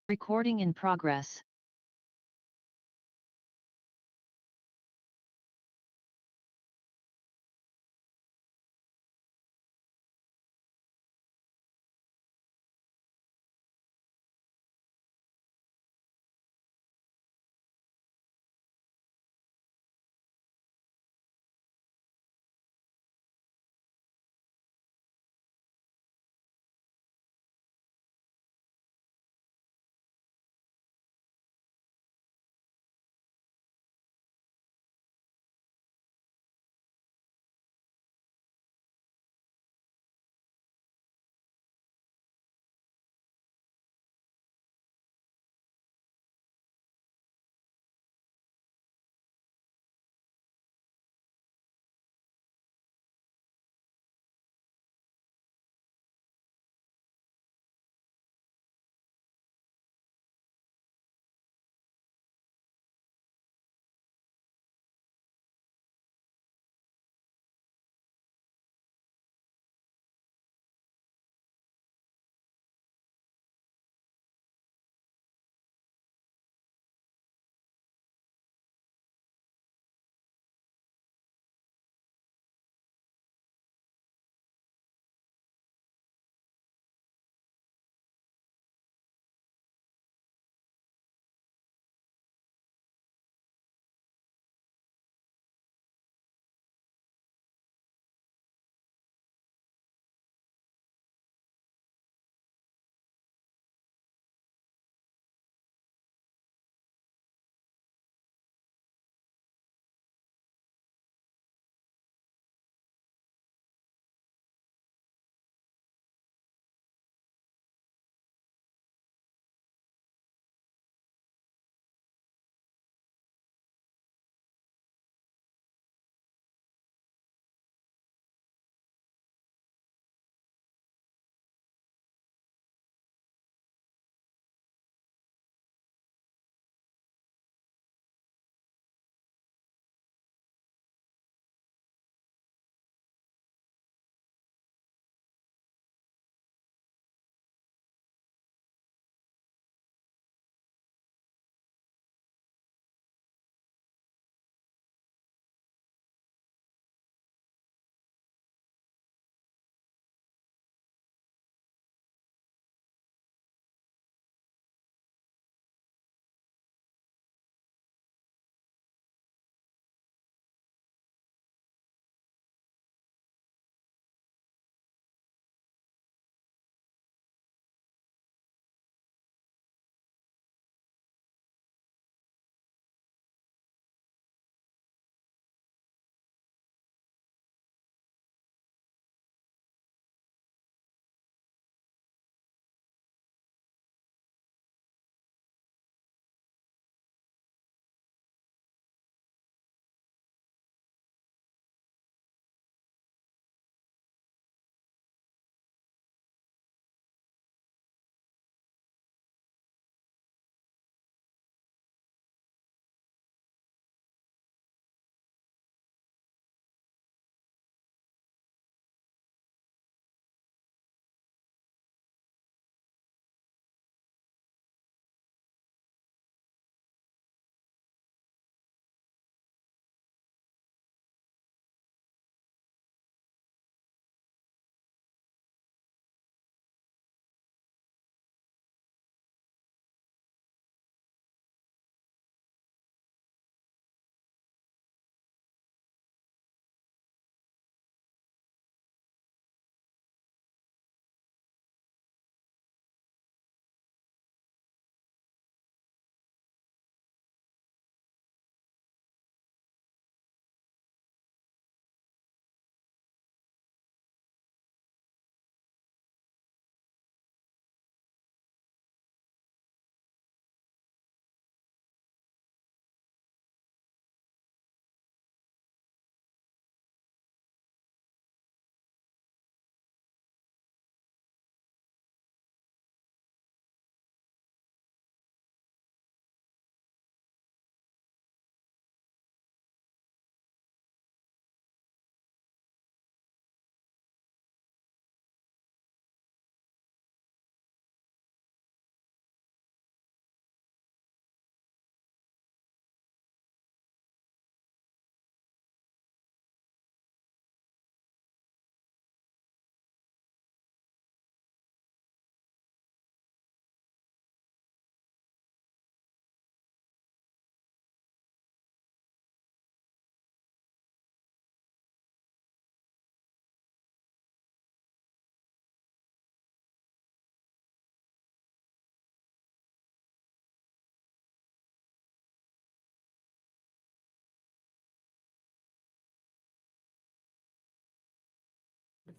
Recording in progress.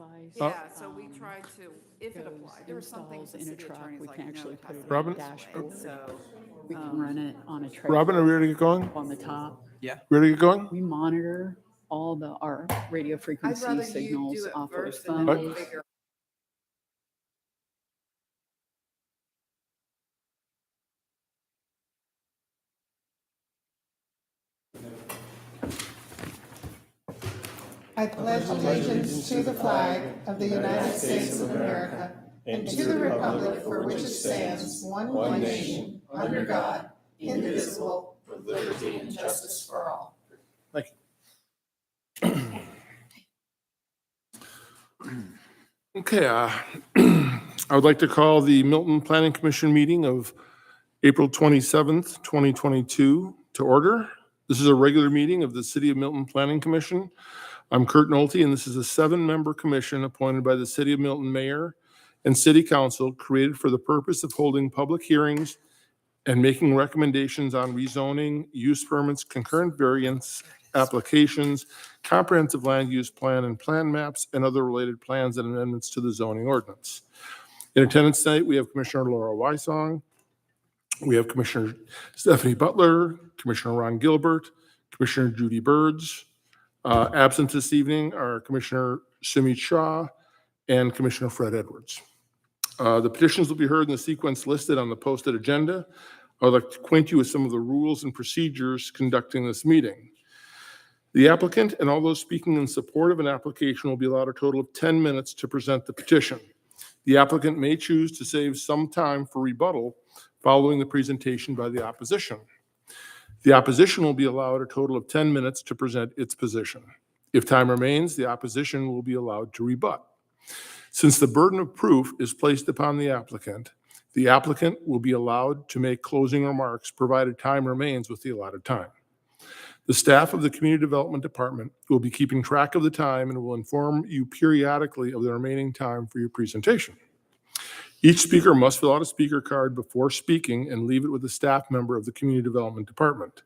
device. Yeah, so we tried to, if it goes, applied, there were some things the installs in a city truck, attorney's we like, can no, actually it put has it to on be a a dashboard. So, We can run it on a trailer Robin, are we ready to get going? on the top. Ready to get going? We monitor all our radio I'd frequency rather you signals do it off of first and then we'll phones. figure. I pledge allegiance to the flag of the United States of America and to the republic for which it stands, one nation, under God, indivisible, with liberty and justice for all. Thank you. Okay, I would like to call the Milton Planning Commission meeting of April 27th, 2022 to order. This is a regular meeting of the City of Milton Planning Commission. I'm Kurt Nolte, and this is a 7-member commission appointed by the City of Milton Mayor and City Council, created for the purpose of holding public hearings and making recommendations on rezoning, use permits, concurrent variance applications, comprehensive land use plan and plan maps, and other related plans and amendments to the zoning ordinance. In attendance tonight, we have Commissioner Laura Wysong, we have Commissioner Stephanie Butler, Commissioner Ron Gilbert, Commissioner Judy Birds. Absent this evening are Commissioner Sumit Shah and Commissioner Fred Edwards. The petitions will be heard in the sequence listed on the posted agenda. I would like to acquaint you with some of the rules and procedures conducting this meeting. The applicant and all those speaking in support of an application will be allowed a total of 10 minutes to present the petition. The applicant may choose to save some time for rebuttal following the presentation by the opposition. The opposition will be allowed a total of 10 minutes to present its position. If time remains, the opposition will be allowed to rebut. Since the burden of proof is placed upon the applicant will be allowed to make closing remarks provided time remains with the allotted time. The staff of the Community Development Department will be keeping track of the time and will inform you periodically of the remaining time for your presentation. Each speaker must fill out a speaker card before speaking and leave it with a staff member of the Community Development Department.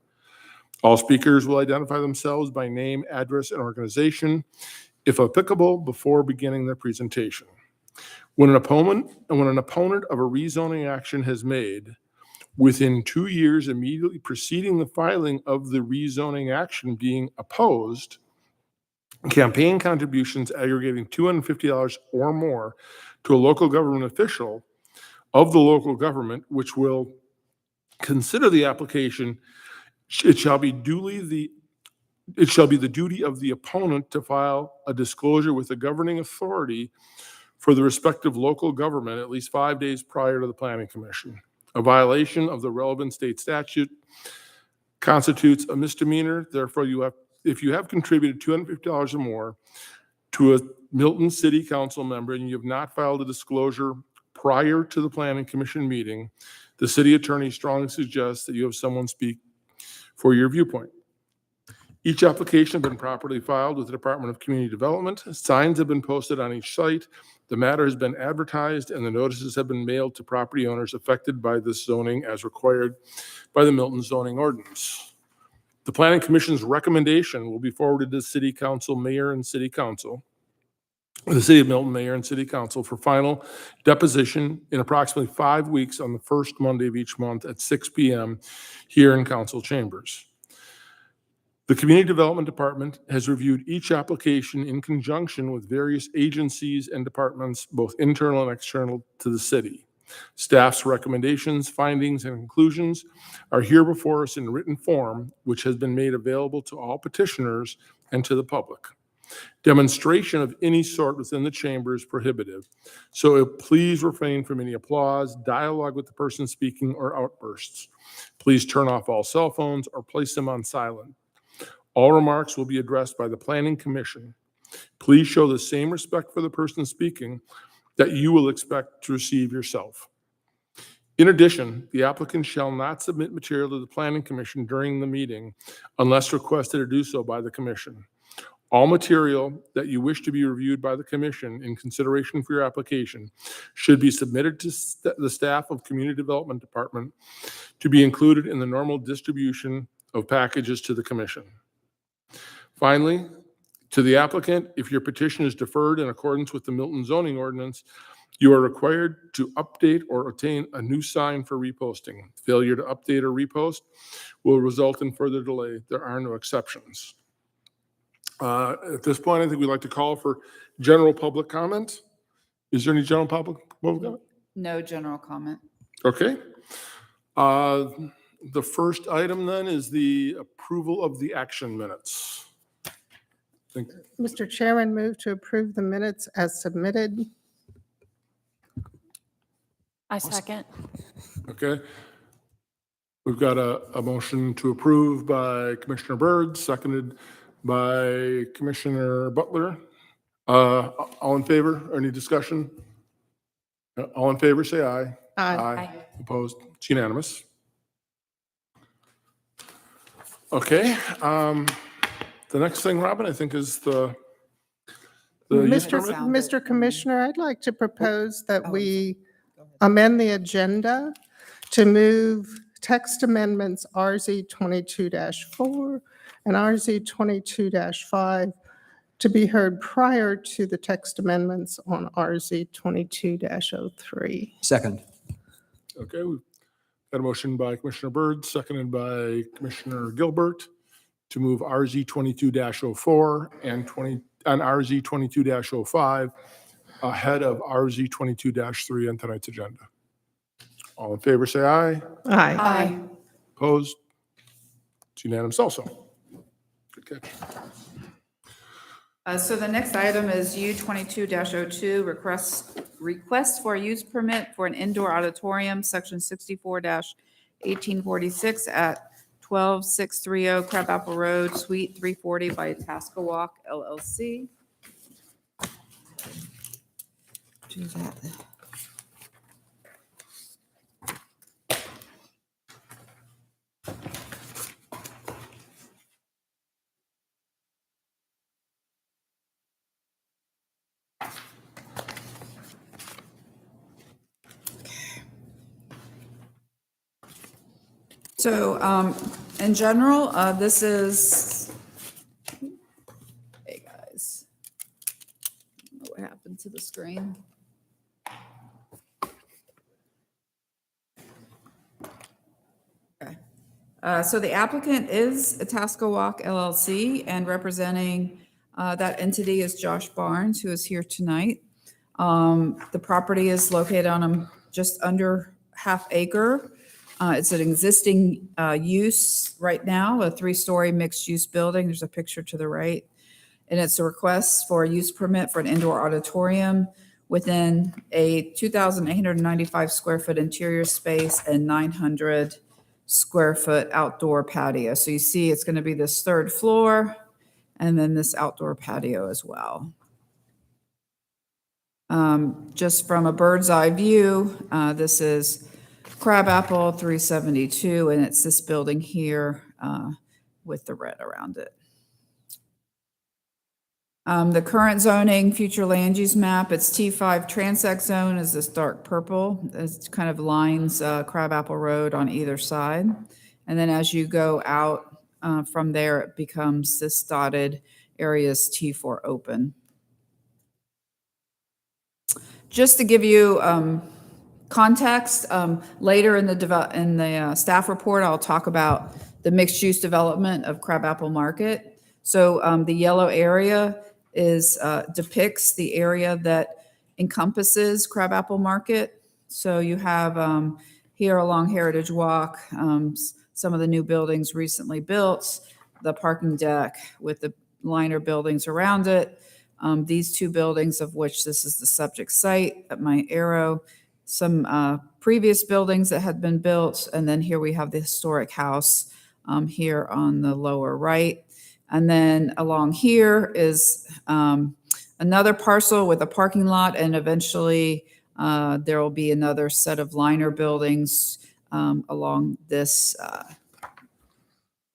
All speakers will identify themselves by name, address, and organization, if applicable, before beginning their presentation. When an opponent of a rezoning action has made, within 2 years immediately preceding the filing of the rezoning action being opposed, campaign contributions aggregating $250 or more to a local government official of the local government, which will consider the application, it shall be the duty of the opponent to file a disclosure with the governing authority for the respective local government at least 5 days prior to the Planning Commission. A violation of the relevant state statute constitutes a misdemeanor. Therefore, if you have contributed $250 or more to a Milton City Council member and you have not filed a disclosure prior to the Planning Commission meeting, the city attorney strongly suggests that you have someone speak for your viewpoint. Each application has been properly filed with the Department of Community Development. Signs have been posted on each site. The matter has been advertised and the notices have been mailed to property owners affected by this zoning as required by the Milton zoning ordinance. The Planning Commission's recommendation will be forwarded to the City Council, Mayor, and City Council, the City of Milton Mayor and City Council for final deposition in approximately 5 weeks on the first Monday of each month at 6 p.m. here in Council Chambers. The Community Development Department has reviewed each application in conjunction with various agencies and departments, both internal and external to the city. Staff's recommendations, findings, and conclusions are here before us in written form, which has been made available to all petitioners and to the public. Demonstration of any sort within the chamber is prohibited, so please refrain from any applause, dialogue with the person speaking, or outbursts. Please turn off all cell phones or place them on silent. All remarks will be addressed by the Planning Commission. Please show the same respect for the person speaking that you will expect to receive yourself. In addition, the applicant shall not submit material to the Planning Commission during the meeting unless requested to do so by the Commission. All material that you wish to be reviewed by the Commission in consideration for your application should be submitted to the staff of Community Development Department to be included in the normal distribution of packages to the Commission. Finally, To the applicant, if your petition is deferred in accordance with the Milton zoning ordinance, you are required to update or obtain a new sign for reposting. Failure to update or repost will result in further delay. There are no exceptions. At this point, I think we'd like to call for general public comment. Is there any general public comment? No general comment. Okay. The first item then is the approval of the action minutes. Mr. Chairman, move to approve the minutes as submitted. I second. Okay. We've got a motion to approve by Commissioner Byrd, seconded by Commissioner Butler. All in favor? Or any discussion? All in favor, say aye. Aye. Opposed? It's unanimous. Okay. The next thing, Robin, I think is the use permit. Mr. Commissioner, I'd like to propose that we amend the agenda to move text amendments RZ 22-4 and RZ 22-5 to be heard prior to the text amendments on RZ 22-03. Second. Okay, we've got a motion by Commissioner Byrd, seconded by Commissioner Gilbert to move RZ 22-04 and RZ 22-05 ahead of RZ 22-3 on tonight's agenda. All in favor, say aye. Aye. Aye. Opposed? It's unanimous also. Good catch. So the next item is U 22-02, request for a use permit for an indoor auditorium, section 64-1846 at 12630 Crabapple Road, Suite 340 by Tascawalk LLC. Do that. So in general, this is, hey guys, I don't know what happened to the screen. Okay. So the applicant is Tascawalk LLC, and representing that entity is Josh Barnes, who is here tonight. The property is located on just under half acre. It's an existing use right now, a 3-story mixed-use building. There's a picture to the right. And it's a request for a use permit for an indoor auditorium within a 2,895 square foot interior space and 900 square foot outdoor patio. So you see it's going to be this 3rd floor and then this outdoor patio as well. Just from a bird's eye view, this is Crabapple 372, and it's this building here with the red around it. The current zoning, future land use map, it's T5 transect zone is this dark purple. It kind of lines Crabapple Road on either side. And then as you go out from there, it becomes this dotted area is T4 open. Just to give you context, later in the staff report, I'll talk about the mixed-use development of Crabapple Market. So the yellow area is depicts the area that encompasses Crabapple Market. So you have here along Heritage Walk, some of the new buildings recently built, the parking deck with the liner buildings around it. These 2 buildings, of which this is the subject site at my arrow, some previous buildings that had been built, and then here we have the historic house here on the lower right. And then along here is another parcel with a parking lot, and eventually there will be another set of liner buildings along this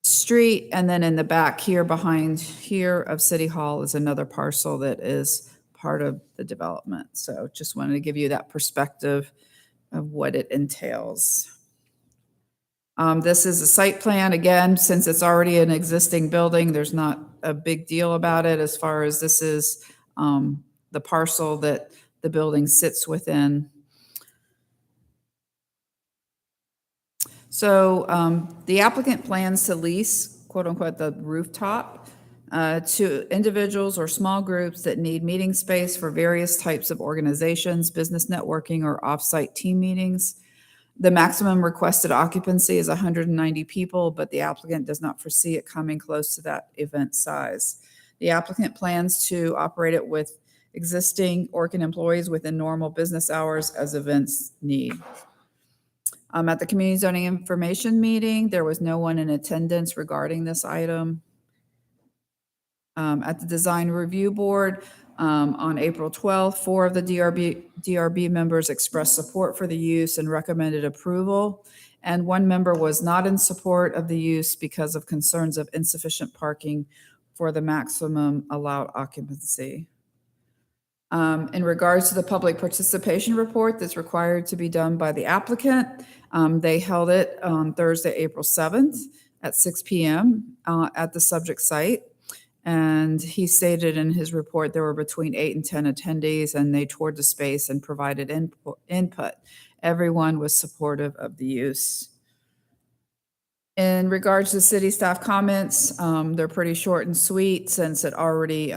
street. And then in the back here, behind here of City Hall, is another parcel that is part of the development. So just wanted to give you that perspective of what it entails. This is a site plan. Again, since it's already an existing building, there's not a big deal about it as far as this is the parcel that the building sits within. So the applicant plans to lease, quote unquote, the rooftop to individuals or small groups that need meeting space for various types of organizations, business networking, or off-site team meetings. The maximum requested occupancy is 190 people, but the applicant does not foresee it coming close to that event size. The applicant plans to operate it with existing Orkin employees within normal business hours as events need. At the community zoning information meeting, there was no one in attendance regarding this item. At the design review board, on April 12th, 4 of the DRB members expressed support for the use and recommended approval, and 1 member was not in support of the use because of concerns of insufficient parking for the maximum allowed occupancy. In regards to the public participation report that's required to be done by the applicant, they held it on Thursday, April 7th at 6 p.m. At the subject site. And he stated in his report there were between 8 and 10 attendees, and they toured the space and provided input. Everyone was supportive of the use. In regards to city staff comments, they're pretty short and sweet since it already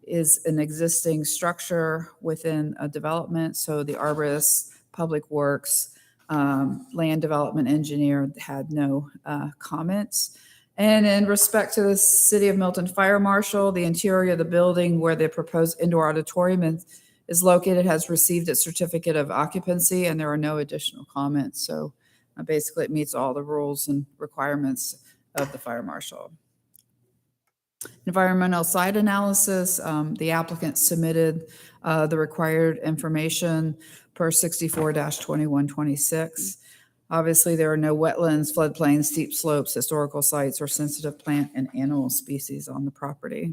is an existing structure within a development. So the arborist, public works, land development engineer had no comments. And in respect to the City of Milton Fire Marshal, the interior of the building where the proposed indoor auditorium is located has received its certificate of occupancy, and there are no additional comments. So basically it meets all the rules and requirements of the fire marshal. Environmental site analysis, the applicant submitted the required information per 64-2126. Obviously, there are no wetlands, floodplains, steep slopes, historical sites, or sensitive plant and animal species on the property.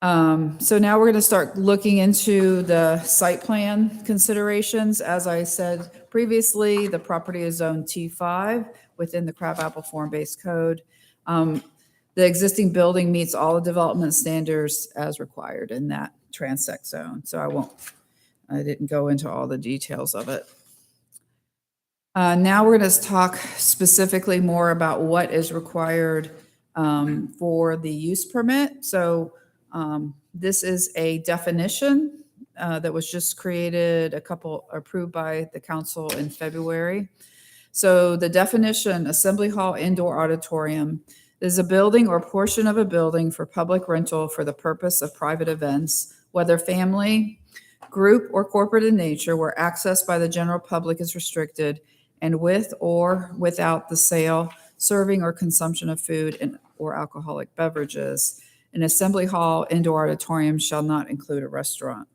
So now we're going to start looking into the site plan considerations. As I said previously, the property is zone T5 within the Crabapple Form-Based Code. The existing building meets all the development standards as required in that transect zone. So I didn't go into all the details of it. Now we're going to talk specifically more about what is required for the use permit. So this is a definition that was just created, approved by the council in February. So the definition, assembly hall indoor auditorium, is a building or portion of a building for public rental for the purpose of private events, whether family, group, or corporate in nature, where access by the general public is restricted, and with or without the sale, serving, or consumption of food or alcoholic beverages. An assembly hall indoor auditorium shall not include a restaurant.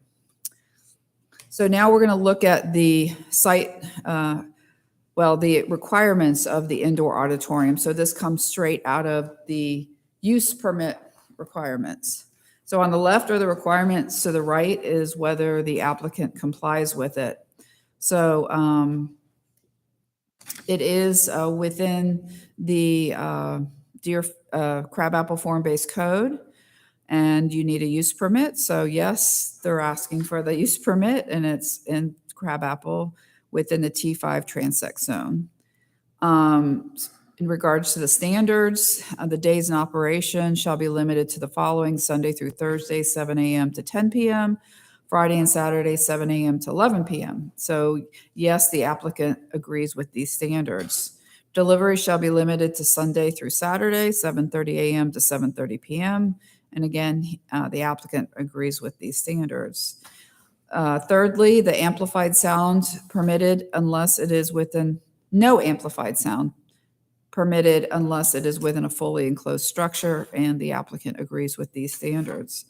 So now we're going to look at the site, the requirements of the indoor auditorium. So this comes straight out of the use permit requirements. So on the left are the requirements, to the right is whether the applicant complies with it. So it is within the Crabapple Form-Based Code, and you need a use permit. So yes, they're asking for the use permit, and it's in Crabapple within the T5 transect zone. In regards to the standards, the days in operation shall be limited to the following: Sunday through Thursday, 7 a.m. to 10 p.m., Friday and Saturday, 7 a.m. to 11 p.m. So yes, the applicant agrees with these standards. Delivery shall be limited to Sunday through Saturday, 7:30 a.m. to 7:30 p.m. And again, the applicant agrees with these standards. Thirdly, the amplified sound permitted unless it is within, no amplified sound permitted unless it is within a fully enclosed structure, and the applicant agrees with these standards.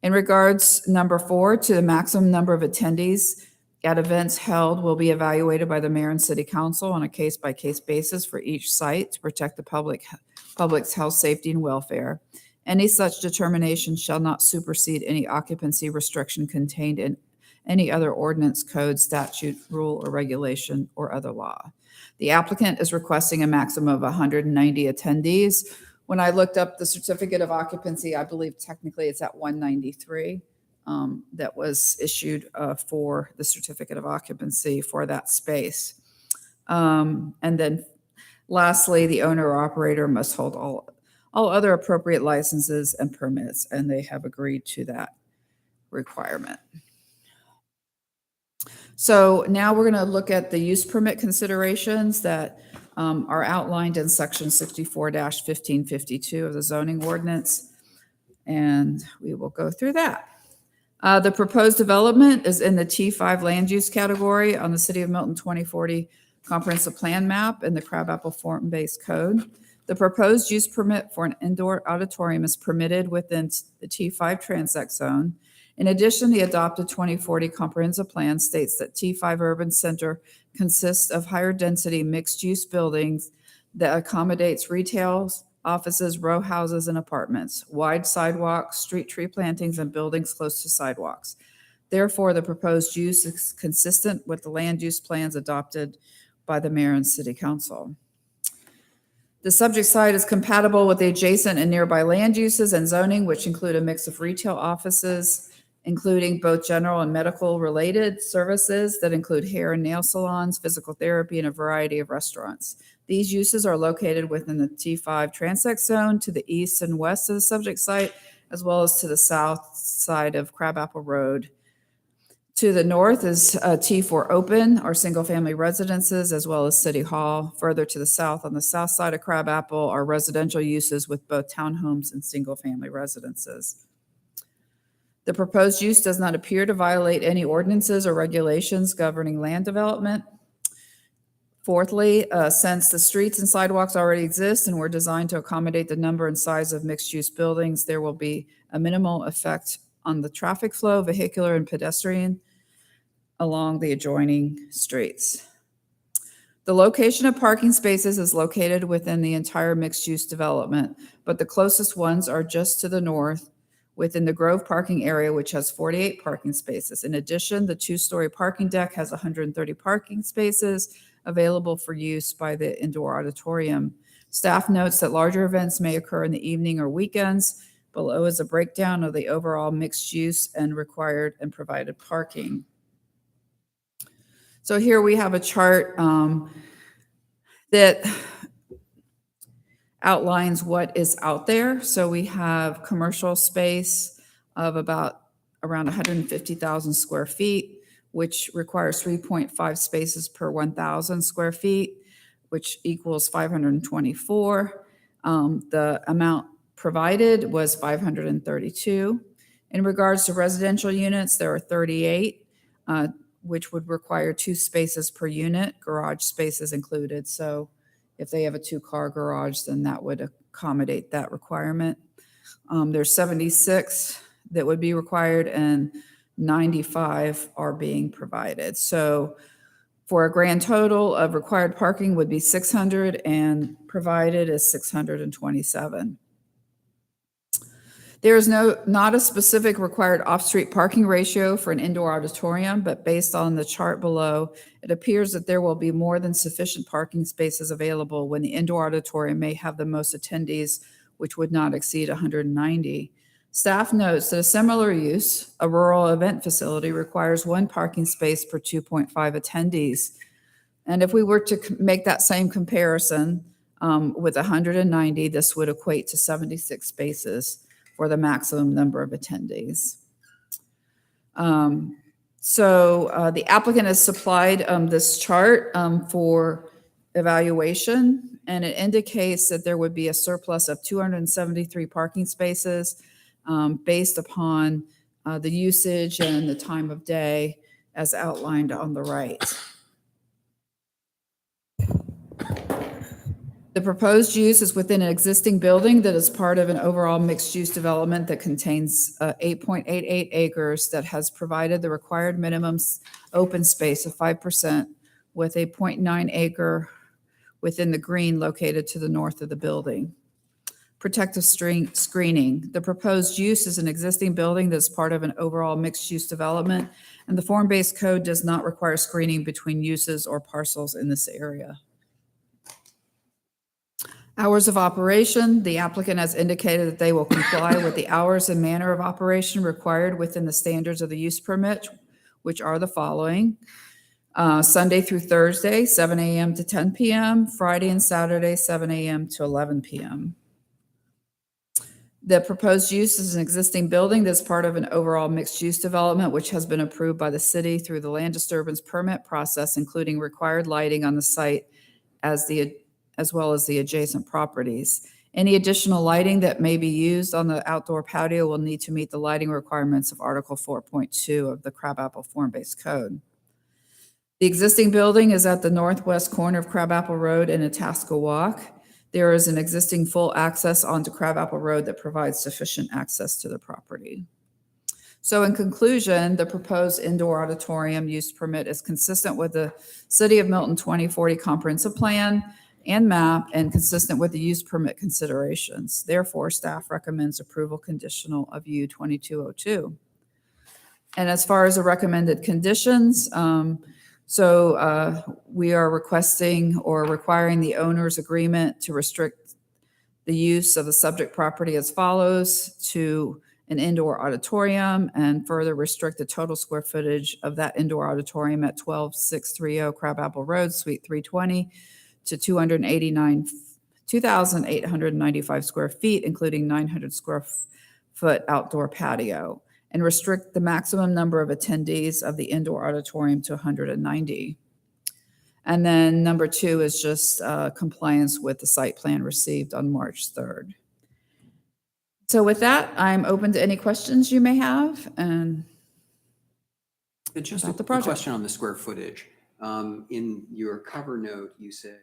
In regards, number 4, to the maximum number of attendees at events held will be evaluated by the mayor and city council on a case-by-case basis for each site to protect the public's health, safety, and welfare. Any such determination shall not supersede any occupancy restriction contained in any other ordinance, code, statute, rule, or regulation, or other law. The applicant is requesting a maximum of 190 attendees. When I looked up the certificate of occupancy, I believe technically it's at 193 that was issued for the certificate of occupancy for that space. And then lastly, the owner or operator must hold all other appropriate licenses and permits, and they have agreed to that requirement. So now we're going to look at the use permit considerations that are outlined in section 64-1552 of the zoning ordinance, and we will go through that. The proposed development is in the T5 land use category on the City of Milton 2040 comprehensive plan map in the Crabapple Form-Based Code. The proposed use permit for an indoor auditorium is permitted within the T5 transect zone. In addition, the adopted 2040 comprehensive plan states that T5 Urban Center consists of higher density mixed-use buildings that accommodates retail, offices, row houses, and apartments, wide sidewalks, street tree plantings, and buildings close to sidewalks. Therefore, the proposed use is consistent with the land use plans adopted by the mayor and city council. The subject site is compatible with the adjacent and nearby land uses and zoning, which include a mix of retail offices, including both general and medical related services that include hair and nail salons, physical therapy, and a variety of restaurants. These uses are located within the T5 transect zone to the east and west of the subject site, as well as to the south side of Crabapple Road. To the north is T4 open, or single-family residences, as well as City Hall. Further to the south, on the south side of Crabapple, are residential uses with both townhomes and single-family residences. The proposed use does not appear to violate any ordinances or regulations governing land development. Fourthly, since the streets and sidewalks already exist and were designed to accommodate the number and size of mixed-use buildings, there will be a minimal effect on the traffic flow, vehicular and pedestrian, along the adjoining streets. The location of parking spaces is located within the entire mixed-use development, but the closest ones are just to the north within the Grove parking area, which has 48 parking spaces. In addition, the two-story parking deck has 130 parking spaces available for use by the indoor auditorium. Staff notes that larger events may occur in the evening or weekends. Below is a breakdown of the overall mixed use and required and provided parking. So here we have a chart that outlines what is out there. So we have commercial space of around 150,000 square feet, which requires 3.5 spaces per 1,000 square feet, which equals 524. The amount provided was 532. In regards to residential units, there are 38, which would require 2 spaces per unit, garage spaces included. So if they have a 2-car garage, then that would accommodate that requirement. There's 76 that would be required, and 95 are being provided. So for a grand total of required parking would be 600 and provided is 627. There is not a specific required off-street parking ratio for an indoor auditorium, but based on the chart below, it appears that there will be more than sufficient parking spaces available when the indoor auditorium may have the most attendees, which would not exceed 190. Staff notes that a similar use, a rural event facility, requires 1 parking space per 2.5 attendees. And if we were to make that same comparison with 190, this would equate to 76 spaces for the maximum number of attendees. The applicant has supplied this chart for evaluation, and it indicates that there would be a surplus of 273 parking spaces based upon the usage and the time of day as outlined on the right. The proposed use is within an existing building that is part of an overall mixed-use development that contains 8.88 acres that has provided the required minimum open space of 5% with a 0.9 acre within the green located to the north of the building. Protective screening. The proposed use is an existing building that's part of an overall mixed-use development, and the form-based code does not require screening between uses or parcels in this area. Hours of operation, the applicant has indicated that they will comply with the hours and manner of operation required within the standards of the use permit, which are the following. Sunday through Thursday, 7 a.m. to 10 p.m., Friday and Saturday, 7 a.m. to 11 p.m. The proposed use is an existing building that's part of an overall mixed-use development, which has been approved by the city through the land disturbance permit process, including required lighting on the site as well as the adjacent properties. Any additional lighting that may be used on the outdoor patio will need to meet the lighting requirements of Article 4.2 of the Crabapple Form-Based Code. The existing building is at the northwest corner of Crabapple Road and Itasca Walk. There is an existing full access onto Crabapple Road that provides sufficient access to the property. So in conclusion, the proposed indoor auditorium use permit is consistent with the City of Milton 2040 comprehensive plan and map and consistent with the use permit considerations. Therefore, staff recommends approval conditional of U 2202. And as far as the recommended conditions, we are requesting or requiring the owner's agreement to restrict the use of the subject property as follows: to an indoor auditorium, and further restrict the total square footage of that indoor auditorium at 12630 Crabapple Road, Suite 320, to 2,895 square feet, including 900 square foot outdoor patio, and restrict the maximum number of attendees of the indoor auditorium to 190. And then number 2 is just compliance with the site plan received on March 3rd. So with that, I'm open to any questions you may have. And Just about the a project. question on the square footage. In your cover note, you say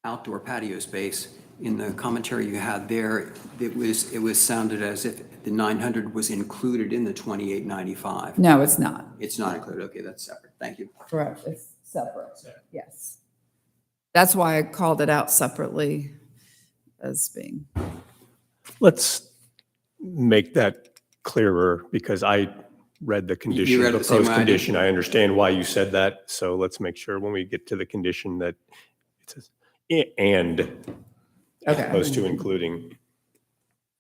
outdoor patio space. In the commentary you had there, it was sounded as if the 900 was included in the 2895. no, it's not. It's not included. Okay, that's separate. Thank you. Correct. It's separate. Yes. That's why I called it out separately as being. Let's make that clearer, because I read the condition, read it the the same way proposed I did. condition. I understand why you said that. So let's make sure when we get to the condition that it says and as Okay. opposed to including.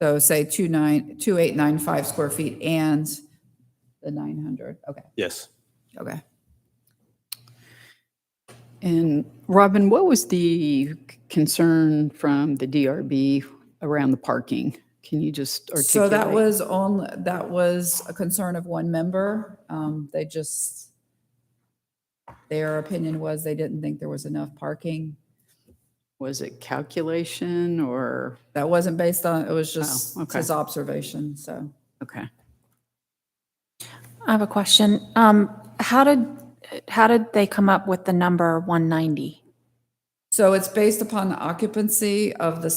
So say 2895 square feet and the 900. Okay. Yes. Okay. And Robin, what was the concern from the DRB around the parking? Can you just articulate? So that was a concern of one member. Their opinion was they didn't think there was enough parking. Was it calculation or? That wasn't based on, it was just okay. his observation, so. Okay. I have a question. How did they come up with the number 190? So it's based upon the occupancy of the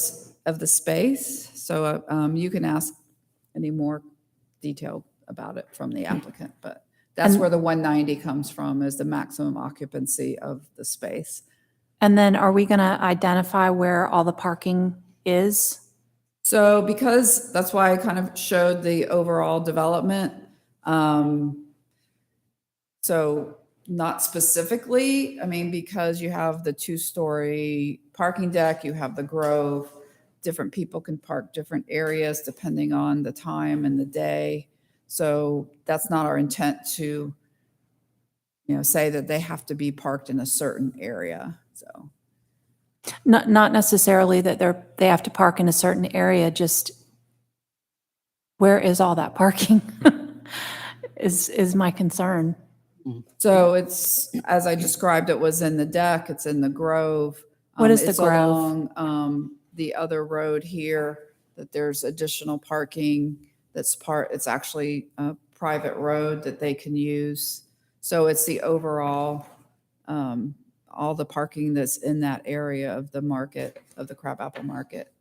space. So you can ask any more detail about it from the applicant, but that's where the 190 comes from, is the maximum occupancy of the space. And then are we going to identify where all the parking is? So because that's why I kind of showed the overall development. So not specifically, I mean, because you have the 2-story parking deck, you have the grove, different people can park different areas depending on the time and the day. So that's not our intent to, say that they have to be parked in a certain area. So Not necessarily that they have to park in a certain area, just where is all that parking is my concern. So it's, as I described, it was in the deck, it's in the grove. What is the it's grove? Along the other road here, that there's additional parking it's actually a private road that they can use. So it's the overall, all the parking that's in that area of the market, of the Crabapple Market.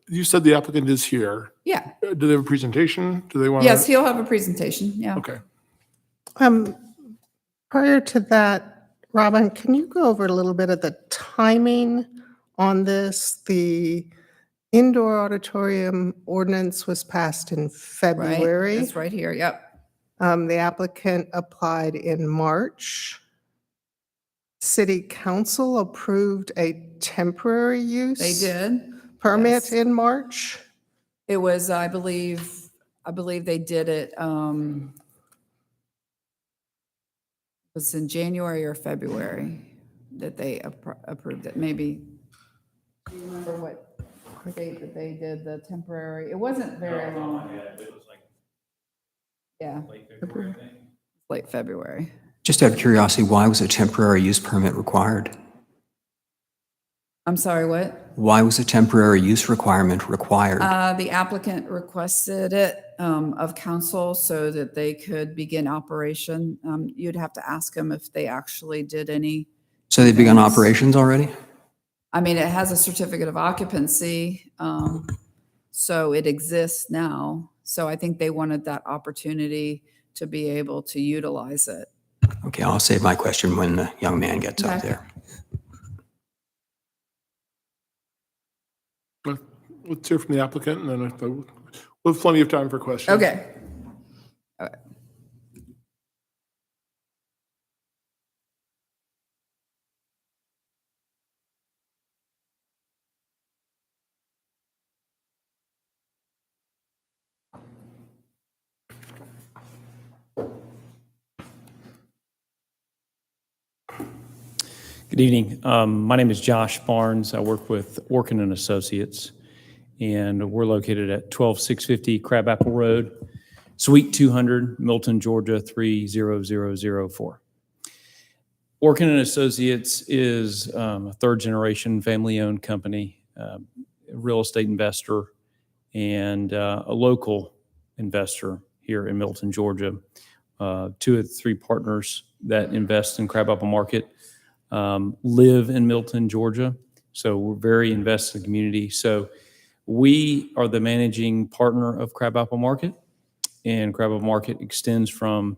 You said the applicant is here. Yeah. Do they have a presentation? Do they want to? Yes, he'll have a presentation. Yeah. Okay. Prior to that, Robin, can you go over a little bit of the timing on this? The indoor auditorium ordinance was passed in Right. February. That's right here. Yep. The applicant applied in March. City Council approved a temporary use They did. permit yes. in March. It was, I believe they did it, was in January or February that they approved it, maybe. Do you remember what date that they did the temporary? It wasn't very long. Yeah. Late February. Just out of curiosity, why was a temporary use permit required? I'm sorry, what? Why was a temporary use requirement required? The applicant requested it of council so that they could begin operation. You'd have to ask them if they actually did any. So they begun things. operations already? I mean, it has a certificate of occupancy, so it exists now. So I think they wanted that opportunity to be able to utilize it. Okay, I'll save my question when the young man gets up Okay. there. Let's hear from the applicant, and then we'll have plenty of time for questions. Okay. Good evening. My name is Josh Barnes. I work with Orkin and Associates, and we're located at 12650 Crabapple Road, Suite 200, Milton, Georgia 30004. Orkin and Associates is a third-generation family-owned company, a real estate investor, and a local investor here in Milton, Georgia. 2 of the 3 partners that invest in Crabapple Market live in Milton, Georgia. So we're very invested in the community. So we are the managing partner of Crabapple Market, and Crabapple Market extends from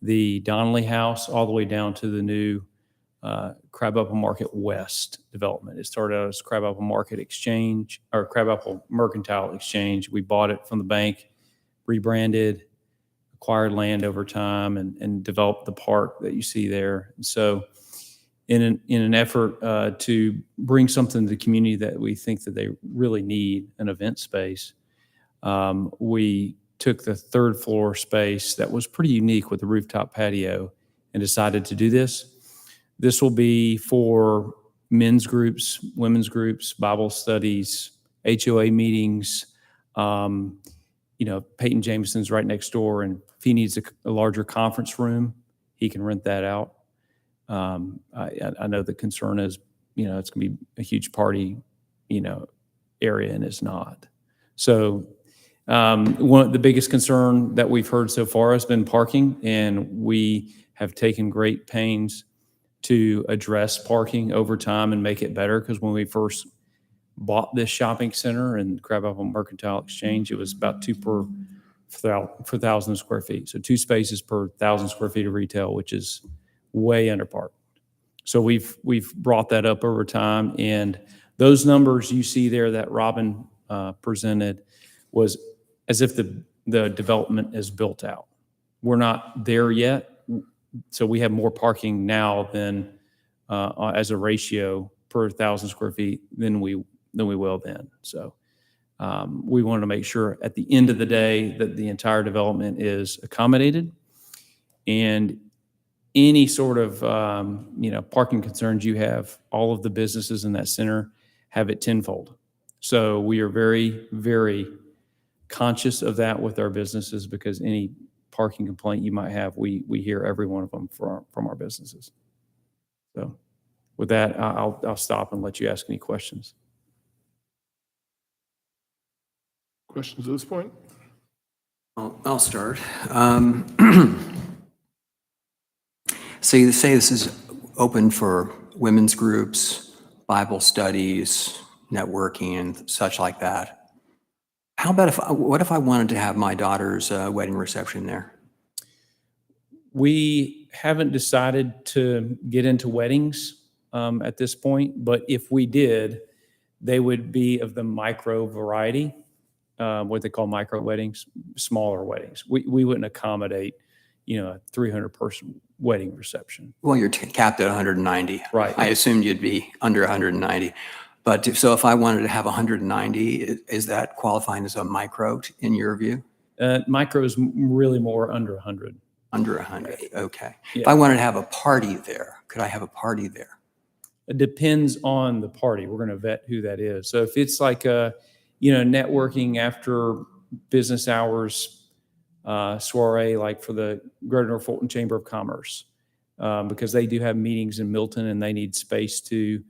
the Donnelly House all the way down to the new Crabapple Market West development. It started out as Crabapple Market Exchange, or Crabapple Mercantile Exchange. We bought it from the bank, rebranded, acquired land over time, and developed the park that you see there. And so in an effort to bring something to the community that we think that they really need, an event space, we took the 3rd floor space that was pretty unique with the rooftop patio and decided to do this. This will be for men's groups, women's groups, Bible studies, HOA meetings. Peyton Jameson's right next door, and if he needs a larger conference room, he can rent that out. I know the concern is, it's going to be a huge party, area, and it's not. So one of the biggest concern that we've heard so far has been parking, and we have taken great pains to address parking over time and make it better, because when we first bought this shopping center in Crabapple Mercantile Exchange, it was about 2 per 1,000 square feet. So 2 spaces per 1,000 square feet of retail, which is way under park. So we've brought that up over time, and those numbers you see there that Robin presented was as if the development is built out. We're not there yet, so we have more parking now than as a ratio per 1,000 square feet than we will then. So we wanted to make sure at the end of the day that the entire development is accommodated, and any sort of parking concerns you have, all of the businesses in that center have it tenfold. So we are very, very conscious of that with our businesses, because any parking complaint you might have, we hear every one of them from our businesses. So with that, I'll stop and let you ask any questions. Questions at this point? I'll start. So you say this is open for women's groups, Bible studies, networking, and such like that. How about what if I wanted to have my daughter's wedding reception there? We haven't decided to get into weddings at this point, but if we did, they would be of the micro variety, what they call micro weddings, smaller weddings. We wouldn't accommodate, a 300-person wedding reception. Well, you're capped at 190. Right. I assumed you'd be under 190. But so if I wanted to have 190, is that qualifying as a micro in your view? Micro is really more under 100. Under 100, okay. If Yeah. I wanted to have a party there, could I have a party there? It depends on the party. We're going to vet who that is. So if it's like a, networking after business hours soiree, like for the Greater North Fulton Chamber of Commerce, because they do have meetings in Milton and they need space to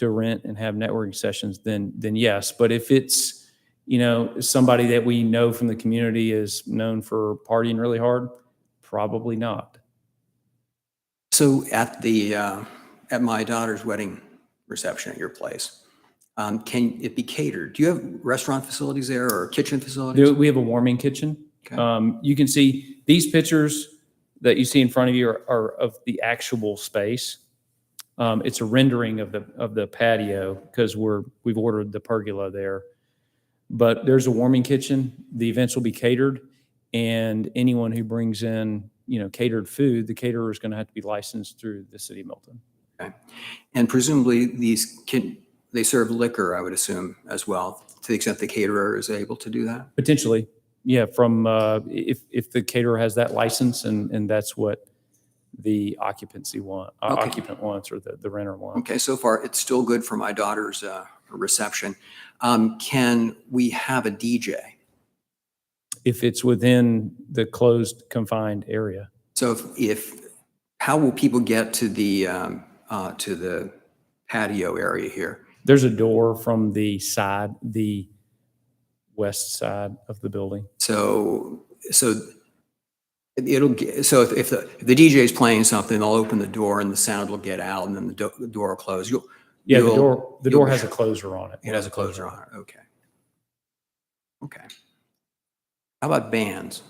rent and have networking sessions, then yes. But if it's, somebody that we know from the community is known for partying really hard, probably not. So at my daughter's wedding reception at your place, can it be catered? Do you have restaurant facilities there or kitchen facilities? We have a warming kitchen. Okay. You can see these pictures that you see in front of you are of the actual space. It's a rendering of the patio because we've ordered the pergola there. But there's a warming kitchen. The events will be catered, and anyone who brings in catered food, the caterer is going to have to be licensed through the city of Milton. Okay. And presumably they serve liquor, I would assume, as well, to the extent the caterer is able to do that? Potentially, yeah. From if the caterer has that license and that's what the occupant wants or the renter wants. Okay, so far it's still good for my daughter's reception. Can we have a DJ? If it's within the closed, confined area. So how will people get to the patio area here? There's a door from the west side of the building. So if the DJ is playing something, they'll open the door and the sound will get out, and then the door will close. The door has a closer on it. It has a closer on it. Okay. Okay. How about bands?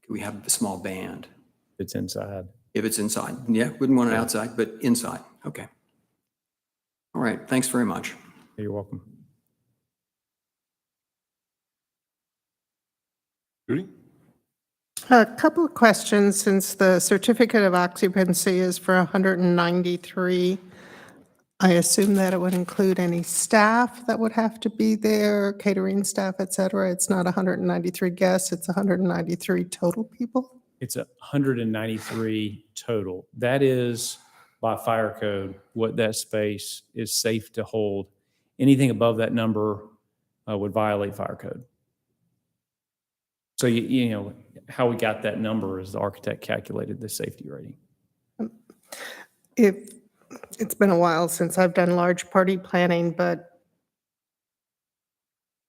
Could we have a small band? It's inside. If it's inside, yeah, wouldn't want it outside, but inside. Okay. All right. Thanks very much. You're welcome. Judy? A couple of questions, since the certificate of occupancy is for 193. I assume that it would include any staff that would have to be there, catering staff, et cetera. It's not 193 guests, it's 193 total people? It's 193 total. That is, by fire code, what that space is safe to hold. Anything above that number would violate fire code. So, how we got that number is the architect calculated the safety rating. It's been a while since I've done large party planning, but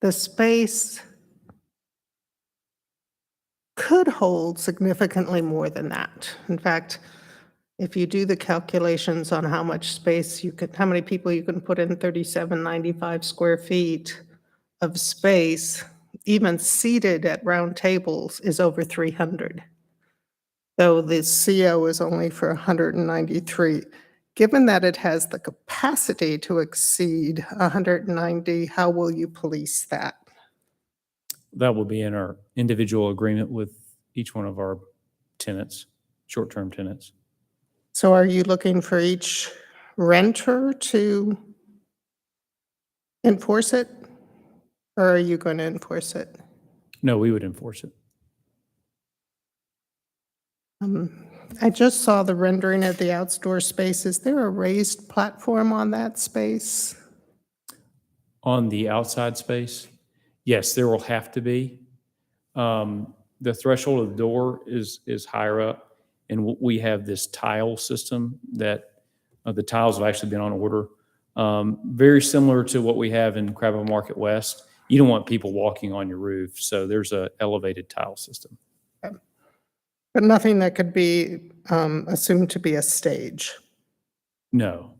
the space could hold significantly more than that. In fact, if you do the calculations on how many people you can put in 3795 square feet of space, even seated at round tables, is over 300. Though the CO is only for 193. Given that it has the capacity to exceed 190, how will you police that? That will be in our individual agreement with each one of our tenants, short-term tenants. So are you looking for each renter to enforce it? Or are you going to enforce it? No, we would enforce it. I just saw the rendering of the outdoor space. Is there a raised platform on that space? On the outside space, yes, there will have to be. The threshold of the door is higher up, and we have this tile system that the tiles have actually been on order. Very similar to what we have in Crab Apple Market West. You don't want people walking on your roof, so there's an elevated tile system. But nothing that could be assumed to be a stage? No.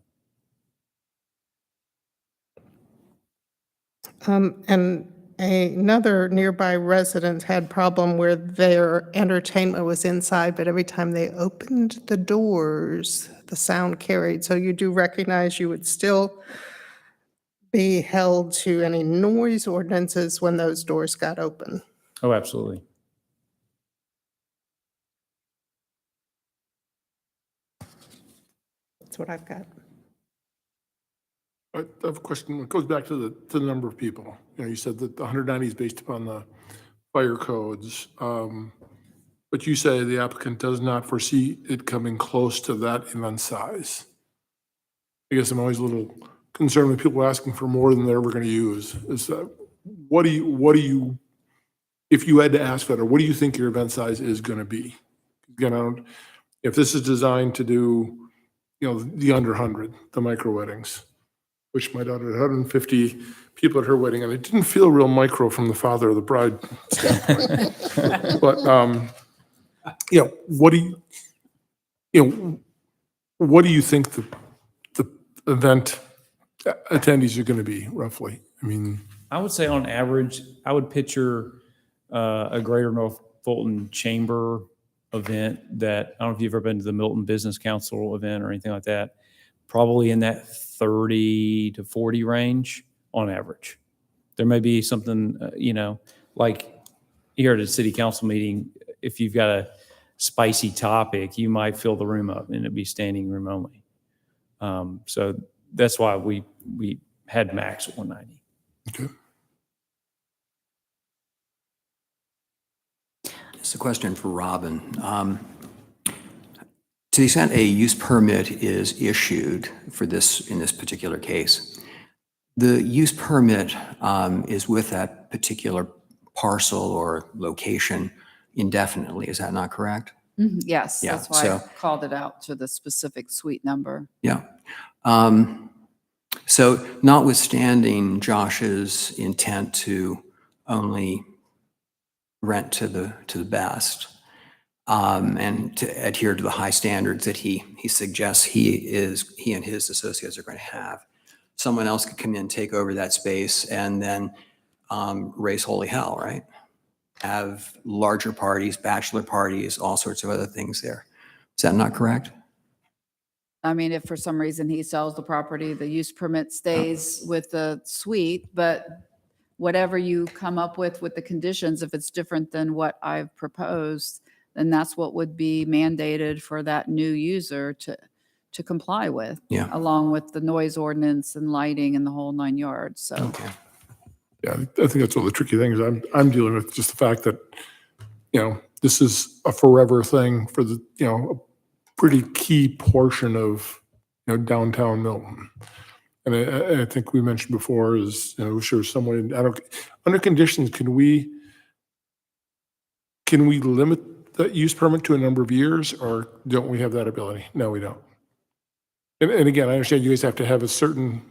And another nearby resident had problem where their entertainment was inside, but every time they opened the doors, the sound carried. So you do recognize you would still be held to any noise ordinances when those doors got open? Oh, absolutely. That's what I've got. I have a question. It goes back to the number of people. You said that the 190 is based upon the fire codes. But you say the applicant does not foresee it coming close to that event size. I guess I'm always a little concerned with people asking for more than they're ever going to use. Is that, what do you, if you had to ask for that, what do you think your event size is going to be? Again, if this is designed to do, the under 100, the micro weddings, which my daughter had 150 people at her wedding, and it didn't feel real micro from the father of the bride standpoint. But, what do you think the event attendees are going to be roughly? I mean, I would say on average, I would picture a Greater North Fulton Chamber event that, I don't know if you've ever been to the Milton Business Council event or anything like that, probably in that 30 to 40 range on average. There may be something, like here at a city council meeting, if you've got a spicy topic, you might fill the room up and it'd be standing room only. So that's why we had max at 190. okay. It's a question for Robin. To the extent a use permit is issued for this, in this particular case, the use permit is with that particular parcel or location indefinitely. Is that not correct? Yes, Yeah, that's why I so- called it out to the specific suite number. Yeah. So notwithstanding Josh's intent to only rent to the best, and to adhere to the high standards that he suggests he and his associates are going to have, someone else could come in, take over that space, and then raise holy hell, right? Have larger parties, bachelor parties, all sorts of other things there. Is that not correct? I mean, if for some reason he sells the property, the use permit stays with the suite, but whatever you come up with the conditions, if it's different than what I've proposed, then that's what would be mandated for that new user to comply with. Yeah. Along with the noise ordinance and lighting and the whole 9 yards, so. Okay. Yeah, I think that's one of the tricky things I'm dealing with, just the fact that, this is a forever thing for the, a pretty key portion of, downtown Milton. And I think we mentioned before is, sure, someone, under conditions, can we limit the use permit to a number of years, or don't we have that ability? No, we don't. And again, I understand you guys have to have a certain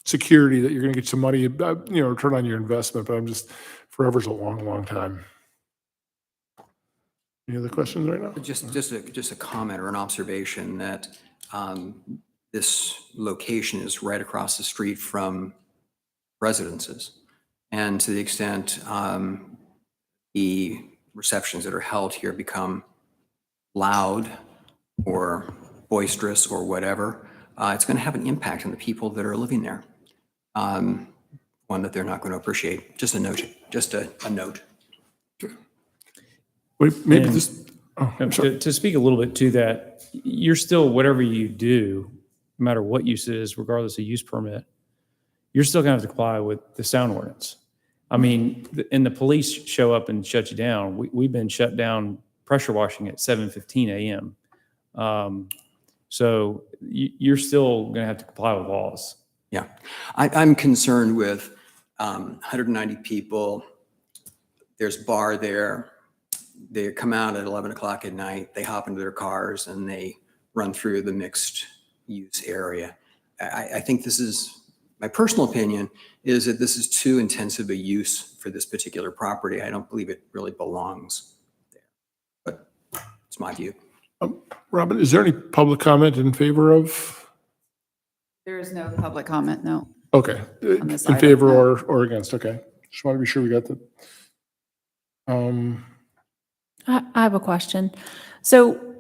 security that you're going to get some money, return on your investment, but I'm just, forever's a long, long time. Any other questions right now? Just a comment or an observation that this location is right across the street from residences. And to the extent the receptions that are held here become loud or boisterous or whatever, it's going to have an impact on the people that are living there. One that they're not going to appreciate. Just a note. Just a note. Wait, maybe And- this, I'm sorry. To speak a little bit to that, you're still, whatever you do, no matter what use it is, regardless of use permit, you're still going to have to comply with the sound ordinance. I mean, and the police show up and shut you down. We've been shut down pressure washing at 7:15 a.m. So you're still going to have to comply with laws. Yeah. I'm concerned with 190 people. There's a bar there. They come out at 11 o'clock at night. They hop into their cars and they run through the mixed use area. I think this is, my personal opinion is that this is too intensive a use for this particular property. I don't believe it really belongs there, but it's my view. Robin, is there any public comment in favor of? There is no public comment, no. Okay, On this in item, favor no. or against, okay. Just want to be sure we got that. I have a question. So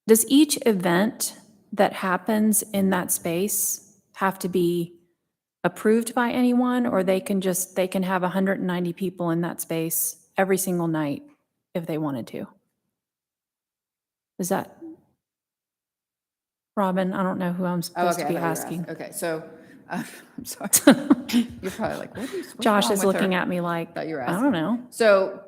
does each event that happens in that space have to be approved by anyone, or they can have 190 people in that space every single night if they wanted to? Is that, Robin, I don't know who I'm Oh, supposed okay, to be I thought you were asking. Okay, so, I'm sorry. You're probably like, what's Josh wrong is with looking her? at me like, Thought you were I asking. don't know. So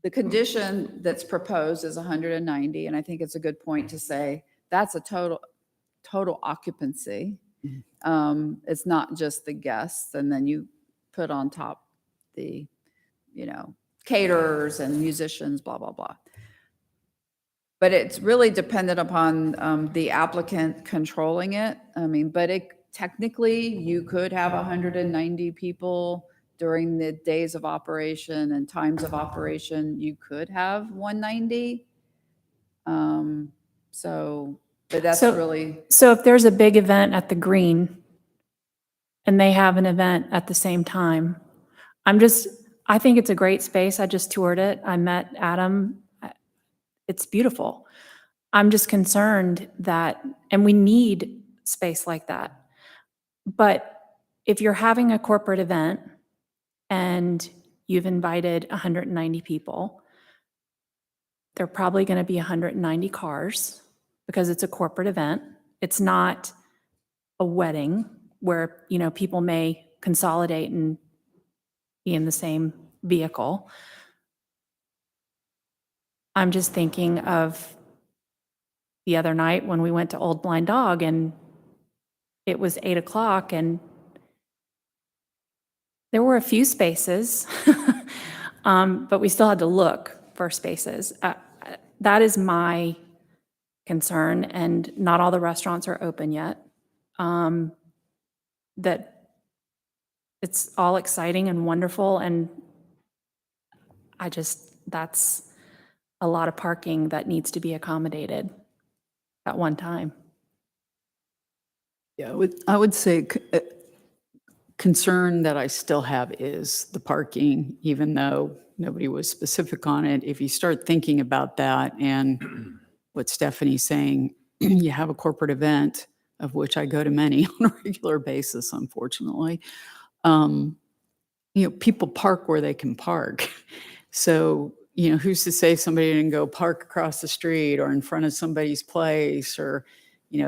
the condition that's proposed is 190, and I think it's a good point to say that's a total occupancy. It's not just the guests, and then you put on top the, caterers and musicians, blah, blah, blah. But it's really dependent upon the applicant controlling it. I mean, but technically, you could have 190 people during the days of operation and times of operation. You could have 190. But that's So- really, So if there's a big event at the Green and they have an event at the same time, I think it's a great space. I just toured it. I met Adam. It's beautiful. I'm just concerned that, and we need space like that. But if you're having a corporate event and you've invited 190 people, there are probably going to be 190 cars because it's a corporate event. It's not a wedding where, people may consolidate and be in the same vehicle. I'm just thinking of the other night when we went to Old Blind Dog and it was 8:00 and there were a few spaces, but we still had to look for spaces. That is my concern, and not all the restaurants are open yet. That it's all exciting and wonderful, and that's a lot of parking that needs to be accommodated at one time. Yeah, I would say concern that I still have is the parking, even though nobody was specific on it. If you start thinking about that and what Stephanie's saying, you have a corporate event, of which I go to many on a regular basis, unfortunately. People park where they can park. So, who's to say somebody didn't go park across the street or in front of somebody's place or,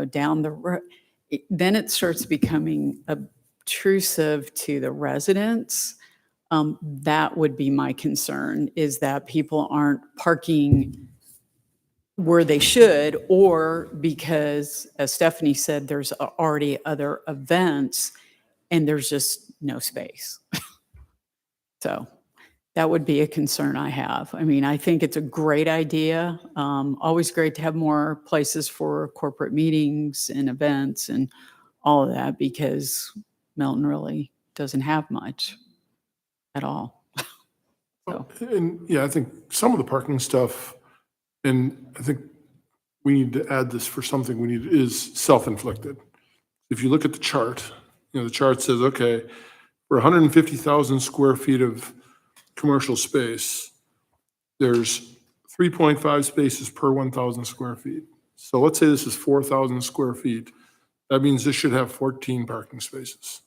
down the road? Then it starts becoming obtrusive to the residents. That would be my concern, is that people aren't parking where they should, or because, as Stephanie said, there's already other events and there's just no space. So that would be a concern I have. I mean, I think it's a great idea. Always great to have more places for corporate meetings and events and all of that, because Milton really doesn't have much at all. And yeah, I think some of the parking stuff, and I think we need to add this for something is self-inflicted. If you look at the chart, the chart says, okay, for 150,000 square feet of commercial space, there's 3.5 spaces per 1,000 square feet. So let's say this is 4,000 square feet. That means this should have 14 parking spaces.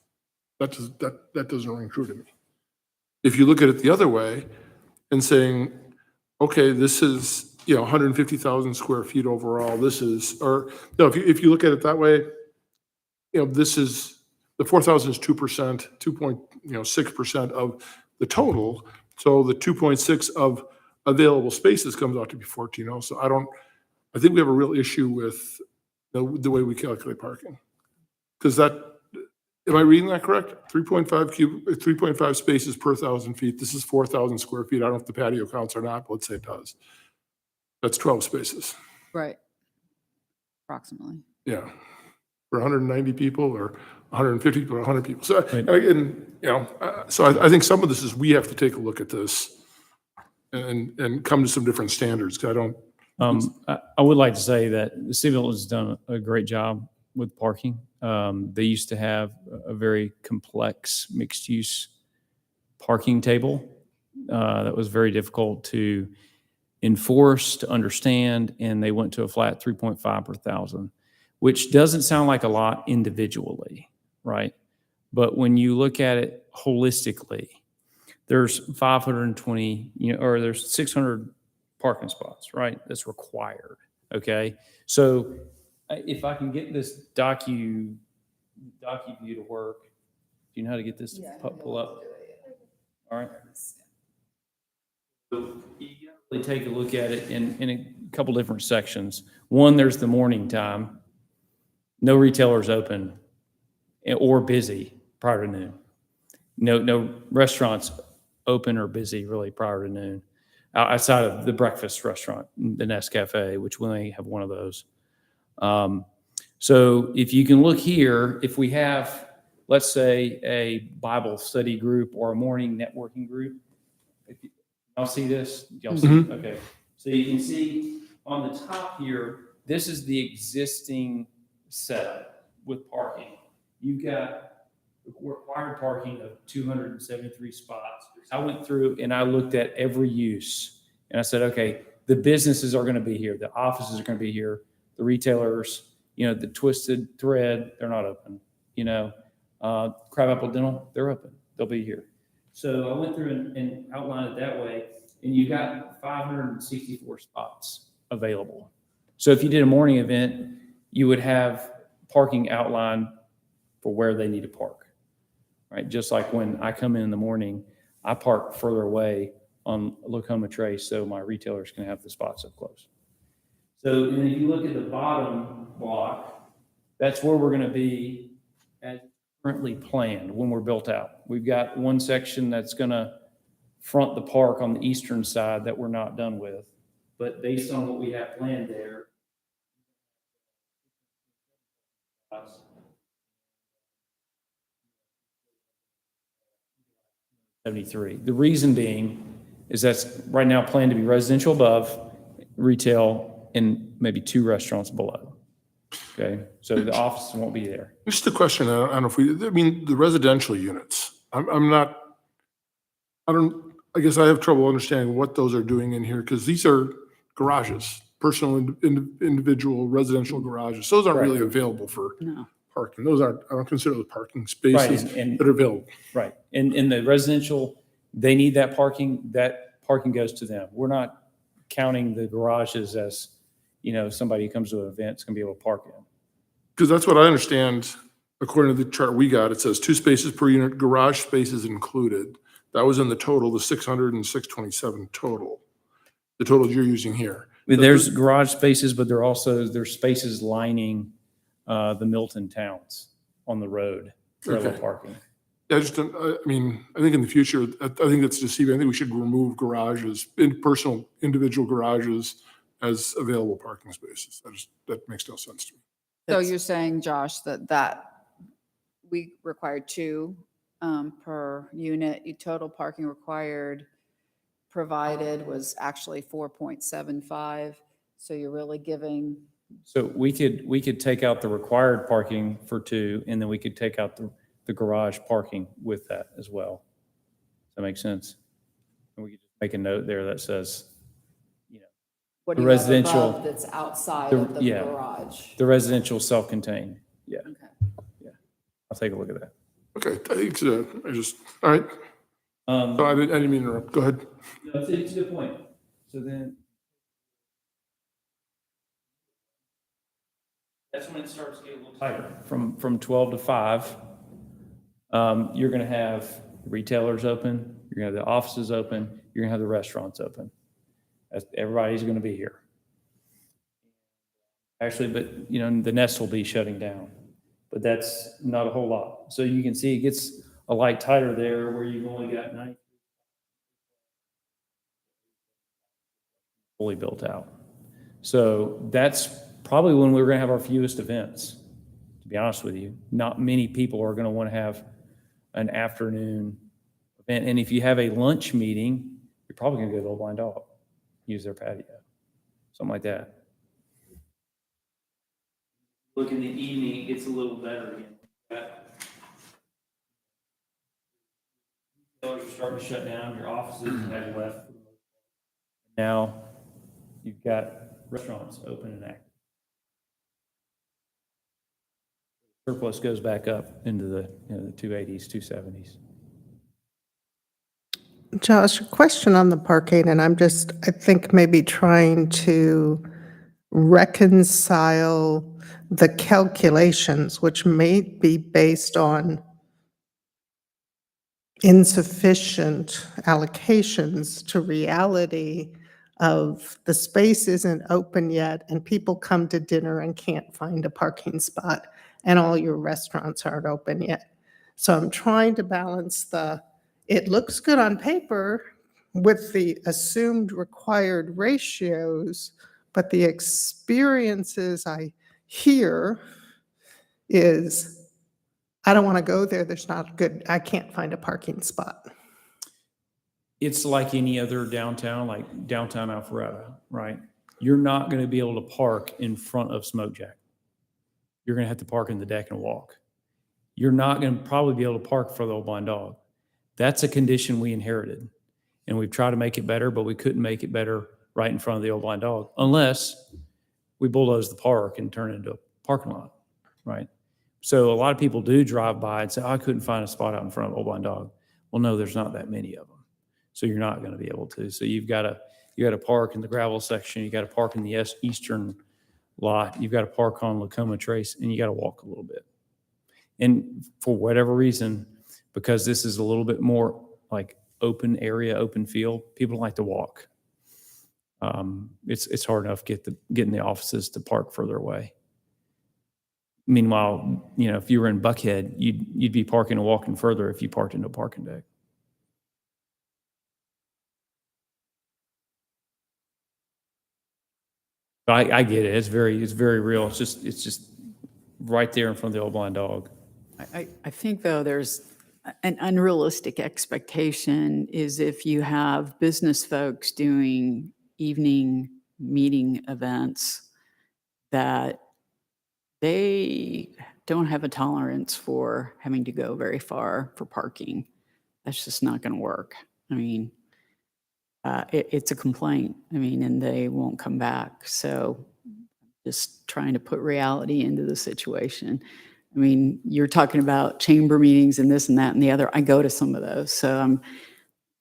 That doesn't ring true to me. If you look at it the other way and saying, okay, this is, 150,000 square feet overall, this is, or, if you look at it that way, this is, the 4,000 is 2%, 2.6% of the total. So the 2.6 of available spaces comes out to be 14 also. I think we have a real issue with the way we calculate parking. Because am I reading that correct? 3.5 spaces per 1,000 feet. This is 4,000 square feet. I don't know if the patio counts or not, but let's say it does. That's 12 spaces. right, approximately. Yeah. For 190 people or 150 people or 100 people. So, Right. I think some of this is we have to take a look at this and come to some different standards. Because I would like to say that the city has done a great job with parking. They used to have a very complex mixed-use parking table that was very difficult to enforce, to understand, and they went to a flat 3.5 per 1,000, which doesn't sound like a lot individually, right? But when you look at it holistically, there's 520, or there's 600 parking spots, right? That's required, okay? So If I can get this docu view to work, do you know how to get this to pull up? All right. So you gotta really take a look at it in a couple different sections. One, there's the morning time. No retailers open or busy prior to noon. No restaurants open or busy really prior to noon, outside of the breakfast restaurant, the Nest Cafe, which we only have one of those. So if you can look here, if we have, let's say, a Bible study group or a morning networking group, y'all see this? Y'all see? Okay. So you can see on the top here, this is the existing setup with parking. You've got required parking of 273 spots. I went through and I looked at every use and I said, okay, the businesses are going to be here. The offices are going to be here. The retailers, the Twisted Thread, they're not open. Crabapple Dental, they're open. They'll be here. So I went through and outlined it that way, and you got 564 spots available. So if you did a morning event, you would have parking outlined for where they need to park, right? Just like when I come in the morning, I park further away on Lacoma Trace so my retailers can have the spots up close. So and if you look at the bottom block, that's where we're going to be as currently planned when we're built out. We've got one section that's going to front the park on the eastern side that we're not done with. But based on what we have planned there, 73. The reason being is that's right now planned to be residential above, retail, and maybe 2 restaurants below. Okay, so the offices won't be there. Just a question, I don't know if the residential units, I guess I have trouble understanding what those are doing in here, because these are garages, personal individual residential garages. Those aren't really available for No. parking. I don't consider those parking Right, spaces and that are available. right, and in the residential, they need that parking goes to them. We're not counting the garages as, somebody who comes to an event is going to be able to park in. Because that's what I understand, according to the chart we got, it says 2 spaces per unit, garage spaces included. That was in the total, the 600 and 627 total, the total you're using here. There's garage spaces, but there's spaces lining the Milton towns on the road, trailer Okay. parking. I just don't, I think in the future, I think that's deceiving. I think we should remove garages, personal individual garages as available parking spaces. That makes no sense to me. So you're saying, Josh, that we required 2 per unit, total parking required provided was actually 4.75. So you're really giving, So we could take out the required parking for 2, and then we could take out the garage parking with that as well. Does that make sense? And we could just make a note there that says, what The do you have residential- above that's outside the- of the yeah. garage? the residential self-contained. Yeah, Okay. I'll take a look at that. Okay, all right. So I didn't mean to interrupt. Go ahead. No, it's a good point. So then, that's when it starts to get a little tighter. From 12 to 5, you're going to have retailers open, you're going to have the offices open, you're going to have the restaurants open. Everybody's going to be here. Actually, but the Nest will be shutting down, but that's not a whole lot. So you can see it gets a light tighter there where you've only got 9 fully built out. So that's probably when we're going to have our fewest events, to be honest with you. Not many people are going to want to have an afternoon event. And if you have a lunch meeting, you're probably going to go to the Blind Dog, use their patio, something like that. Look in the evening, it gets a little better again. Retailers are starting to shut down, your offices have left. Now you've got restaurants open and active. Surplus goes back up into the 280s, 270s. Josh, a question on the parking, and I think maybe trying to reconcile the calculations, which may be based on insufficient allocations, to reality of the space isn't open yet and people come to dinner and can't find a parking spot and all your restaurants aren't open yet. So I'm trying to balance it looks good on paper with the assumed required ratios, but the experiences I hear is, I don't want to go there, there's not good, I can't find a parking spot. It's like any other downtown, like downtown Alpharetta, right? You're not going to be able to park in front of Smoke Jack. You're going to have to park in the deck and walk. You're not going to probably be able to park for the Old Blind Dog. That's a condition we inherited. And we've tried to make it better, but we couldn't make it better right in front of the Old Blind Dog unless we bulldoze the park and turn it into a parking lot, right? So a lot of people do drive by and say, oh, I couldn't find a spot out in front of Old Blind Dog. Well, no, there's not that many of them. So you're not going to be able to. So you got to park in the gravel section. You got to park in the eastern lot. You've got to park on Lacoma Trace, and you got to walk a little bit. And for whatever reason, because this is a little bit more like open area, open field, people like to walk. It's hard enough getting the offices to park further away. Meanwhile, if you were in Buckhead, you'd be parking and walking further if you parked into a parking deck. I get it. It's very real. It's just right there in front of the Old Blind Dog. I think, though, there's an unrealistic expectation is if you have business folks doing evening meeting events, that they don't have a tolerance for having to go very far for parking. That's just not going to work. I mean, it's a complaint. I mean, and they won't come back. So just trying to put reality into the situation. I mean, you're talking about chamber meetings and this and that and the other. I go to some of those. So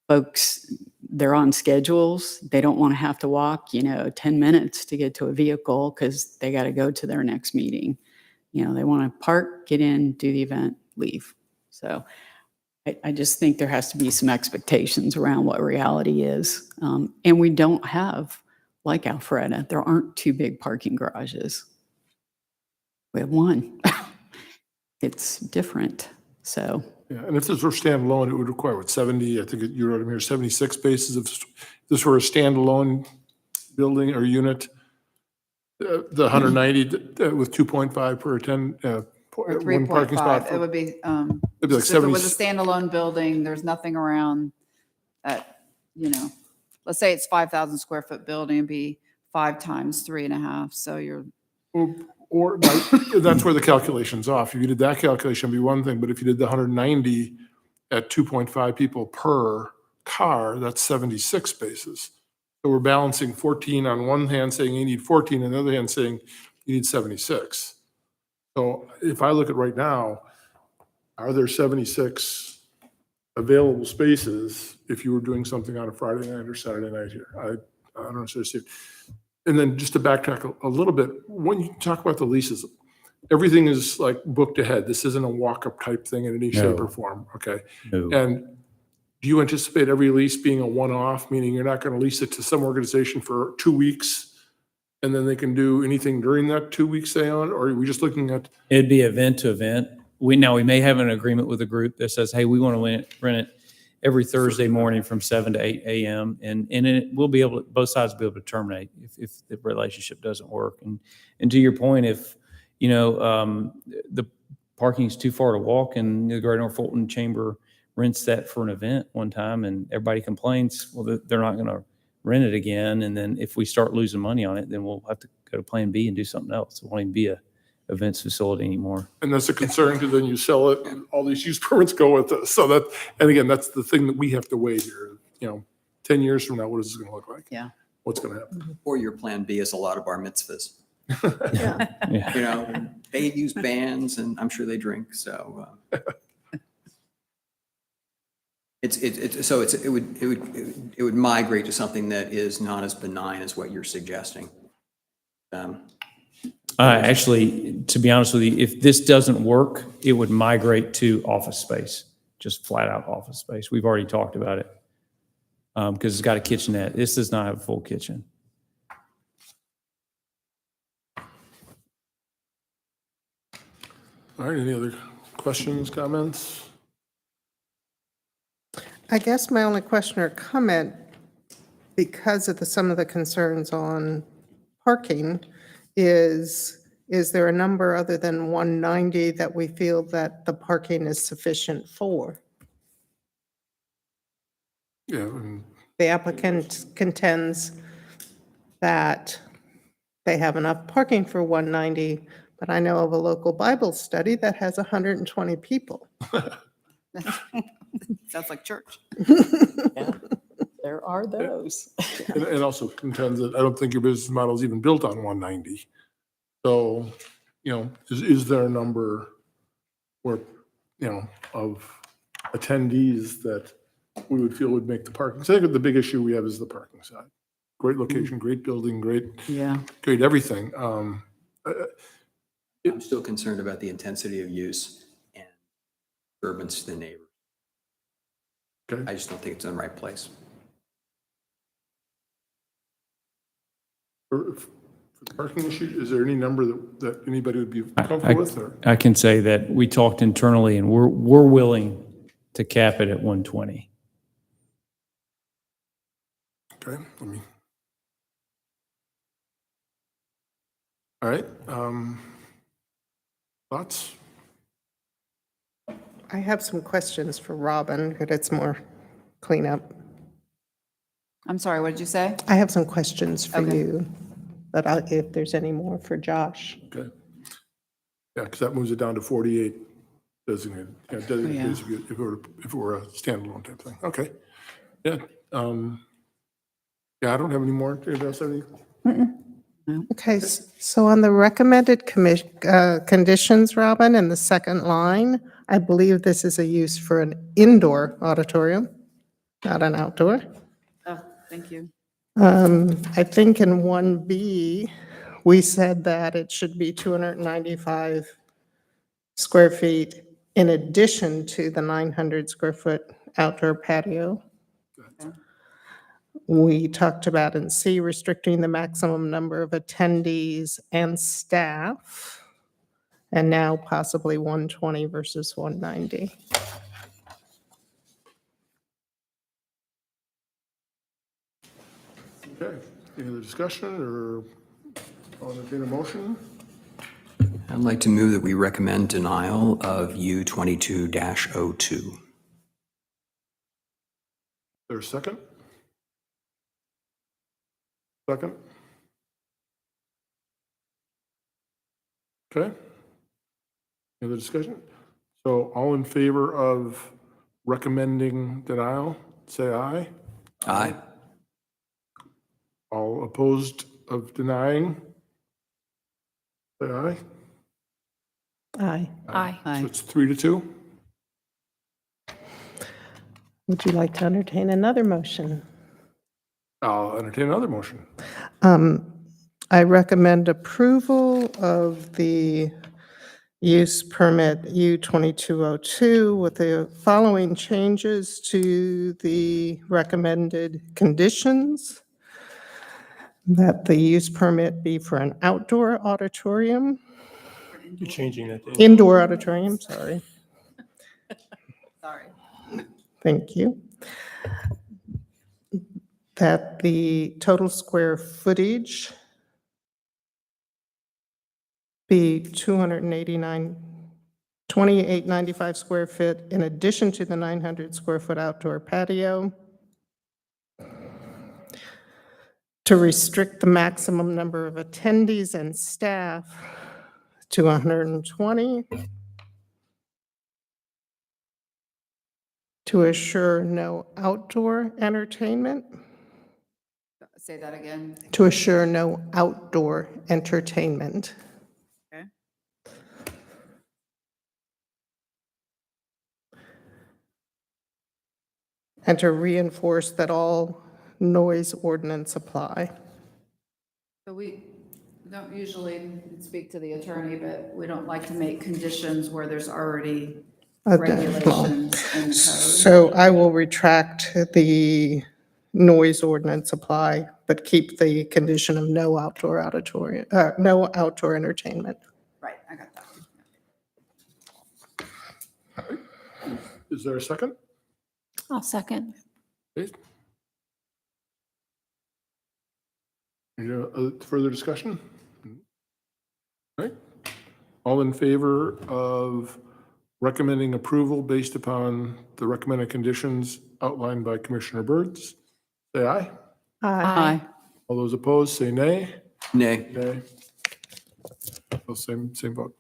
folks, they're on schedules. They don't want to have to walk, 10 minutes to get to a vehicle because they got to go to their next meeting. They want to park, get in, do the event, leave. So I just think there has to be some expectations around what reality is. And we don't have, like Alpharetta, there aren't 2 big parking garages. We have 1. It's different, so. Yeah, and if this were standalone, it would require, 70, I think you wrote them here, 76 spaces. If this were a standalone building or unit, the 190 with 2.5 per 10, one parking spot. 3.5, it would be, It'd be like if it 70. was a standalone building, there's nothing around that, let's say it's 5,000 square foot building, it'd be 5 times 3.5, so you're. Or that's where the calculation's off. If you did that calculation, it'd be one thing, but if you did the 190 at 2.5 people per car, that's 76 spaces. So we're balancing 14 on one hand saying you need 14, on the other hand saying you need 76. So if I look at right now, are there 76 available spaces if you were doing something on a Friday night or Saturday night here? I don't understand. And then just to backtrack a little bit, when you talk about the leases, everything is like booked ahead. This isn't a walk-up type thing in any shape or form, okay? No. And do you anticipate every lease being a one-off, meaning you're not going to lease it to some organization for 2 weeks and then they can do anything during that 2 weeks they own? Or are we just looking at? It'd be event to event. We may have an agreement with a group that says, hey, we want to rent it every Thursday morning from 7 to 8 a.m. And it will be able to, both sides will be able to terminate if the relationship doesn't work. And to your point, if, the parking is too far to walk and the Greater North Fulton Chamber rents that for an event one time and everybody complains, well, they're not going to rent it again. And then if we start losing money on it, then we'll have to go to plan B and do something else. It won't even be a events facility anymore. And that's a concern because then you sell it and all these use permits go with it. So that, and again, that's the thing that we have to weigh here. 10 years from now, what is this going to look like? Yeah. What's going to happen? Or your plan B is a lot of bar mitzvahs. Yeah. They use bands and I'm sure they drink. So it would migrate to something that is not as benign as what you're suggesting. Actually, to be honest with you, if this doesn't work, it would migrate to office space, just flat out office space. We've already talked about it. Because it's got a kitchenette. This does not have a full kitchen. All right, any other questions, comments? I guess my only question or comment, because of some of the concerns on parking, is there a number other than 190 that we feel that the parking is sufficient for? Yeah, and The applicant contends that they have enough parking for 190, but I know of a local Bible study that has 120 people. Sounds like church. There are those. and also contends that I don't think your business model is even built on 190. So, is there a number where, of attendees that we would feel would make the parking? So I think the big issue we have is the parking side. Great location, great building, great Yeah. everything. I'm still concerned about the intensity of use and disturbance to the neighbor. Okay. I just don't think it's in the right place. For the parking issue, is there any number that anybody would be comfortable with? Or? I can say that we talked internally and we're willing to cap it at 120. Okay, all right, thoughts? I have some questions for Robin, but it's more cleanup. I'm sorry, what did you say? I have some questions for Okay. you, but if there's any more for Josh. Okay. Yeah, because that moves it down to 48 designated, designated Yeah. days if it were a standalone type thing. Okay. Yeah. Yeah, I don't have any more. Anybody else have any? Okay, so on the recommended conditions, Robin, in the second line, I believe this is a use for an indoor auditorium, not an outdoor. Oh, thank you. I think in 1B, we said that it should be 295 square feet in addition to the 900 square foot outdoor patio. We talked about in C, restricting the maximum number of attendees and staff, and now possibly 120 versus 190. Okay. Any other discussion or I'll entertain a motion? I'd like to move that we recommend denial of U22-02. There's a second? Second? Okay. Any other discussion? So all in favor of recommending denial, say aye. Aye. All opposed of denying, say aye. Aye. Aye. So it's 3-2. Would you like to entertain another motion? I'll entertain another motion. I recommend approval of the use permit U2202 with the following changes to the recommended conditions. That the use permit be for an outdoor auditorium, You're changing that. indoor auditorium, sorry. Sorry. Thank you. That the total square footage be 2895 square feet in addition to the 900 square foot outdoor patio. To restrict the maximum number of attendees and staff to 120. To assure no outdoor entertainment. Say that again. To assure no outdoor entertainment. Okay. And to reinforce that all noise ordinance apply. So don't usually speak to the attorney, but we don't like to make conditions where there's already regulations in the code. So I will retract the noise ordinance apply, but keep the condition of no outdoor auditorium, no outdoor entertainment. Right, I got that. Is there a second? I'll second. Okay. Any further discussion? All right. All in favor of recommending approval based upon the recommended conditions outlined by Commissioner Birds, say aye. Aye. All those opposed, say nay. Nay. Nay. Oh, same vote.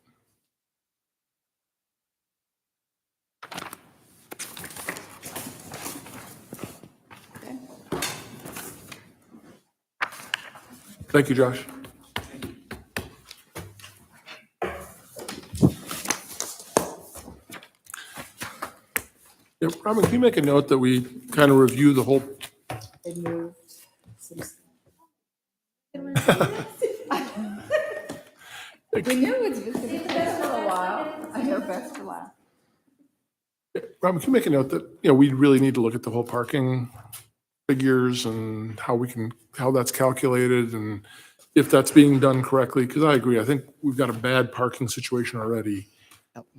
Thank you, Josh. Yeah, Robin, can you make a note that we kind of review the whole? They moved some. We knew it's best for a while. I know best for last. Robin, can you make a note that, we really need to look at the whole parking figures and how that's calculated and if that's being done correctly? Because I agree, I think we've got a bad parking situation already.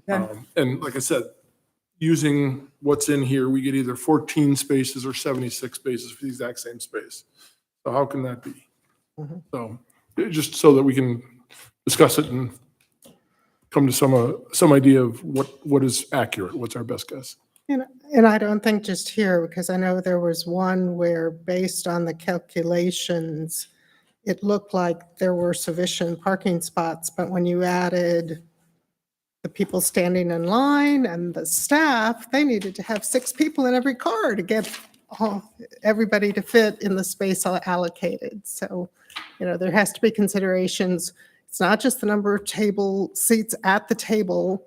And like I said, using what's in here, we get either 14 spaces or 76 spaces for the exact same space. So how can that be? So just so that we can discuss it and come to some idea of what is accurate, what's our best guess. And I don't think just here, because I know there was one where based on the calculations, it looked like there were sufficient parking spots, but when you added the people standing in line and the staff, they needed to have 6 people in every car to get everybody to fit in the space allocated. So, there has to be considerations. It's not just the number of table seats at the table.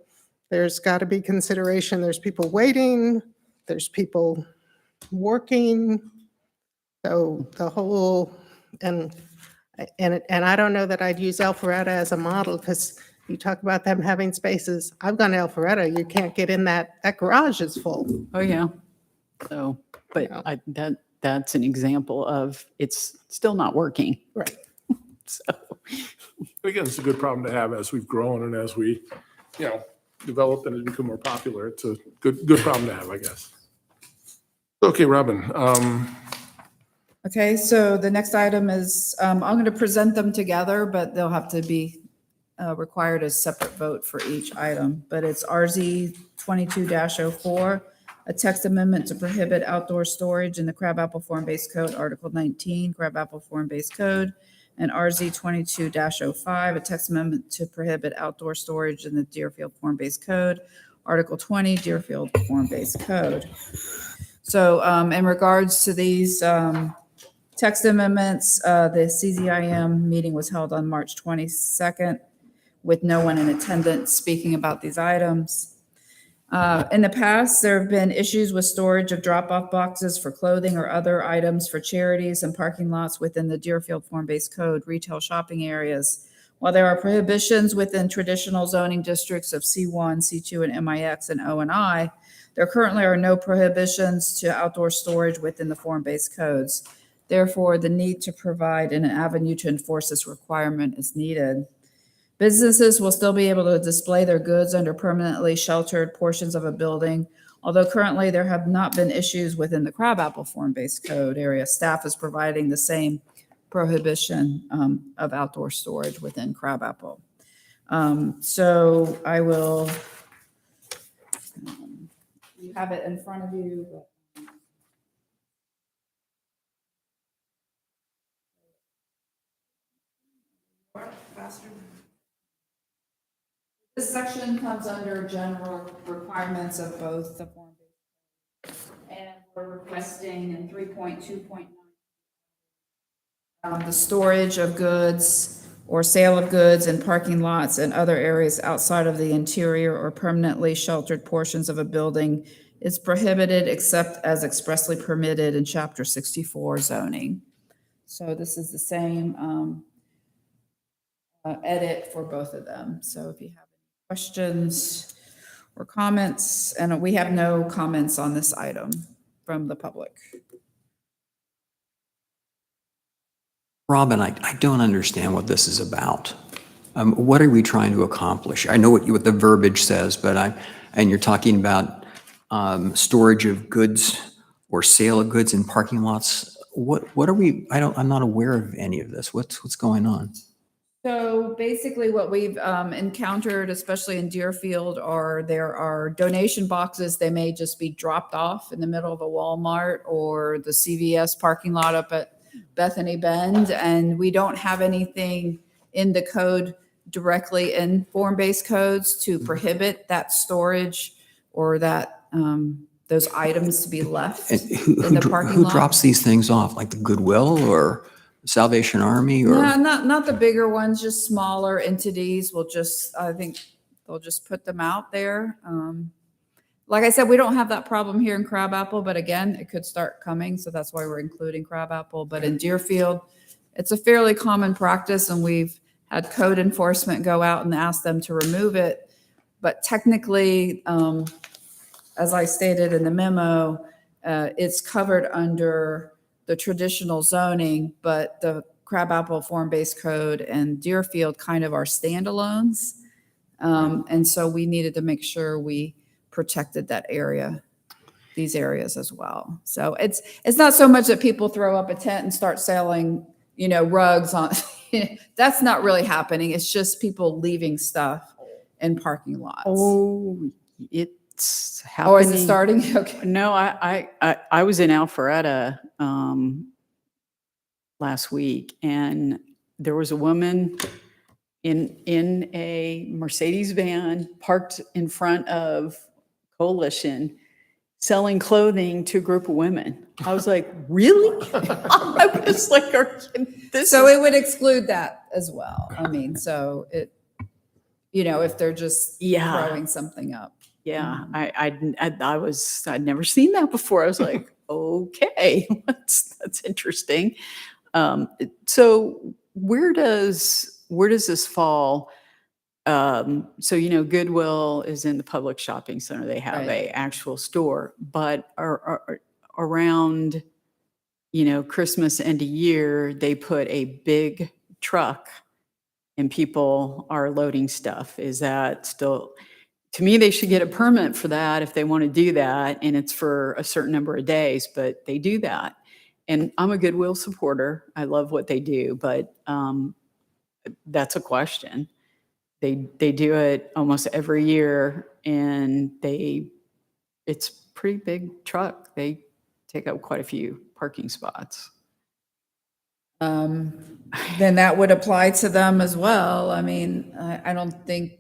There's got to be consideration. There's people waiting, there's people working. So the whole, and I don't know that I'd use Alpharetta as a model because you talk about them having spaces. I've gone to Alpharetta, you can't get in that garage is full. Oh, yeah. So, but Yeah. that's an example of it's still not working. Right. So, Again, it's a good problem to have as we've grown and as we, develop and become more popular. It's a good problem to have, I guess. Okay, Robin. Okay, so the next item is, I'm going to present them together, but they'll have to be required a separate vote for each item. But it's RZ 22-04, a text amendment to prohibit outdoor storage in the Crabapple Form-Based Code, Article 19, Crabapple Form-Based Code, and RZ 22-05, a text amendment to prohibit outdoor storage in the Deerfield Form-Based Code, Article 20, Deerfield Form-Based Code. So in regards to these text amendments, the CZIM meeting was held on March 22nd with no one in attendance speaking about these items. In the past, there have been issues with storage of drop-off boxes for clothing or other items for charities and parking lots within the Deerfield Form-Based Code retail shopping areas. While there are prohibitions within traditional zoning districts of C1, C2, and MIX and O and I, there currently are no prohibitions to outdoor storage within the form-based codes. Therefore, the need to provide an avenue to enforce this requirement is needed. Businesses will still be able to display their goods under permanently sheltered portions of a building. Although currently there have not been issues within the Crabapple Form-Based Code area, staff is providing the same prohibition of outdoor storage within Crabapple. So I will, you have it in front of you. Faster. This section comes under general requirements of both the form-based and we're requesting in 3.2.9 the storage of goods or sale of goods in parking lots and other areas outside of the interior or permanently sheltered portions of a building is prohibited except as expressly permitted in Chapter 64 zoning. So this is the same edit for both of them. So if you have any questions or comments, and we have no comments on this item from the public. Robin, I don't understand what this is about. What are we trying to accomplish? I know what the verbiage says, and you're talking about storage of goods or sale of goods in parking lots. What are we, I'm not aware of any of this. What's going on? So basically what we've encountered, especially in Deerfield, there are donation boxes. They may just be dropped off in the middle of a Walmart or the CVS parking lot up at Bethany Bend. And we don't have anything in the code directly in form-based codes to prohibit that storage or that those items to be left And in the parking who lot. drops these things off? Like the Goodwill or Salvation Army or? Yeah, not the bigger ones, just smaller entities will I think they'll just put them out there. Like I said, we don't have that problem here in Crabapple, but again, it could start coming. So that's why we're including Crabapple. But in Deerfield, it's a fairly common practice, and we've had code enforcement go out and ask them to remove it. But technically, as I stated in the memo, it's covered under the traditional zoning, but the Crabapple form-based code and Deerfield kind of are standalones. And so we needed to make sure we protected that area, these areas as well. So it's not so much that people throw up a tent and start selling, rugs on, that's not really happening. It's just people leaving stuff in parking lots. Oh, it's happening. Oh, is it starting? Okay. No, I was in Alpharetta last week, and there was a woman in a Mercedes van parked in front of Coalition selling clothing to a group of women. I was like, really? I was like, So it would exclude that as well. I mean, so if they're just Yeah. throwing something up. Yeah, I'd never seen that before. I was like, okay, that's interesting. So where does this fall? So Goodwill is in the public shopping center. They have Right. a actual store, but around Christmas end of year, they put a big truck and people are loading stuff. Is that still? To me, they should get a permit for that if they want to do that, and it's for a certain number of days, but they do that. And I'm a Goodwill supporter. I love what they do, but that's a question. They do it almost every year, and it's a pretty big truck. They take up quite a few parking spots. Then that would apply to them as well. I mean, I don't think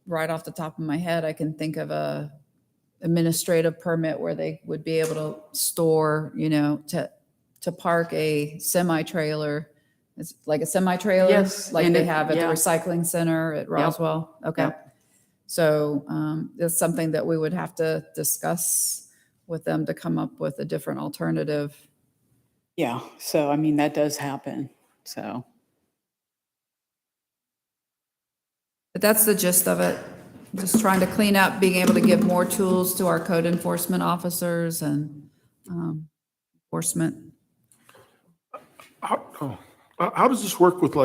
right off the top of my head, I can think of a administrative permit where they would be able to store, to park a semi-trailer. It's like a semi-trailer, Yes, like and they it- have at the yeah. recycling center at Roswell. Okay. Yep. So it's something that we would have to discuss with them to come up with a different alternative. Yeah, so I mean, that does happen, so. But that's the gist of it. Just trying to clean up, being able to give more tools to our code enforcement officers and enforcement. How does this work with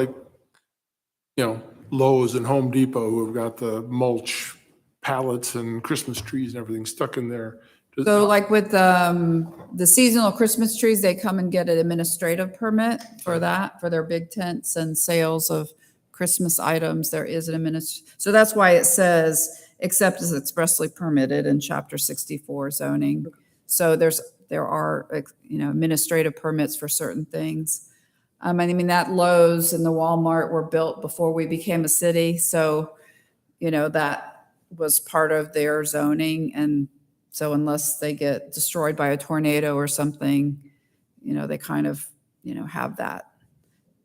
Lowe's and Home Depot who have got the mulch pallets and Christmas trees and everything stuck in there? So like with the seasonal Christmas trees, they come and get an administrative permit for that, for their big tents and sales of Christmas items. There is an so that's why it says, except as expressly permitted in Chapter 64 zoning. So there are, administrative permits for certain things. I mean, that Lowe's and the Walmart were built before we became a city. So, that was part of their zoning. And so unless they get destroyed by a tornado or something, they kind of, have that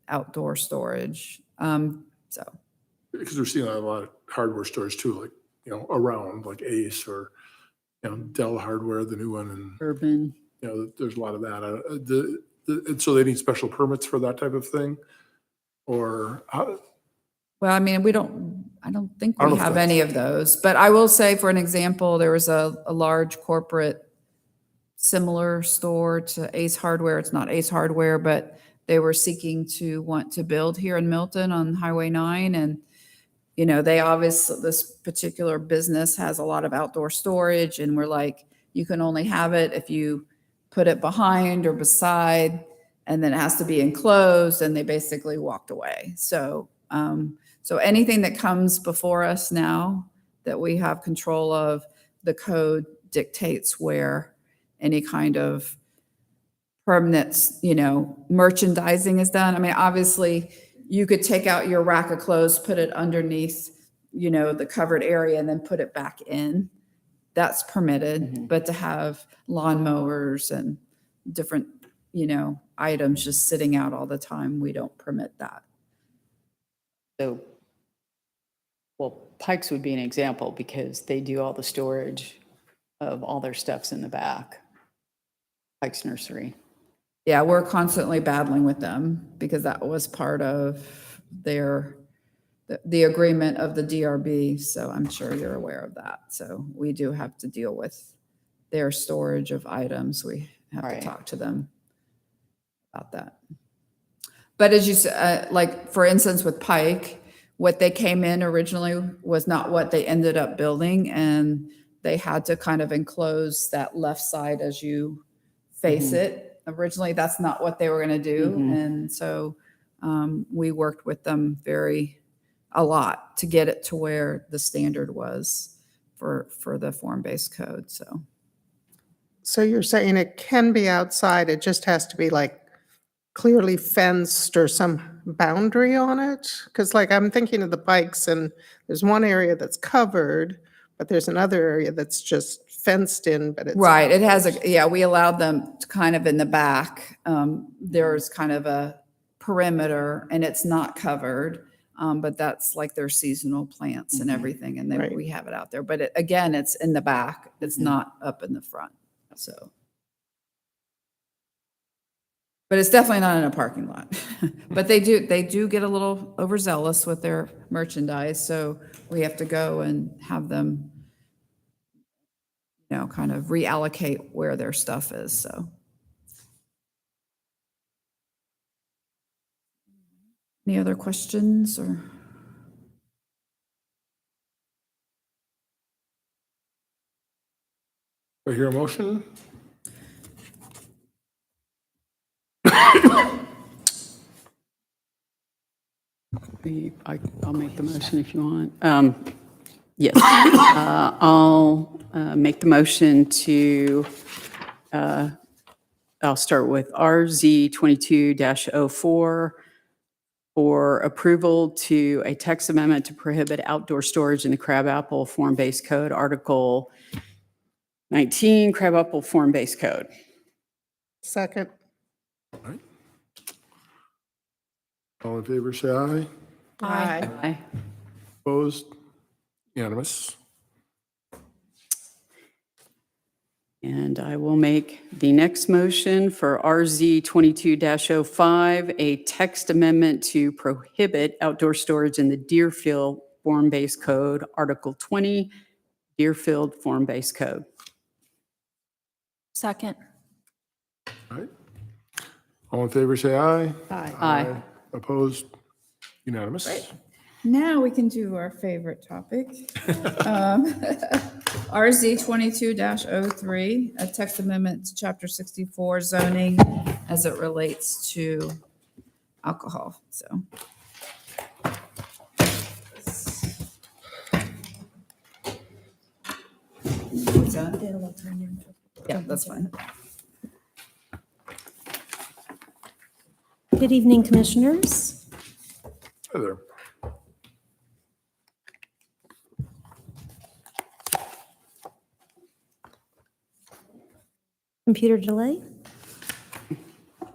outdoor storage. Because we're seeing a lot of hardware stores too, around like Ace or, Dell Hardware, the new one, and, Urban. there's a lot of that. And so they need special permits for that type of thing? Or how, Well, I mean, I don't think I don't we know if have that's- any of those, but I will say, for an example, there was a large corporate similar store to Ace Hardware. It's not Ace Hardware, but they were seeking to want to build here in Milton on Highway 9. And, you know, this particular business has a lot of outdoor storage, and we're like, you can only have it if you put it behind or beside, and then it has to be enclosed, and they basically walked away. So, so anything that comes before us now that we have control of, the code dictates where any kind of permanent, you know, merchandising is done. I mean, obviously, you could take out your rack of clothes, put it underneath, you know, the covered area, and then put it back in. That's permitted. But to have lawnmowers and different, you know, items just sitting out all the time, we don't permit that. So, well, Pikes would be an example because they do all the storage of all their stuffs in the back. Pikes Nursery. Yeah, we're constantly battling with them because that was part of the agreement of the DRB. So I'm sure you're aware of that. So we do have to deal with their storage of items. We have to Right. talk to them about that. But as you said, like, for instance, with Pike, what they came in originally was not what they ended up building. And they had to kind of enclose that left side as you face it. Originally, that's not what they were going to do. And so we worked with them a lot to get it to where the standard was for the form-based code. So you're saying it can be outside, it just has to be like clearly fenced or some boundary on it? Because like I'm thinking of the bikes and there's one area that's covered, but there's another area that's just fenced in, but it's. Right, it has we allowed them to kind of in the back. There's kind of a perimeter and it's not covered, but that's like their seasonal plants and everything, and Right. we have it out there. But again, it's in the back, it's not up in the front, so. But it's definitely not in a parking lot. But they do get a little overzealous with their merchandise, so we have to go and have them, you know, kind of reallocate where their stuff is, so. Any other questions or? Do I hear a motion? I'll make the motion if you want. Yes. I'll make the motion to, I'll start with RZ 22-04 for approval to a text amendment to prohibit outdoor storage in the crabapple form-based code, Article 19, crabapple form-based code. Second. All in favor, say aye. Aye. Aye. Opposed? Unanimous. And I will make the next motion for RZ 22-05, a text amendment to prohibit outdoor storage in the Deerfield form-based code, Article 20, Deerfield form-based code. Second. All right. All in favor, say aye. Aye. Opposed? Unanimous. Now we can do our favorite topic. RZ 22-03, a text amendment to Chapter 64 zoning as it relates to alcohol, so. What's that? Yeah, that's fine. Good evening, Commissioners. Hi there. Computer delay.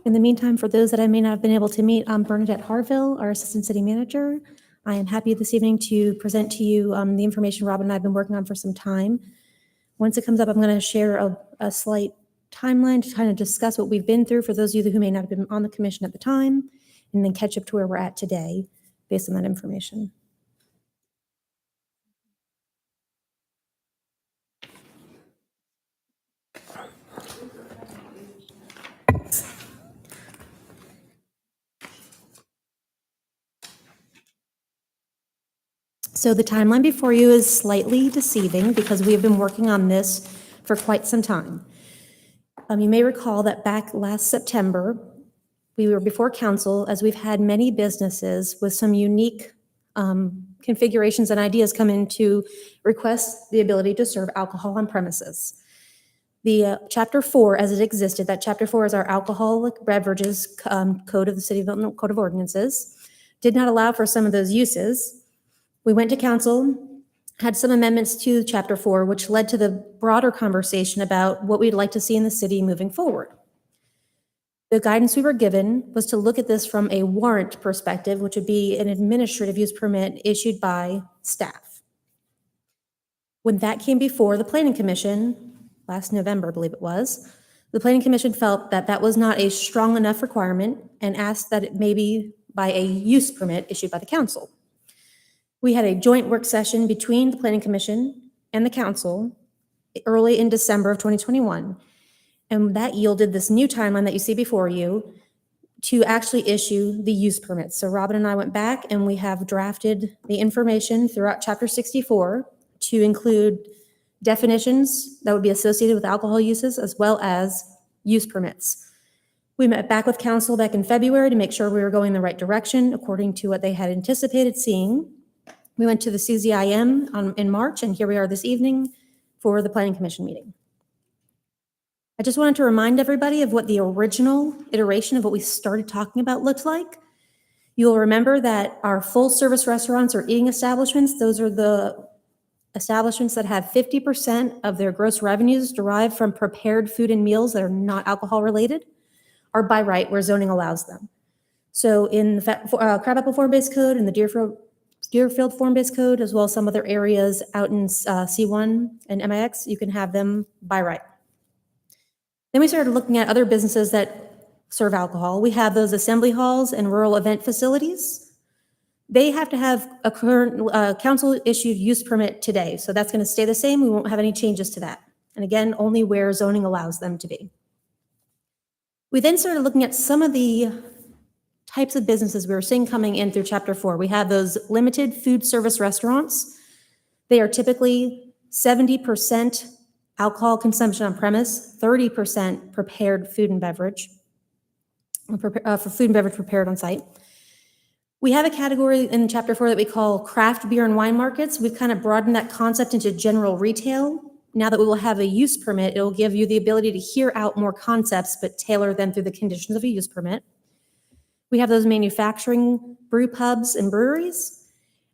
In the meantime, for those that I may not have been able to meet, I'm Bernadette Harville, our Assistant City Manager. I am happy this evening to present to you the information Robin and I have been working on for some time. Once it comes up, I'm going to share a slight timeline to kind of discuss what we've been through for those of you who may not have been on the commission at the time, and then catch up to where we're at today. based on that information. So the timeline before you is slightly deceiving because we have been working on this for quite some time. You may recall that back last September, we were before council as we've had many businesses with some unique configurations and ideas come in to request the ability to serve alcohol on premises. The Chapter 4, as it existed, that Chapter 4 is our alcoholic beverages code of the City of Milton Code of Ordinances, did not allow for some of those uses. We went to council, had some amendments to Chapter 4, which led to the broader conversation about what we'd like to see in the city moving forward. The guidance we were given was to look at this from a warrant perspective, which would be an administrative use permit issued by staff. When that came before the Planning Commission, last November, I believe it was, the Planning Commission felt that that was not a strong enough requirement and asked that it may be by a use permit issued by the council. We had a joint work session between the Planning Commission and the council early in December of 2021. And that yielded this new timeline that you see before you to actually issue the use permits. So Robin and I went back and we have drafted the information throughout Chapter 64 to include definitions that would be associated with alcohol uses as well as use permits. We met back with council back in February to make sure we were going the right direction according to what they had anticipated seeing. We went to the CZIM in March, and here we are this evening for the Planning Commission meeting. I just wanted to remind everybody of what the original iteration of what we started talking about looked like. You'll remember that our full-service restaurants or eating establishments, those are the establishments that have 50% of their gross revenues derived from prepared food and meals that are not alcohol-related, are by right where zoning allows them. So in the Crabapple Form-Based Code and the Deerfield Form-Based Code, as well as some other areas out in C1 and MIX, you can have them by right. Then we started looking at other businesses that serve alcohol. We have those assembly halls and rural event facilities. They have to have a current council-issued use permit today, so that's going to stay the same. We won't have any changes to that. And again, only where zoning allows them to be. We then started looking at some of the types of businesses we were seeing coming in through Chapter 4. We have those limited food service restaurants. They are typically 70% alcohol consumption on premise, 30% prepared food and beverage, for food and beverage prepared on site. We have a category in Chapter 4 that we call craft beer and wine markets. We've kind of broadened that concept into general retail. Now that we will have a use permit, it will give you the ability to hear out more concepts, but tailor them through the conditions of a use permit. We have those manufacturing brew pubs and breweries.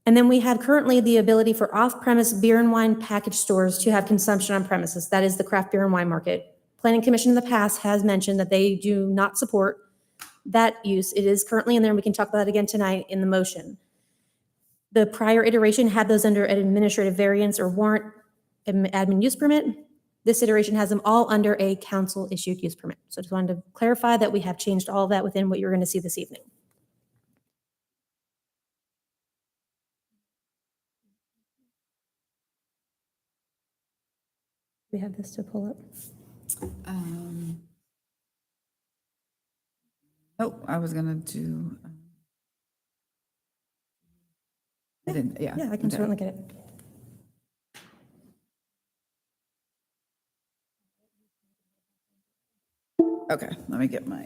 And then we have currently the ability for off-premise beer and wine package stores to have consumption on premises. That is the craft beer and wine market. Planning Commission in the past has mentioned that they do not support that use. It is currently in there, and we can talk about it again tonight in the motion. The prior iteration had those under an administrative variance or warrant admin use permit. This iteration has them all under a council-issued use permit. So just wanted to clarify that we have changed all of that within what you're going to see this evening. We have this to pull up. Oh, I was gonna do. I didn't, yeah. Yeah, I can okay. certainly get it. Okay, let me get my,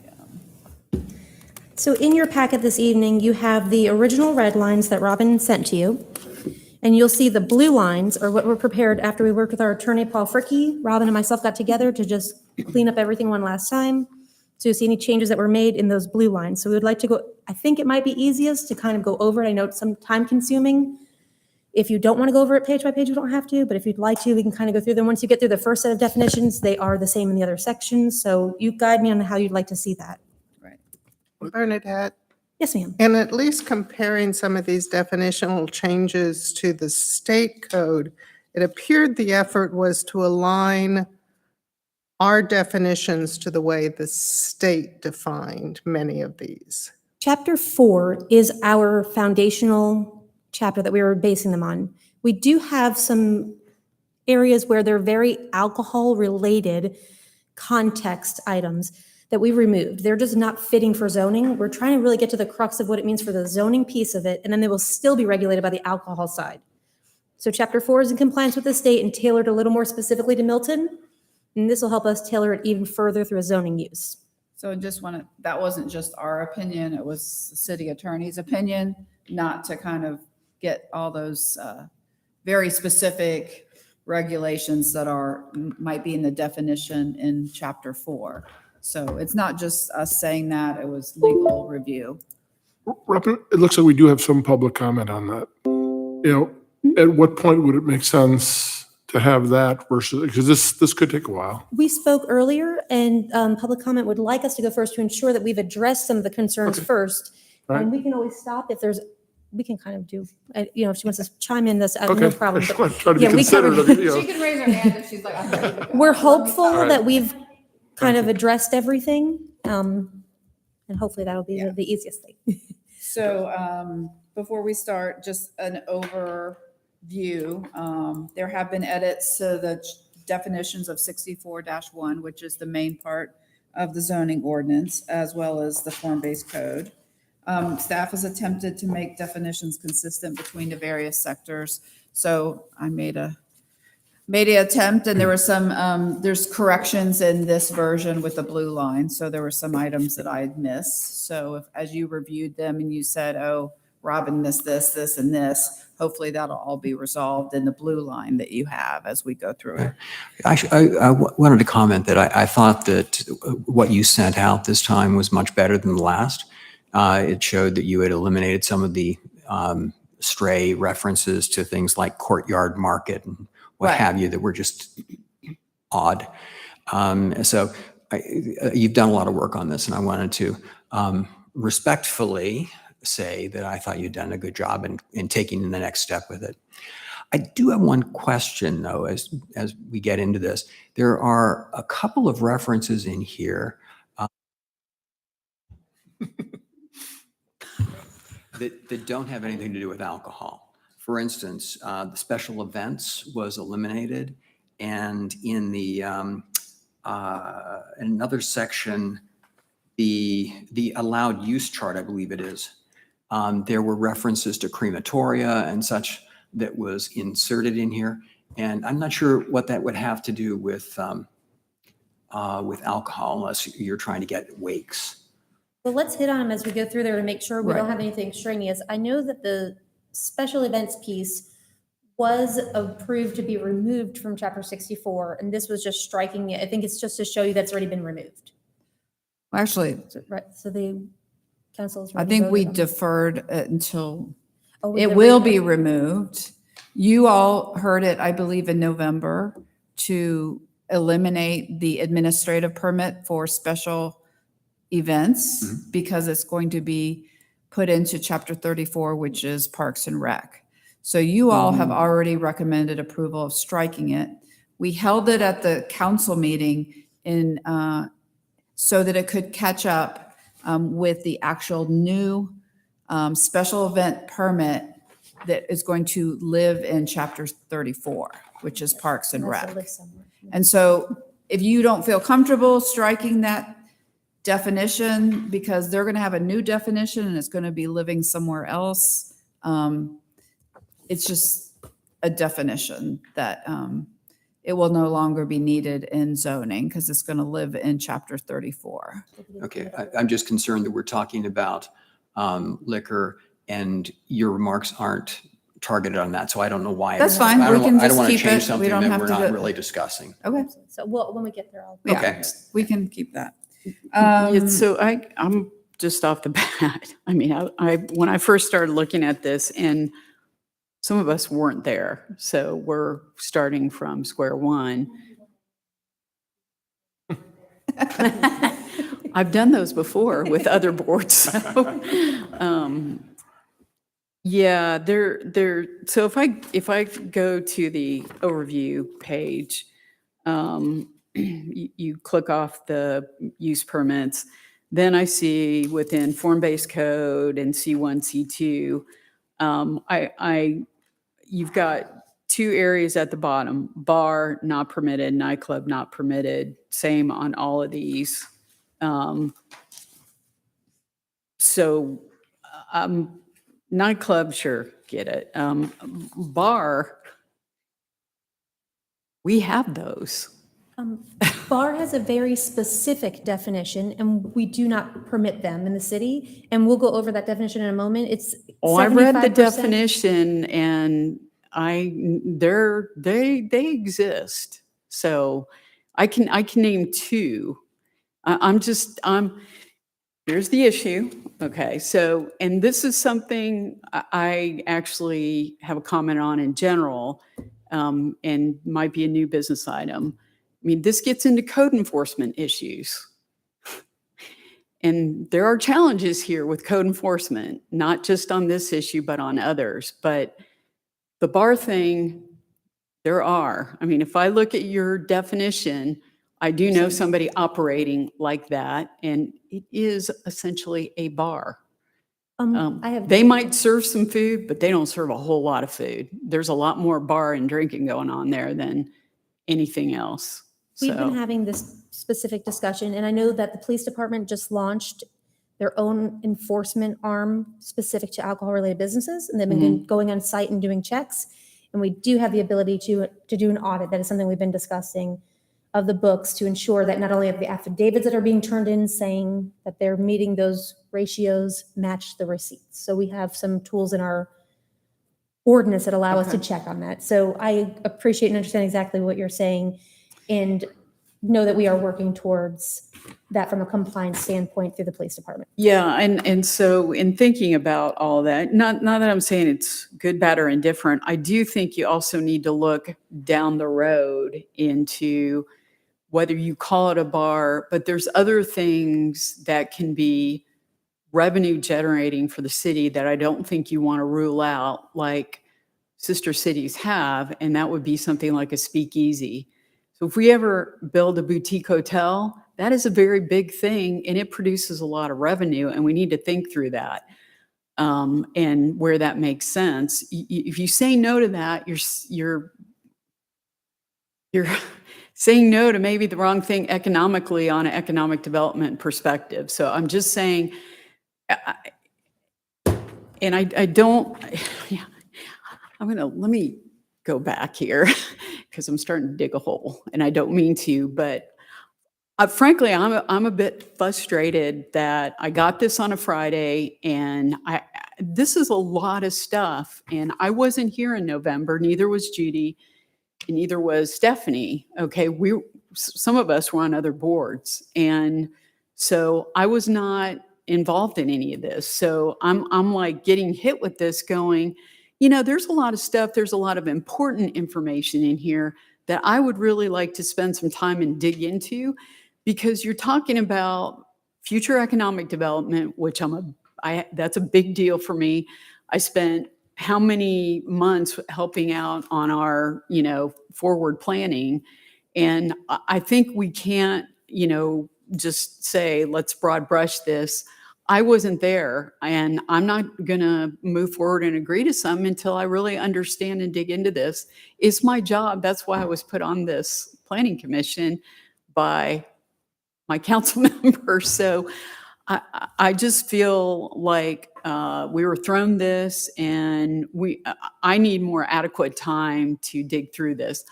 So in your packet this evening, you have the original red lines that Robin sent to you. And you'll see the blue lines are what were prepared after we worked with our attorney, Paul Fricke. Robin and myself got together to just clean up everything one last time. So you see any changes that were made in those blue lines. So we would like to go, I think it might be easiest to kind of go over it. I know it's some time consuming. If you don't want to go over it page by page, you don't have to, but if you'd like to, we can kind of go through them. Once you get through the first set of definitions, they are the same in the other sections. So you guide me on how you'd like to see that. right. Bernadette, Yes, ma'am. in at least comparing some of these definitional changes to the state code, it appeared the effort was to align our definitions to the way the state defined many of these. Chapter 4 is our foundational chapter that we were basing them on. We do have some areas where they're very alcohol-related context items that we removed. They're just not fitting for zoning. We're trying to really get to the crux of what it means for the zoning piece of it, and then they will still be regulated by the alcohol side. So Chapter 4 is in compliance with the state and tailored a little more specifically to Milton, and this will help us tailor it even further through a zoning use. So I just want to, that wasn't just our opinion, it was the city attorney's opinion, not to kind of get all those very specific regulations that might be in the definition in Chapter 4. So it's not just us saying that, it was legal review. Robin, it looks like we do have some public comment on that. At what point would it make sense to have that versus, because this could take a while. We spoke earlier, and public comment would like us to go first to ensure that we've addressed some of the concerns first. Right. And we can always stop if we can kind of do, if she wants to chime in, that's no Okay, problem. I just But want to try to be yeah, we considerate covered- of, She can raise her hand if she's like, I'm ready to go. We're hopeful All right. that we've kind of addressed everything, and hopefully that'll be the easiest thing. So before we start, just an overview. There have been edits to the definitions of 64-1, which is the main part of the zoning ordinance, as well as the form-based code. Staff has attempted to make definitions consistent between the various sectors. So I made an attempt, and there were some, there's corrections in this version with the blue line. So there were some items that I had missed. So as you reviewed them and you said, oh, Robin missed this, this, and this, hopefully that'll all be resolved in the blue line that you have as we go through it. Actually, I wanted to comment that I thought that what you sent out this time was much better than the last. It showed that you had eliminated some of the stray references to things like courtyard market and what Right. have you that were just odd. So you've done a lot of work on this, and I wanted to respectfully say that I thought you'd done a good job in taking the next step with it. I do have one question, though, as we get into this. There are a couple of references in here that don't have anything to do with alcohol. For instance, the special events was eliminated, and in the another section, the allowed use chart, I believe it is, there were references to crematoria and such that was inserted in here, and I'm not sure what that would have to do with alcohol, unless you're trying to get wakes. Well, let's hit on them as we go through there to make sure we don't Right. have anything extraneous. I know that the special events piece was approved to be removed from Chapter 64, and this was just striking it. I think it's just to show you that's already been removed. Actually, Right, so the council's. I already think we voted on- deferred it until Oh, we it did will already- be removed. You all heard it, I believe, in November to eliminate the administrative permit for special events because it's going to be put into Chapter 34, which is Parks and Rec. So you all have already recommended approval of striking it. We held it at the council meeting in so that it could catch up with the actual new special event permit that is going to live in Chapter 34, which is Parks and Unless it Rec. lives somewhere. And so if you don't feel comfortable striking that definition, because they're going to have a new definition and it's going to be living somewhere else, it's just a definition that it will no longer be needed in zoning because it's going to live in Chapter 34. Okay, I'm just concerned that we're talking about liquor, and your remarks aren't targeted on that, so I don't know why. That's fine. I don't We can wa- I don't just want to keep it. change We something don't that have we're to not do- really discussing. Okay. So when we get there, I'll. Yeah, Okay. we can keep that. Yeah, so I'm just off the bat. I mean, I when I first started looking at this, and some of us weren't there, so we're starting from square one. I've done those before with other boards. So, yeah, so if I go to the overview page, you click off the use permits, Then I see within form-based code and C1, C2, you've got 2 areas at the bottom: bar not permitted, nightclub not permitted. Same on all of these. So nightclub, sure, get it. Bar, we have those. Bar has a very specific definition, and we do not permit them in the city. And we'll go over that definition in a moment. It's Oh, I read the 75%. definition, and they exist. So I can name 2. Here's the issue. Okay, so, and this is something I actually have a comment on in general, and might be a new business item. I mean, this gets into code enforcement issues. And there are challenges here with code enforcement, not just on this issue, but on others. But the bar thing, there are. I mean, if I look at your definition, I do know somebody operating like that, and it is essentially a bar. I have. They might serve some food, but they don't serve a whole lot of food. There's a lot more bar and drinking going on there than anything else. We've been So, having this specific discussion, and I know that the police department just launched their own enforcement arm specific to alcohol-related businesses, and they've been going on site and doing checks. And we do have the ability to do an audit. That is something we've been discussing, of the books, to ensure that not only have the affidavits that are being turned in saying that they're meeting those ratios match the receipts. So we have some tools in our ordinance that allow us to check on that. So I appreciate and understand exactly what you're saying, and know that we are working towards that from a compliance standpoint through the police department. yeah, and so in thinking about all that, not that I'm saying it's good, bad, or indifferent, I do think you also need to look down the road into whether you call it a bar, but there's other things that can be revenue generating for the city that I don't think you want to rule out, like sister cities have, and that would be something like a speakeasy. So if we ever build a boutique hotel, that is a very big thing, and it produces a lot of revenue, and we need to think through that, and where that makes sense. If you say no to that, you're saying no to maybe the wrong thing economically on an economic development perspective. So I'm just saying, and I don't, yeah, let me go back here because I'm starting to dig a hole, and I don't mean to, but frankly, I'm a bit frustrated that I got this on a Friday, and this is a lot of stuff, and I wasn't here in November, neither was Judy, and neither was Stephanie. Okay, some of us were on other boards, and so I was not involved in any of this. So I'm like getting hit with this, going, there's a lot of stuff, there's a lot of important information in here that I would really like to spend some time and dig into, because you're talking about future economic development, which that's a big deal for me. I spent how many months helping out on our, forward planning. And I think we can't, just say, let's broad brush this. I wasn't there, and I'm not going to move forward and agree to something until I really understand and dig into this. It's my job. That's why I was put on this planning commission by my council members. So I just feel like we were thrown this, and I need more adequate time to dig through this.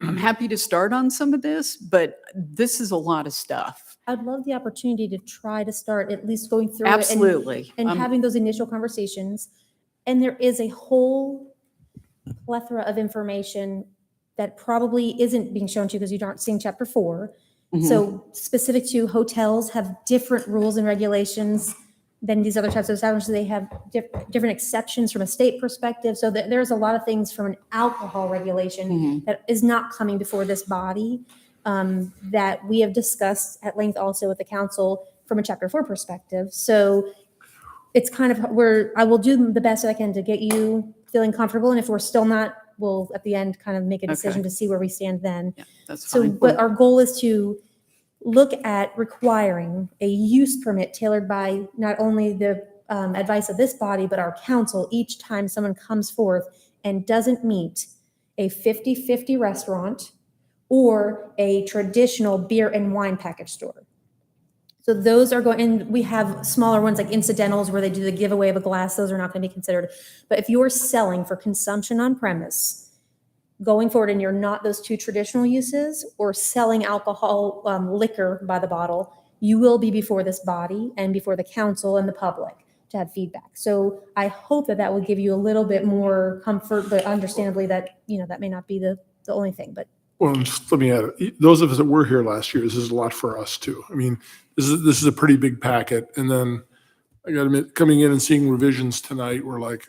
I'm happy to start on some of this, but this is a lot of stuff. I'd love the opportunity to try to start at least going through Absolutely. it and having those initial conversations. And there is a whole plethora of information that probably isn't being shown to you because you aren't seeing chapter 4. Mhm. So specific to hotels have different rules and regulations than these other types of establishments. They have different exceptions from a state perspective. So there's a lot of things from an alcohol regulation that is not coming before this body, that we have discussed at length also with the council from a chapter 4 perspective. So it's kind of where I will do the best that I can to get you feeling comfortable. And if we're still not, we'll at the end kind of make a decision Okay. to see where we stand then. Yeah, that's So, fine. but our goal is to look at requiring a use permit tailored by not only the advice of this body, but our council each time someone comes forth and doesn't meet a 50-50 restaurant or a traditional beer and wine package store. So those are going, and we have smaller ones like incidentals where they do the giveaway of a glass. Those are not going to be considered. But if you're selling for consumption on premise, going forward and you're not those two traditional uses or selling alcohol, liquor by the bottle, you will be before this body and before the council and the public to have feedback. So I hope that that will give you a little bit more comfort, but understandably that, that may not be the only thing, but. Well, just let me add, those of us that were here last year, this is a lot for us too. I mean, this is a pretty big packet. And then I gotta admit, coming in and seeing revisions tonight, we're like,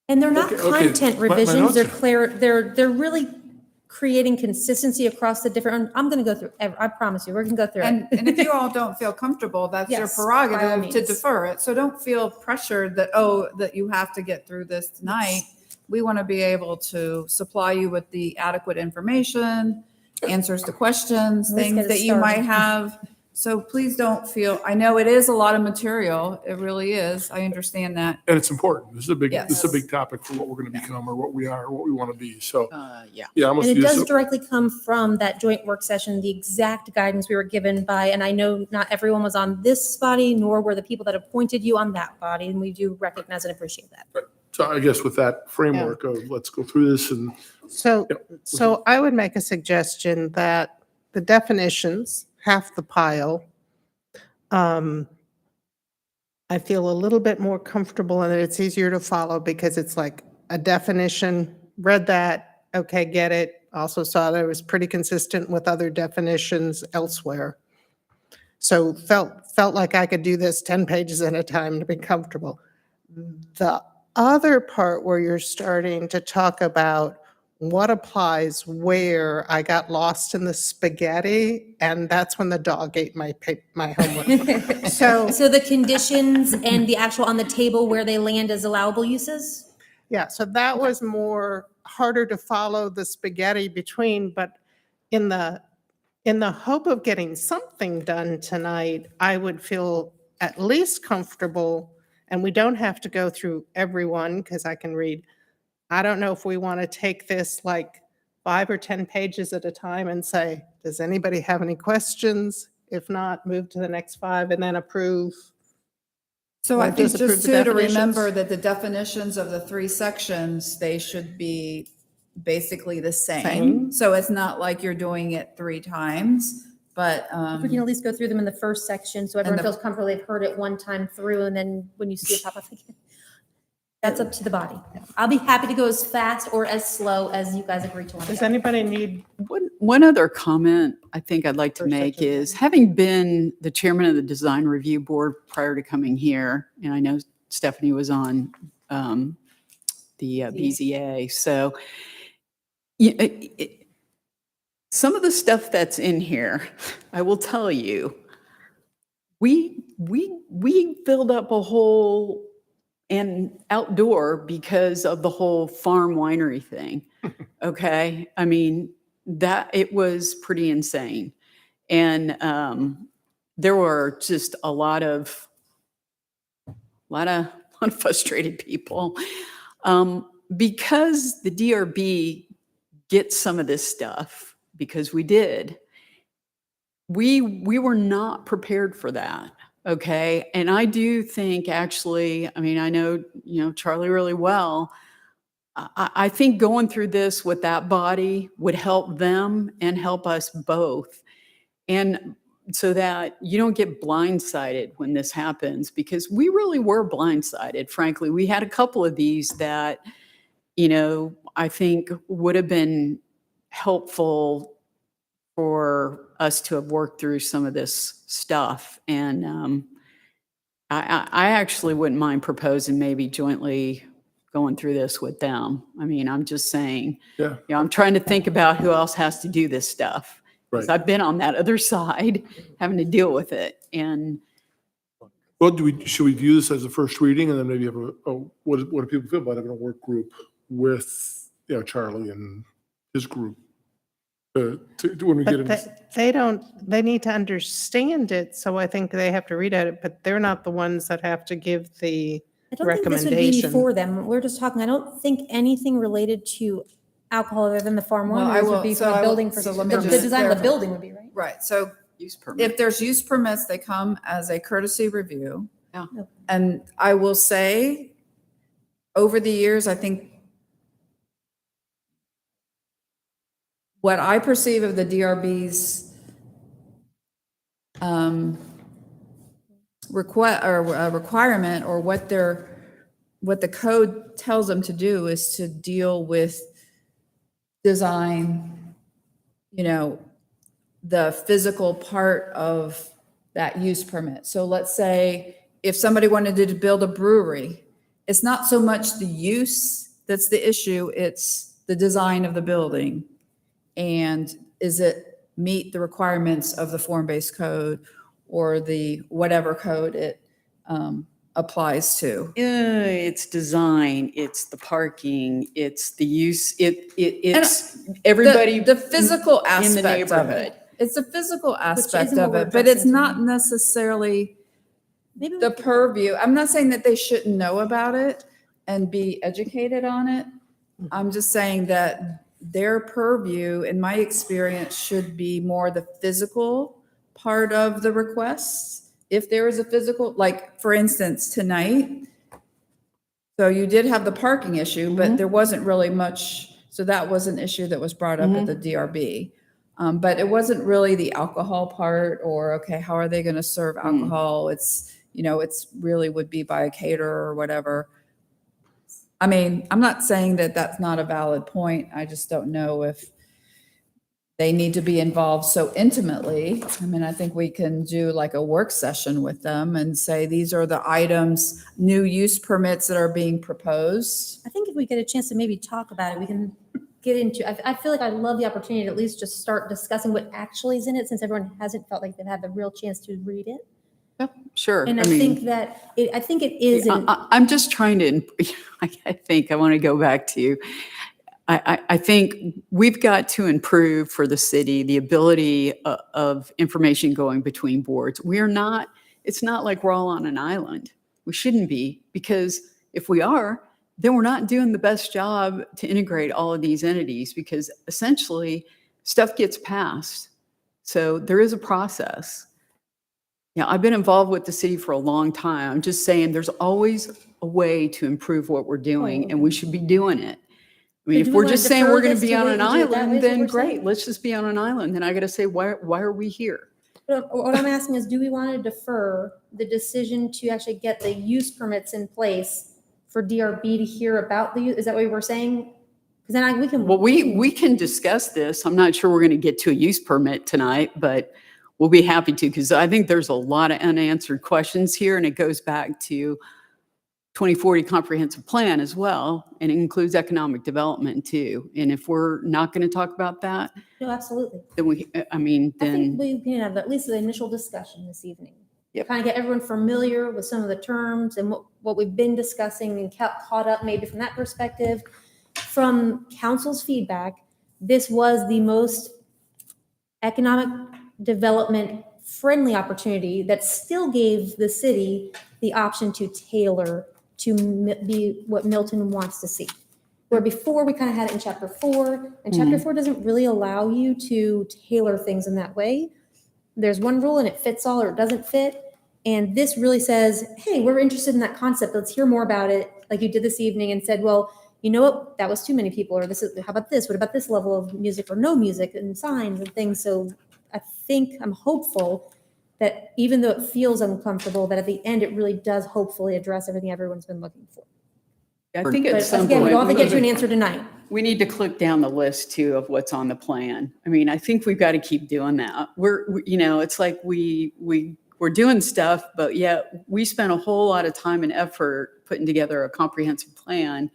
And they're not Okay, content my revisions, they're notes are- clear, they're really creating consistency across the different, I'm gonna go through, I promise you, we're gonna go through it. And if you all don't feel comfortable, that's your Yes, by all prerogative to means. defer it. So don't feel pressured that, that you have to get through this tonight. We want to be able to supply you with the adequate information, answers to questions, Let's things get it that you might started. have. So please don't feel, I know it is a lot of material. It really is. I understand that. and it's important. This is a big, Yes. this is a big topic for what we're going to become or what we are, or what we want to be. So, Yeah. yeah, I'm And gonna it do does this. directly come from that joint work session, the exact guidance we were given by, and I know not everyone was on this body, nor were the people that appointed you on that body, and we do recognize and appreciate that. So I guess with that framework of let's go through this and So, Yep. so I would make a suggestion that the definitions, half the pile, I feel a little bit more comfortable and it's easier to follow because it's like a definition, read that, okay, get it. Also saw that it was pretty consistent with other definitions elsewhere. So felt like I could do this 10 pages at a time to be comfortable. The other part where you're starting to talk about what applies where, I got lost in the spaghetti, and that's when the dog ate my homework. So, So the conditions and the actual on the table where they land as allowable uses? yeah, so that was more harder to follow the spaghetti between, but in the hope of getting something done tonight, I would feel at least comfortable, and we don't have to go through everyone because I can read. I don't know if we want to take this like 5 or 10 pages at a time and say, does anybody have any questions? If not, move to the next 5 and then approve. So Or I think just approve just the to definitions? remember that the definitions of the 3 sections, they should be basically the same. Same. So it's not like you're doing it 3 times, but, If we can at least go through them in the first section, so everyone the- feels comfortable, they've heard it one time through, and then when you see it pop up again. That's up to the body. I'll be happy to go as fast or as slow as you guys agree to. Does anybody need, One other comment I think I'd like to First make section. is, having been the chairman of the design review board prior to coming here, and I know Stephanie was on the BZA, so some of the stuff that's in here, I will tell you, we filled up a whole and outdoor because of the whole farm winery thing. Okay. I mean, that it was pretty insane. And there were just a lot of frustrated people because the DRB gets some of this stuff, because we did. We were not prepared for that. Okay. And I do think, actually, I mean, I know, Charlie really well. I think going through this with that body would help them and help us both. And so that you don't get blindsided when this happens, because we really were blindsided. Frankly, we had a couple of these that, I think would have been helpful for us to have worked through some of this stuff. And I actually wouldn't mind proposing maybe jointly going through this with them. I mean, I'm just saying, yeah. I'm trying to think about who else has to do this stuff. Because Right. I've been on that other side having to deal with it. And Well, should we view this as a first reading and then maybe have what do people feel about having a work group with, Charlie and his group? when we get But into. they need to understand it, so I think they have to read it, but they're not the ones that have to give the I don't think this would be recommendation. for them. We're just talking, I don't think anything related to alcohol other than the farm Well, I wineries will- would be so from I a will- building. so let me The just design of the clarify. building would be, right? Right, so Use permit. if there's use permits, they come as a courtesy review. Yeah. And I will say, over the years, I think what I perceive of the DRB's requirement, or what the code tells them to do, is to deal with design, the physical part of that use permit. So let's say if somebody wanted to build a brewery, it's not so much the use that's the issue, it's the design of the building. And is it meet the requirements of the form-based code or the whatever code it applies to? It's design, it's the parking, it's the use, it's everybody. The physical in the aspect of neighborhood. it. It's a physical aspect isn't what of we're it, but it's addressing not tonight. necessarily Maybe we the could- purview. I'm not saying that they shouldn't know about it and be educated on it. I'm just saying that their purview, in my experience, should be more the physical part of the request. If there is a physical, like, for instance, tonight, so you did have the parking issue, but there wasn't really much, so that was an issue that was brought up at the DRB. But it wasn't really the alcohol part, or, okay, how are they going to serve alcohol? It's, it's really would be by a caterer or whatever. I mean, I'm not saying that that's not a valid point. I just don't know if they need to be involved so intimately. I mean, I think we can do like a work session with them and say, these are the items, new use permits that are being proposed. I think if we get a chance to maybe talk about it, we can get into, I feel like I'd love the opportunity to at least just start discussing what actually is in it, since everyone hasn't felt like they've had the real chance to read it. Sure. And I mean, think that, I think it is, I'm just trying to, I want to go back to, I think we've got to improve for the city the ability of information going between boards. It's not like we're all on an island. We shouldn't be, because if we are, then we're not doing the best job to integrate all of these entities, because essentially stuff gets passed. So there is a process. Yeah, I've been involved with the city for a long time. I'm just saying there's always a way to improve what we're doing, and we should be doing it. I mean, So if do we we're wanna just saying defer we're going to this be to on wait an and do it that way, island, is what then we're great, saying? let's just be on an island. Then I got to say, why are we here? what I'm asking is, do we want to defer the decision to actually get the use permits in place for DRB to hear about the, is that what we're saying? Because then we can. Well, we can discuss this. I'm not sure we're going to get to a use permit tonight, but we'll be happy to, because I think there's a lot of unanswered questions here, and it goes back to 2040 comprehensive plan as well, and it includes economic development too. And if we're not going to talk about that, No, absolutely. then I think then, we can have at least the initial discussion this evening. Yep. Kind of get everyone familiar with some of the terms and what we've been discussing, and caught up maybe from that perspective. From council's feedback, this was the most economic development friendly opportunity that still gave the city the option to tailor to be what Milton wants to see. Where before we kind of had it in chapter 4, and chapter 4 doesn't really allow you to tailor things in that way. There's one rule and it fits all or it doesn't fit. And this really says, hey, we're interested in that concept. Let's hear more about it. Like you did this evening and said, well, you know what, that was too many people, or this is, how about this? What about this level of music or no music and signs and things? So I'm hopeful that even though it feels uncomfortable, that at the end, it really does hopefully address everything everyone's been looking for. I think But at some again, we don't have to point, get you an answer tonight. we need to click down the list too of what's on the plan. I mean, I think we've got to keep doing that. It's like we're doing stuff, but yet we spent a whole lot of time and effort putting together a comprehensive plan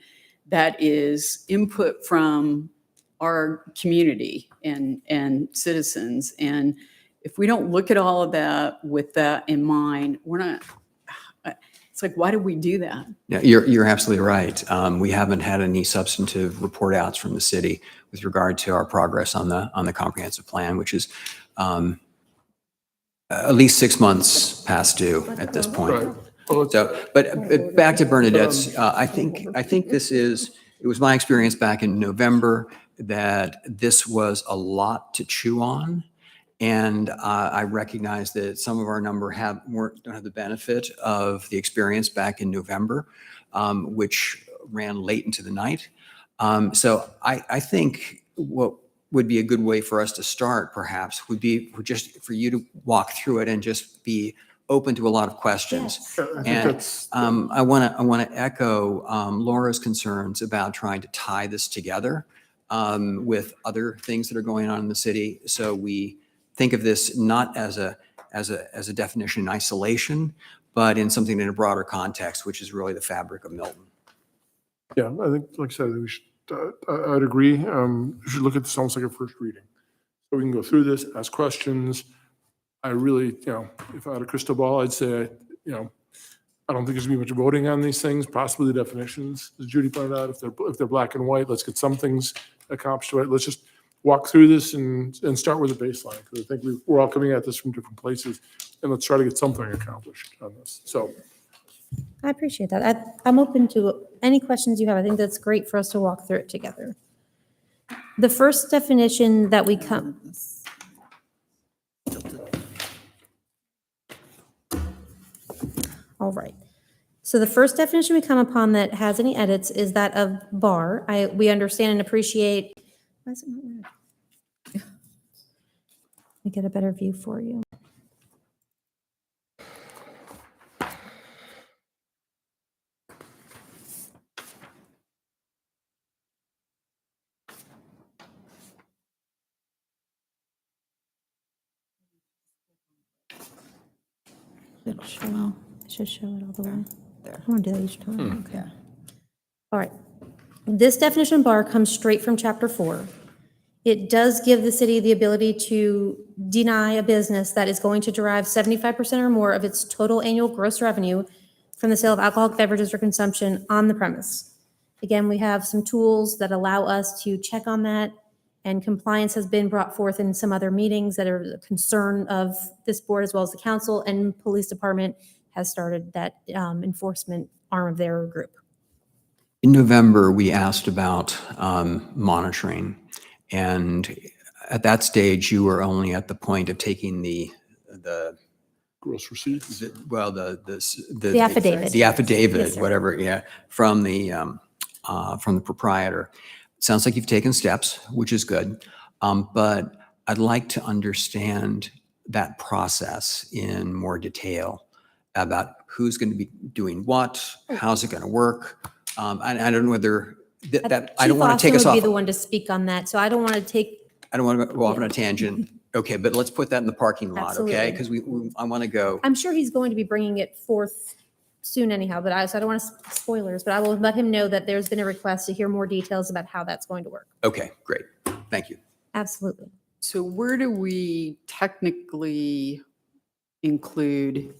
that is input from our community and citizens. And if we don't look at all of that with that in mind, it's It's like, why did we do that? Yeah, you're absolutely right. We haven't had any substantive report outs from the city with regard to our progress on the comprehensive plan, which is at least 6 months past due at this point. Right. Well, it's- So, but back to Bernadette's, I think it was my experience back in November that this was a lot to chew on. And I recognize that some of our don't have the benefit of the experience back in November, which ran late into the night. So I think what would be a good way for us to start perhaps would be just for you to walk through it and just be open to a lot of questions. I think And that's, I want to echo Laura's concerns about trying to tie this together with other things that are going on in the city. So we think of this not as a definition in isolation, but in something in a broader context, which is really the fabric of Milton. yeah, I think, like I said, we should, I'd agree. We should look at this almost like a first reading. So we can go through this, ask questions. I really, if I had a crystal ball, I'd say, I don't think there's gonna be much voting on these things, possibly the definitions. As Judy pointed out, if they're black and white, let's get some things accomplished. Right? Let's just walk through this and start with a baseline, because I think we're all coming at this from different places, and let's try to get something accomplished on this. So, I appreciate that. I'm open to any questions you have. I think that's great for us to walk through it together. The first definition that we come, all right. So the first definition we come upon that has any edits is that of bar. We understand and appreciate. Why is it not red? Let me get a better view for you. Should show it all the way. I want to do that each time. Okay. All right. This definition of bar comes straight from Chapter 4. It does give the city the ability to deny a business that is going to derive 75% or more of its total annual gross revenue from the sale of alcoholic beverages or consumption on the premise. Again, we have some tools that allow us to check on that, and compliance has been brought forth in some other meetings that are a concern of this board as well as the council, and police department has started that enforcement arm of their group. In November, we asked about monitoring, and at that stage, you were only at the point of taking the gross receipts. well, The affidavit. the Yes, affidavit, sir. whatever, yeah, from the proprietor. Sounds like you've taken steps, which is good. But I'd like to understand that process in more detail about who's going to be doing what, how's it going to work. I don't know whether I don't want to take us Chief Austin would be off. the one to speak on that, so I don't want to take, I don't want to go off on a tangent. Okay, but let's put that in the parking lot, okay? Absolutely. Because I want to go. I'm sure he's going to be bringing it forth soon anyhow, but so I don't want to spoilers, but I will let him know that there's been a request to hear more details about how that's going to work. Okay, great. Thank you. Absolutely. So where do we technically include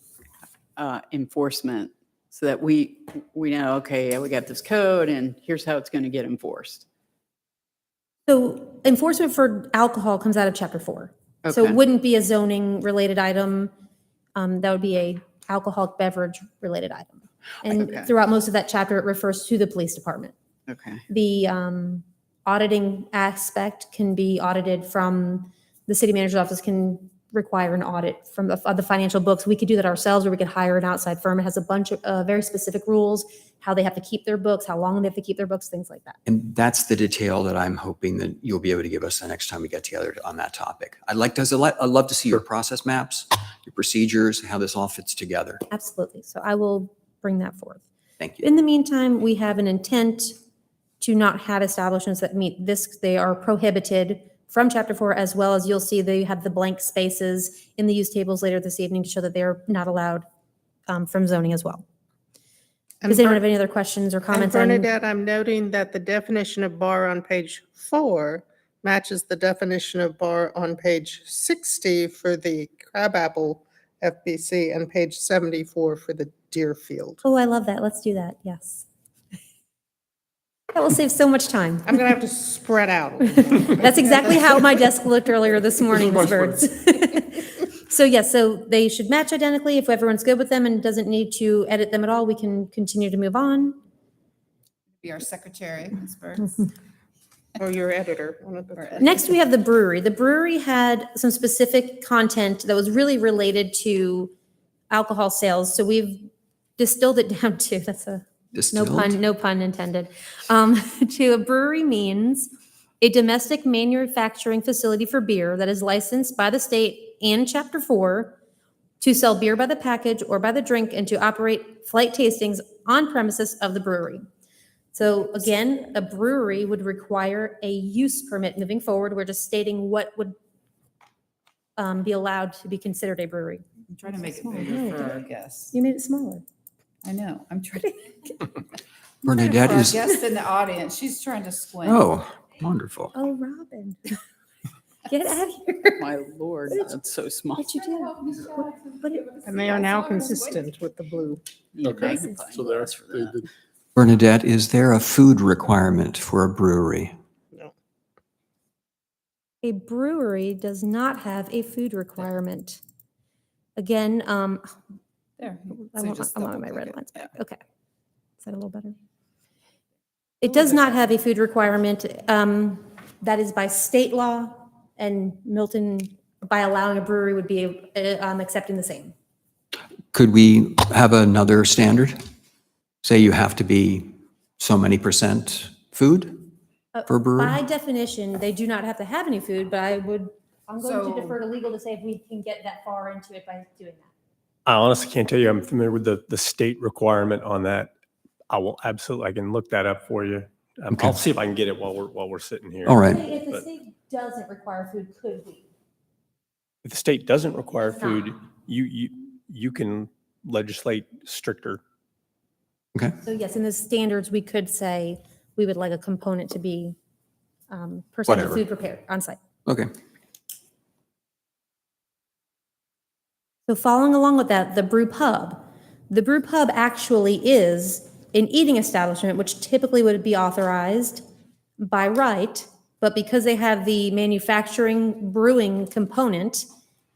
enforcement so that we know, okay, we got this code and here's how it's going to get enforced? So enforcement for alcohol comes out of Chapter 4. So it Okay. wouldn't be a zoning related item. That would be a alcoholic beverage related item. And Okay. throughout most of that chapter, it refers to the police department. Okay. The auditing aspect can be audited from, the city manager's office can require an audit from the financial books. We could do that ourselves, or we could hire an outside firm. It has a bunch of very specific rules, how they have to keep their books, how long they have to keep their books, things like that. And that's the detail that I'm hoping that you'll be able to give us the next time we get together on that topic. I'd love to see your process maps, your procedures, how this all fits together. Absolutely. So I will bring that forth. Thank you. In the meantime, we have an intent to not have establishments that meet this. They are prohibited from Chapter 4, as well as you'll see they have the blank spaces in the use tables later this evening to show that they are not allowed from zoning as well. Does anyone have any other questions or And comments on? Bernadette, I'm noting that the definition of bar on page 4 matches the definition of bar on page 60 for the crabapple FBC and page 74 for the Deerfield. Oh, I love that. Let's do that. Yes. That will save so much time. I'm going to have to spread out a little more. That's exactly how my desk looked earlier this morning, Ms. my Birds. So yes, so they should match identically. If everyone's good with them and doesn't need to edit them at all, we can continue to move on. Be our secretary, Ms. Burns. Or your editor. One of the Or three. Next, we have the brewery. The brewery had some specific content that was really related to alcohol sales. So we've distilled it down to, that's a Distilled? no pun intended. To a brewery means a domestic manufacturing facility for beer that is licensed by the state and Chapter 4 to sell beer by the package or by the drink and to operate flight tastings on premises of the brewery. So again, a brewery would require a use permit moving forward. We're just stating what would be allowed to be considered a brewery. I'm trying to make it Small, bigger no, for don't- our guests. You made it smaller. I know, I'm trying to. Bernadette For our is, guest in the audience, she's trying to squint. oh, wonderful. Oh, Robin. Get out of here. My Lord, that's so small. What'd you do? What did- And they are now consistent with the blue. Okay, so there, they did. Bernadette, is there a food requirement for a brewery? A brewery does not have a food requirement. Again, There. I So want just my double-click red it. lines Yeah. back. Okay. Is that a little better? It does not have a food requirement. That is by state law, and Milton, by allowing a brewery, would be accepting the same. Could we have another standard? Say you have to be so many % food for a brewery? By definition, they do not have to have any food, but I'm going So- to defer to legal to say if we can get that far into it by doing that. I honestly can't tell you. I'm familiar with the state requirement on that. I will absolutely, I can look that up for you. Okay. I'll see if I can get it while we're sitting here. All right. If the But- state doesn't require food, could we? If the state doesn't require It's not. food, you can legislate stricter. Okay. So yes, in the standards, we could say we would like a component to be percentage of Whatever. food prepared on site. Okay. So following along with that, the brew pub. The brew pub actually is an eating establishment, which typically would be authorized by right, but because they have the manufacturing brewing component,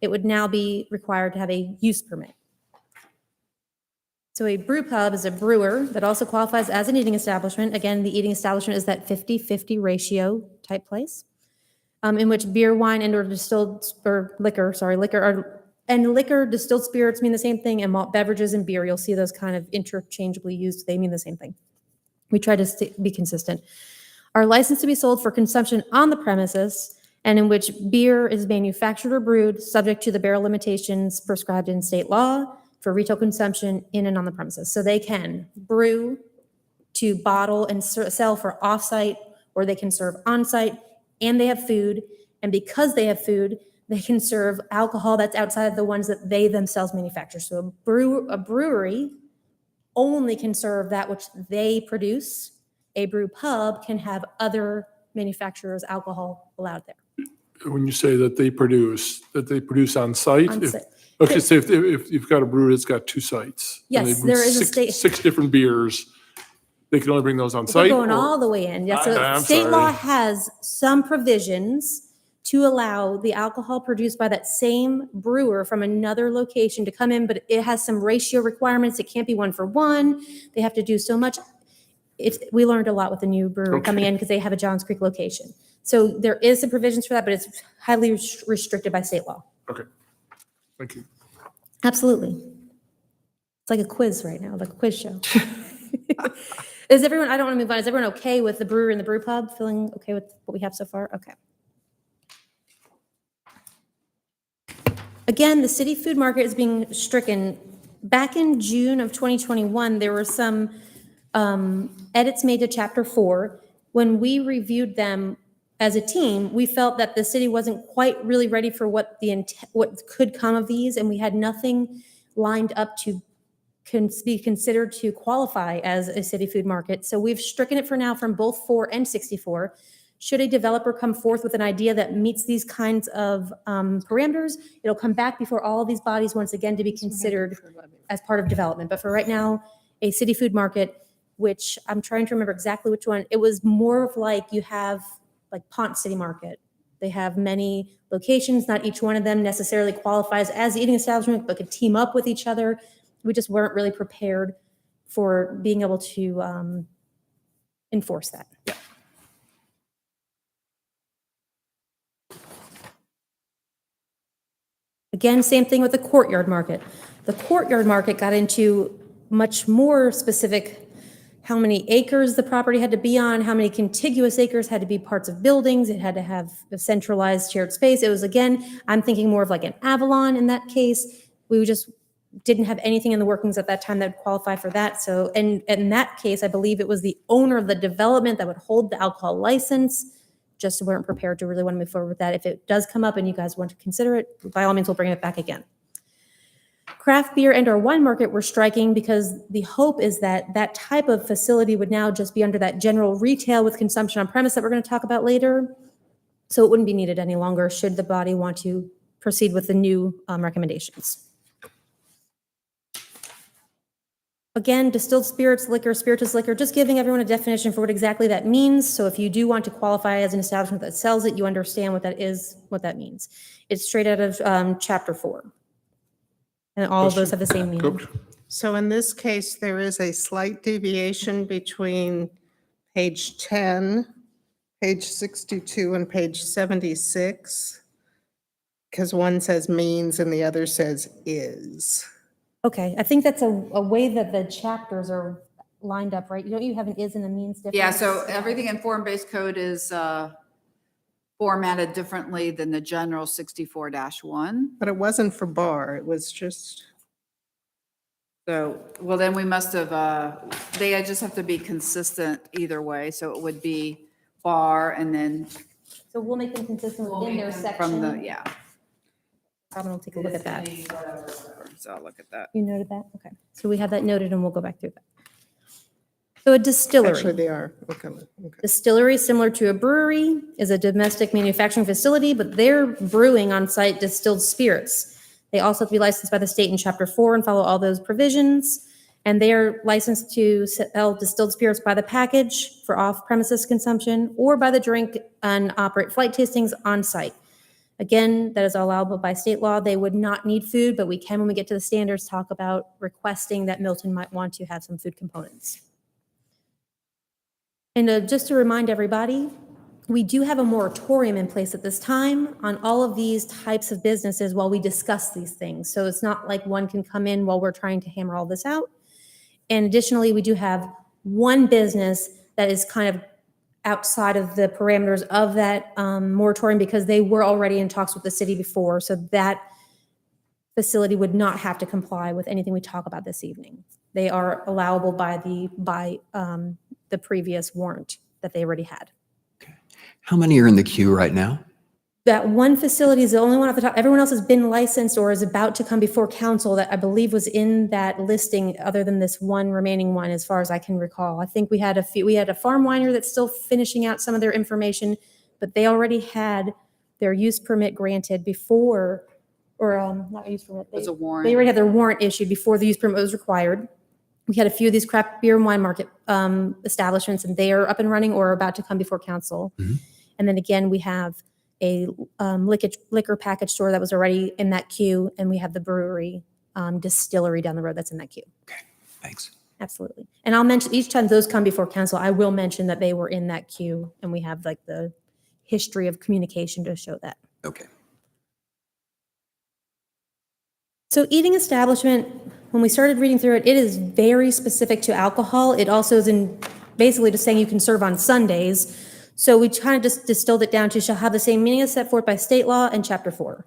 it would now be required to have a use permit. So a brew pub is a brewer that also qualifies as an eating establishment. Again, the eating establishment is that 50-50 ratio type place, in which beer, wine, and or distilled, or liquor, and liquor, distilled spirits mean the same thing, and malt beverages and beer, you'll see those kind of interchangeably used. They mean the same thing. We try to be consistent. Are licensed to be sold for consumption on the premises, and in which beer is manufactured or brewed, subject to the barrel limitations prescribed in state law for retail consumption in and on the premises. So they can brew to bottle and sell for off-site, or they can serve on-site, and they have food. And because they have food, they can serve alcohol that's outside of the ones that they themselves manufacture. So a brewery only can serve that which they produce. A brew pub can have other manufacturers' alcohol allowed there. When you say that they produce on site? On if- site. Okay, so if you've got a brewery that's got 2 sites. and they Yes, brew there is a six- state- 6 different beers, they can only bring those on We're site? going or- all the way in. Yes, so I'm state law sorry. has some provisions to allow the alcohol produced by that same brewer from another location to come in, but it has some ratio requirements. It can't be 1 for 1. They have to do so much. We learned a lot with the new brewer coming in because they have a Johns Creek location. So there is some provisions for that, but it's highly restricted by state law. Okay, thank you. Absolutely. It's like a quiz right now, like a quiz show. Is everyone, I don't want to move on. Is everyone okay with the brewer and the brew pub? Feeling okay with what we have so far? Okay. Again, the city food market is being stricken. Back in June of 2021, there were some edits made to Chapter 4. When we reviewed them as a team, we felt that the city wasn't quite really ready for what could come of these, and we had nothing lined up to be considered to qualify as a city food market. So we've stricken it for now from both 4 and 64. Should a developer come forth with an idea that meets these kinds of parameters, it'll come back before all of these bodies once again to be considered as part of development. But for right now, a city food market, which I'm trying to remember exactly which one, it was more of like you have like Ponce City Market. They have many locations. Not each one of them necessarily qualifies as eating establishment, but could team up with each other. We just weren't really prepared for being able to enforce that. Again, same thing with the courtyard market. The courtyard market got into much more specific, how many acres the property had to be on, how many contiguous acres had to be parts of buildings, it had to have a centralized shared space. It was, again, I'm thinking more of like an Avalon in that case. We just didn't have anything in the workings at that time that would qualify for that. So, and in that case, I believe it was the owner of the development that would hold the alcohol license. Just weren't prepared to really want to move forward with that. If it does come up and you guys want to consider it, by all means, we'll bring it back again. Craft beer and or wine market we're striking because the hope is that that type of facility would now just be under that general retail with consumption on premise that we're going to talk about later. So it wouldn't be needed any longer should the body want to proceed with the new recommendations. Again, distilled spirits, liquor, spirituous liquor, just giving everyone a definition for what exactly that means. So if you do want to qualify as an establishment that sells it, you understand what that is, what that means. It's straight out of chapter 4. And all of those have the same meaning. So in this case, there is a slight deviation between page 10, page 62, and page 76, because one says means and the other says is. Okay, I think that's a way that the chapters are lined up, right? Don't you have an is and a means difference? Yeah, so everything in form-based code is formatted differently than the general 64-1. But it wasn't for bar, it was just, So, well, then we must have, they just have to be consistent either way. So it would be bar and then. So we'll make them consistent within their From the, section. yeah. I'm gonna take a look at that. So I'll look at that. You noted that? Okay. So we have that noted and we'll go back through that. So a distillery. actually they are. Okay. Distillery, similar to a brewery, is a domestic manufacturing facility, but they're brewing on site distilled spirits. They also have to be licensed by the state in Chapter 4 and follow all those provisions. And they are licensed to sell distilled spirits by the package for off-premises consumption or by the drink and operate flight tastings on site. Again, that is allowable by state law. They would not need food, but we can, when we get to the standards, talk about requesting that Milton might want to have some food components. And just to remind everybody, we do have a moratorium in place at this time on all of these types of businesses while we discuss these things. So it's not like one can come in while we're trying to hammer all this out. And additionally, we do have one business that is kind of outside of the parameters of that moratorium because they were already in talks with the city before. So that facility would not have to comply with anything we talk about this evening. They are allowable by the previous warrant that they already had. How many are in the queue right now? That one facility is the only one at the top. Everyone else has been licensed or is about to come before council that I believe was in that listing other than this one remaining one, as far as I can recall. I think we had we had a farm winery that's still finishing out some of their information, but they already had their use permit granted before, or not use permit. There's a warrant. They already had their warrant issued before the use permit was required. We had a few of these craft beer and wine market establishments, and they are up and running or about to come before council. Mhm. And then again, we have a liquor package store that was already in that queue, and we have the brewery distillery down the road that's in that queue. Okay, thanks. Absolutely. And I'll mention each time those come before council, I will mention that they were in that queue, and we have like the history of communication to show that. Okay. So eating establishment, when we started reading through it, it is very specific to alcohol. It also is in basically just saying you can serve on Sundays. So we kind of just distilled it down to shall have the same meaning as set forth by state law and Chapter 4.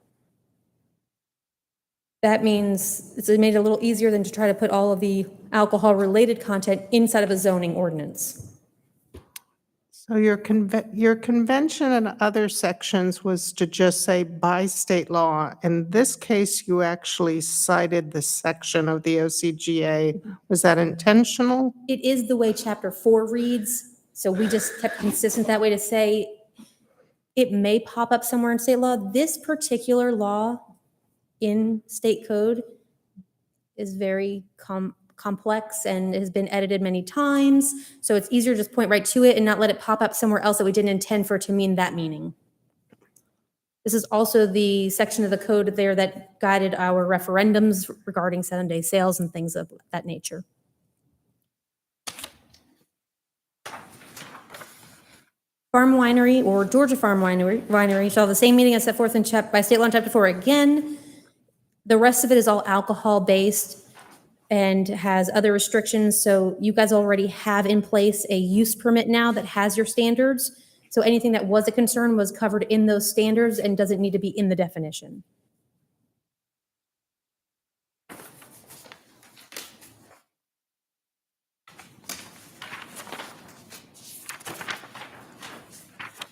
That means it's made it a little easier than to try to put all of the alcohol-related content inside of a zoning ordinance. So your convention in other sections was to just say by state law. In this case, you actually cited the section of the OCGA. Was that intentional? It is the way Chapter 4 reads, so we just kept consistent that way to say It may pop up somewhere in state law. This particular law in state code is very complex and has been edited many times. So it's easier to just point right to it and not let it pop up somewhere else that we didn't intend for it to mean that meaning. This is also the section of the code there that guided our referendums regarding 7-day sales and things of that nature. Farm Winery or Georgia Farm Winery shall have the same meaning as set forth in by state law in chapter 4. Again, the rest of it is all alcohol based and has other restrictions. So you guys already have in place a use permit now that has your standards. So anything that was a concern was covered in those standards and doesn't need to be in the definition.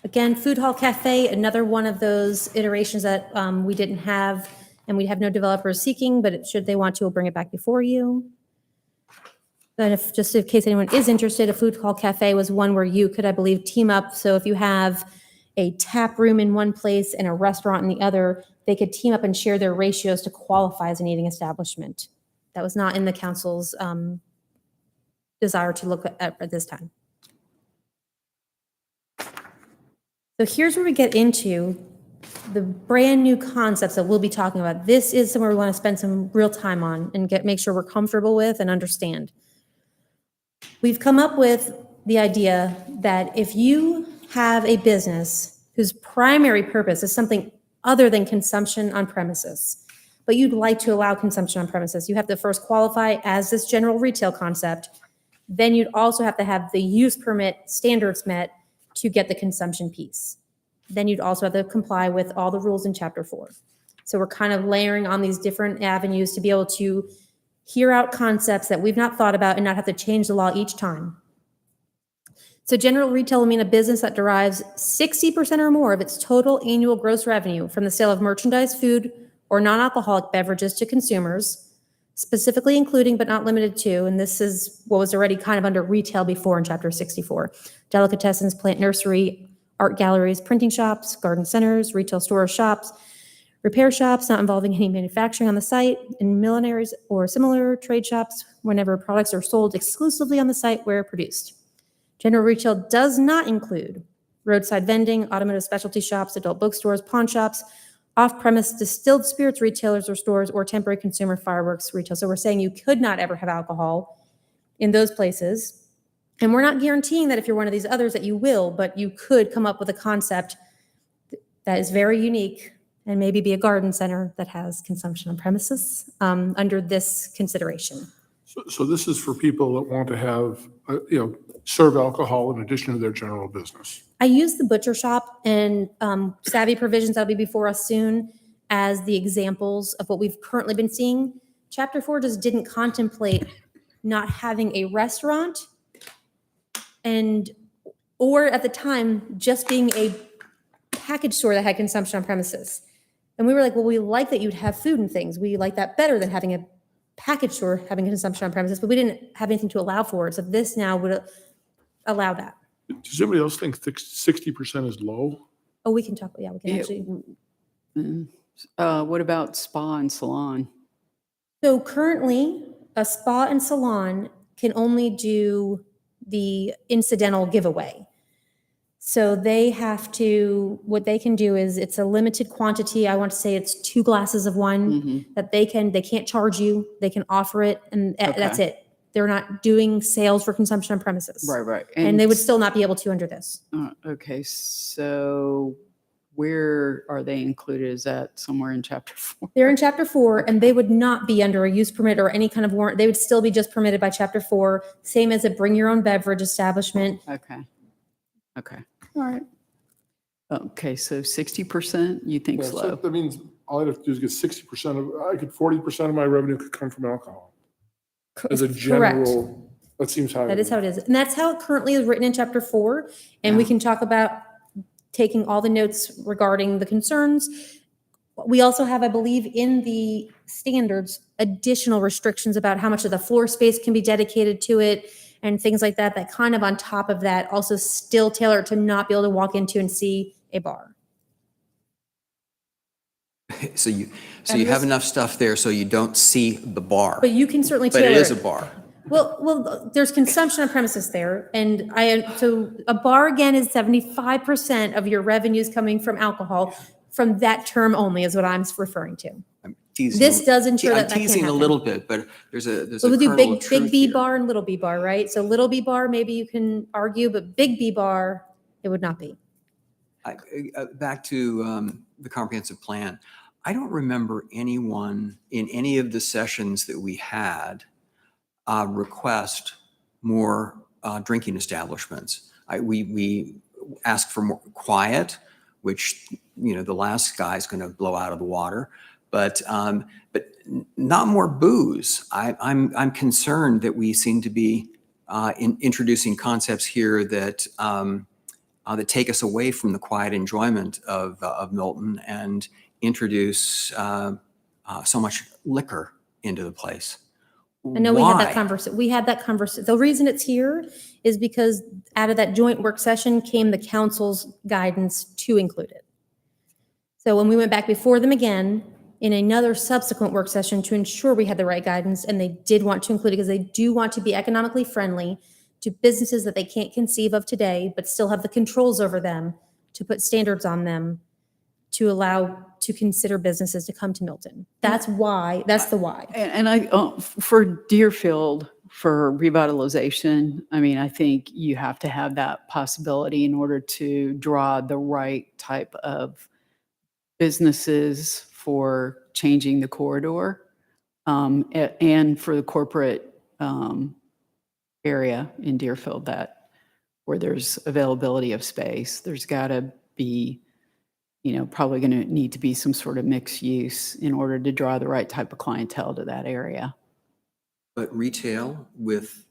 Again, Food Hall Cafe, another one of those iterations that we didn't have and we have no developers seeking, but should they want to, we'll bring it back before you. But if, just in case anyone is interested, a Food Hall Cafe was one where you could, I believe, team up. So if you have a tap room in one place and a restaurant in the other, they could team up and share their ratios to qualify as an eating establishment. That was not in the council's desire to look at this time. So here's where we get into the brand new concepts that we'll be talking about. This is somewhere we want to spend some real time on and make sure we're comfortable with and understand. We've come up with the idea that if you have a business whose primary purpose is something other than consumption on premises, but you'd like to allow consumption on premises, you have to first qualify as this general retail concept. Then you'd also have to have the use permit standards met to get the consumption piece. Then you'd also have to comply with all the rules in chapter 4. So we're kind of layering on these different avenues to be able to hear out concepts that we've not thought about and not have to change the law each time. So general retail will mean a business that derives 60% or more of its total annual gross revenue from the sale of merchandise, food, or non-alcoholic beverages to consumers, specifically including but not limited to, and this is what was already kind of under retail before in chapter 64, delicatessens, plant nursery, art galleries, printing shops, garden centers, retail stores, shops, repair shops not involving any manufacturing on the site, and millineries or similar trade shops whenever products are sold exclusively on the site where produced. General retail does not include roadside vending, automotive specialty shops, adult bookstores, pawn shops, off-premise distilled spirits retailers or stores, or temporary consumer fireworks retail. So we're saying you could not ever have alcohol in those places. And we're not guaranteeing that if you're one of these others that you will, but you could come up with a concept that is very unique and maybe be a garden center that has consumption on premises under this consideration. So this is for people that want to have, serve alcohol in addition to their general business. I use the butcher shop and Savvy Provisions, that'll be before us soon, as the examples of what we've currently been seeing. Chapter 4 just didn't contemplate not having a restaurant or at the time, just being a package store that had consumption on premises. And we were like, well, we like that you'd have food and things. We like that better than having a package store having consumption on premises, but we didn't have anything to allow for it. So this now would allow that. Does anybody else think 60% is low? Oh, we can talk, yeah, we can Yeah. actually. What about spa and salon? So currently, a spa and salon can only do the incidental giveaway. So they have to, what they can do is it's a limited quantity. I want to say it's 2 glasses of wine that they can't charge you. They can offer it and that's it. They're not doing sales for consumption on premises. Right. And they would still not be able to under this. Okay, so where are they included? Is that somewhere in chapter 4? They're in chapter 4 and they would not be under a use permit or any kind of warrant. They would still be just permitted by chapter 4, same as a bring your own beverage establishment. Okay. All right. Okay, so 60% you think Yeah, so slow? that means all I'd have to do is get 40% of my revenue could come from alcohol. As a Correct. general, that seems high. That is how it is. And that's how it currently is written in chapter 4. And we can talk about taking all the notes regarding the concerns. We also have, I believe, in the standards, additional restrictions about how much of the floor space can be dedicated to it and things like that, that kind of on top of that also still tailor to not be able to walk into and see a bar. So you have enough stuff there so you don't see the bar, But you can certainly but tailor. it is a bar. Well, there's consumption on premises there, and so a bar again is 75% of your revenues coming from alcohol, from that term only is what I'm referring to. I'm teasing. This does ensure that I'm that can't teasing a happen. little bit, but there's a So we'll do kernel of big truth B here. bar and little B bar, right? So little B bar, maybe you can argue, but big B bar, it would not be. Back to the comprehensive plan. I don't remember anyone in any of the sessions that we had request more drinking establishments. We asked for more quiet, which, the last guy's going to blow out of the water, but not more booze. I'm concerned that we seem to be introducing concepts here that that take us away from the quiet enjoyment of Milton and introduce so much liquor into the place. I know we had that Why? conversation. We had that conversation. The reason it's here is because out of that joint work session came the council's guidance to include it. So when we went back before them again in another subsequent work session to ensure we had the right guidance, and they did want to include it because they do want to be economically friendly to businesses that they can't conceive of today, but still have the controls over them to put standards on them to allow to consider businesses to come to Milton. That's why, that's the why. And for Deerfield, for revitalization, I mean, I think you have to have that possibility in order to draw the right type of businesses for changing the corridor, and for the corporate area in Deerfield where there's availability of space. There's got to be, probably going to need to be some sort of mixed use in order to draw the right type of clientele to that area. But retail with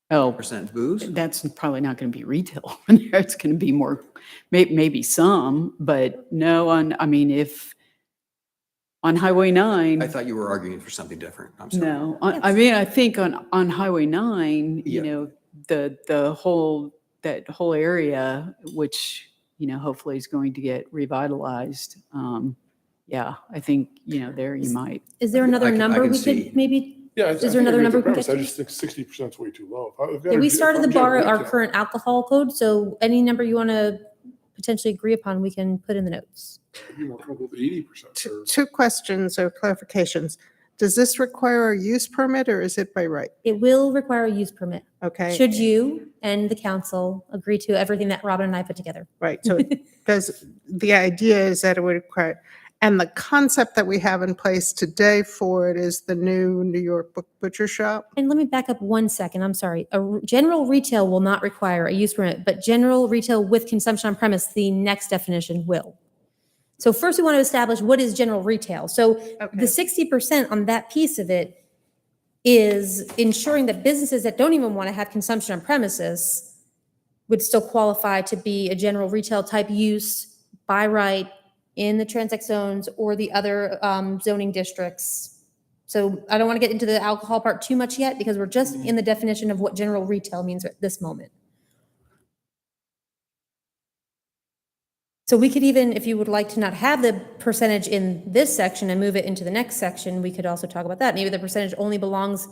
Oh, % booze? that's probably not going to be retail. It's going to be more, maybe some, but no, if on Highway 9. I thought you were arguing for something different. I'm sorry. No, I think on Highway 9, Yeah. that whole area, which, hopefully is going to get revitalized. Yeah, I think, there you might. Is there another I can number we see. could maybe? Yeah, Is there another number we can get I to? just think 60% is way too low. If I've got Yeah, a we ge- started if the I'm getting bar at our retail- current alcohol code, so any number you want to potentially agree upon, we can put in the notes. I'd be more comfortable with 80%. Two questions or clarifications. Does this require a use permit or is it by right? It will require a use permit. Okay. Should you and the council agree to everything that Robin and I put together? Right, so because the idea is that it would require, and the concept that we have in place today for it is the new New York Butcher Shop. And let me back up 1 second, I'm sorry. General retail will not require a use permit, but general retail with consumption on premise, the next definition will. So first we want to establish what is general retail. So the 60% on that piece of it is ensuring that businesses that don't even want to have consumption on premises would still qualify to be a general retail type use by right in the transect zones or the other zoning districts. So I don't want to get into the alcohol part too much yet because we're just in the definition of what general retail means at this moment. So we could even, if you would like to not have the percentage in this section and move it into the next section, we could also talk about that. Maybe the percentage only belongs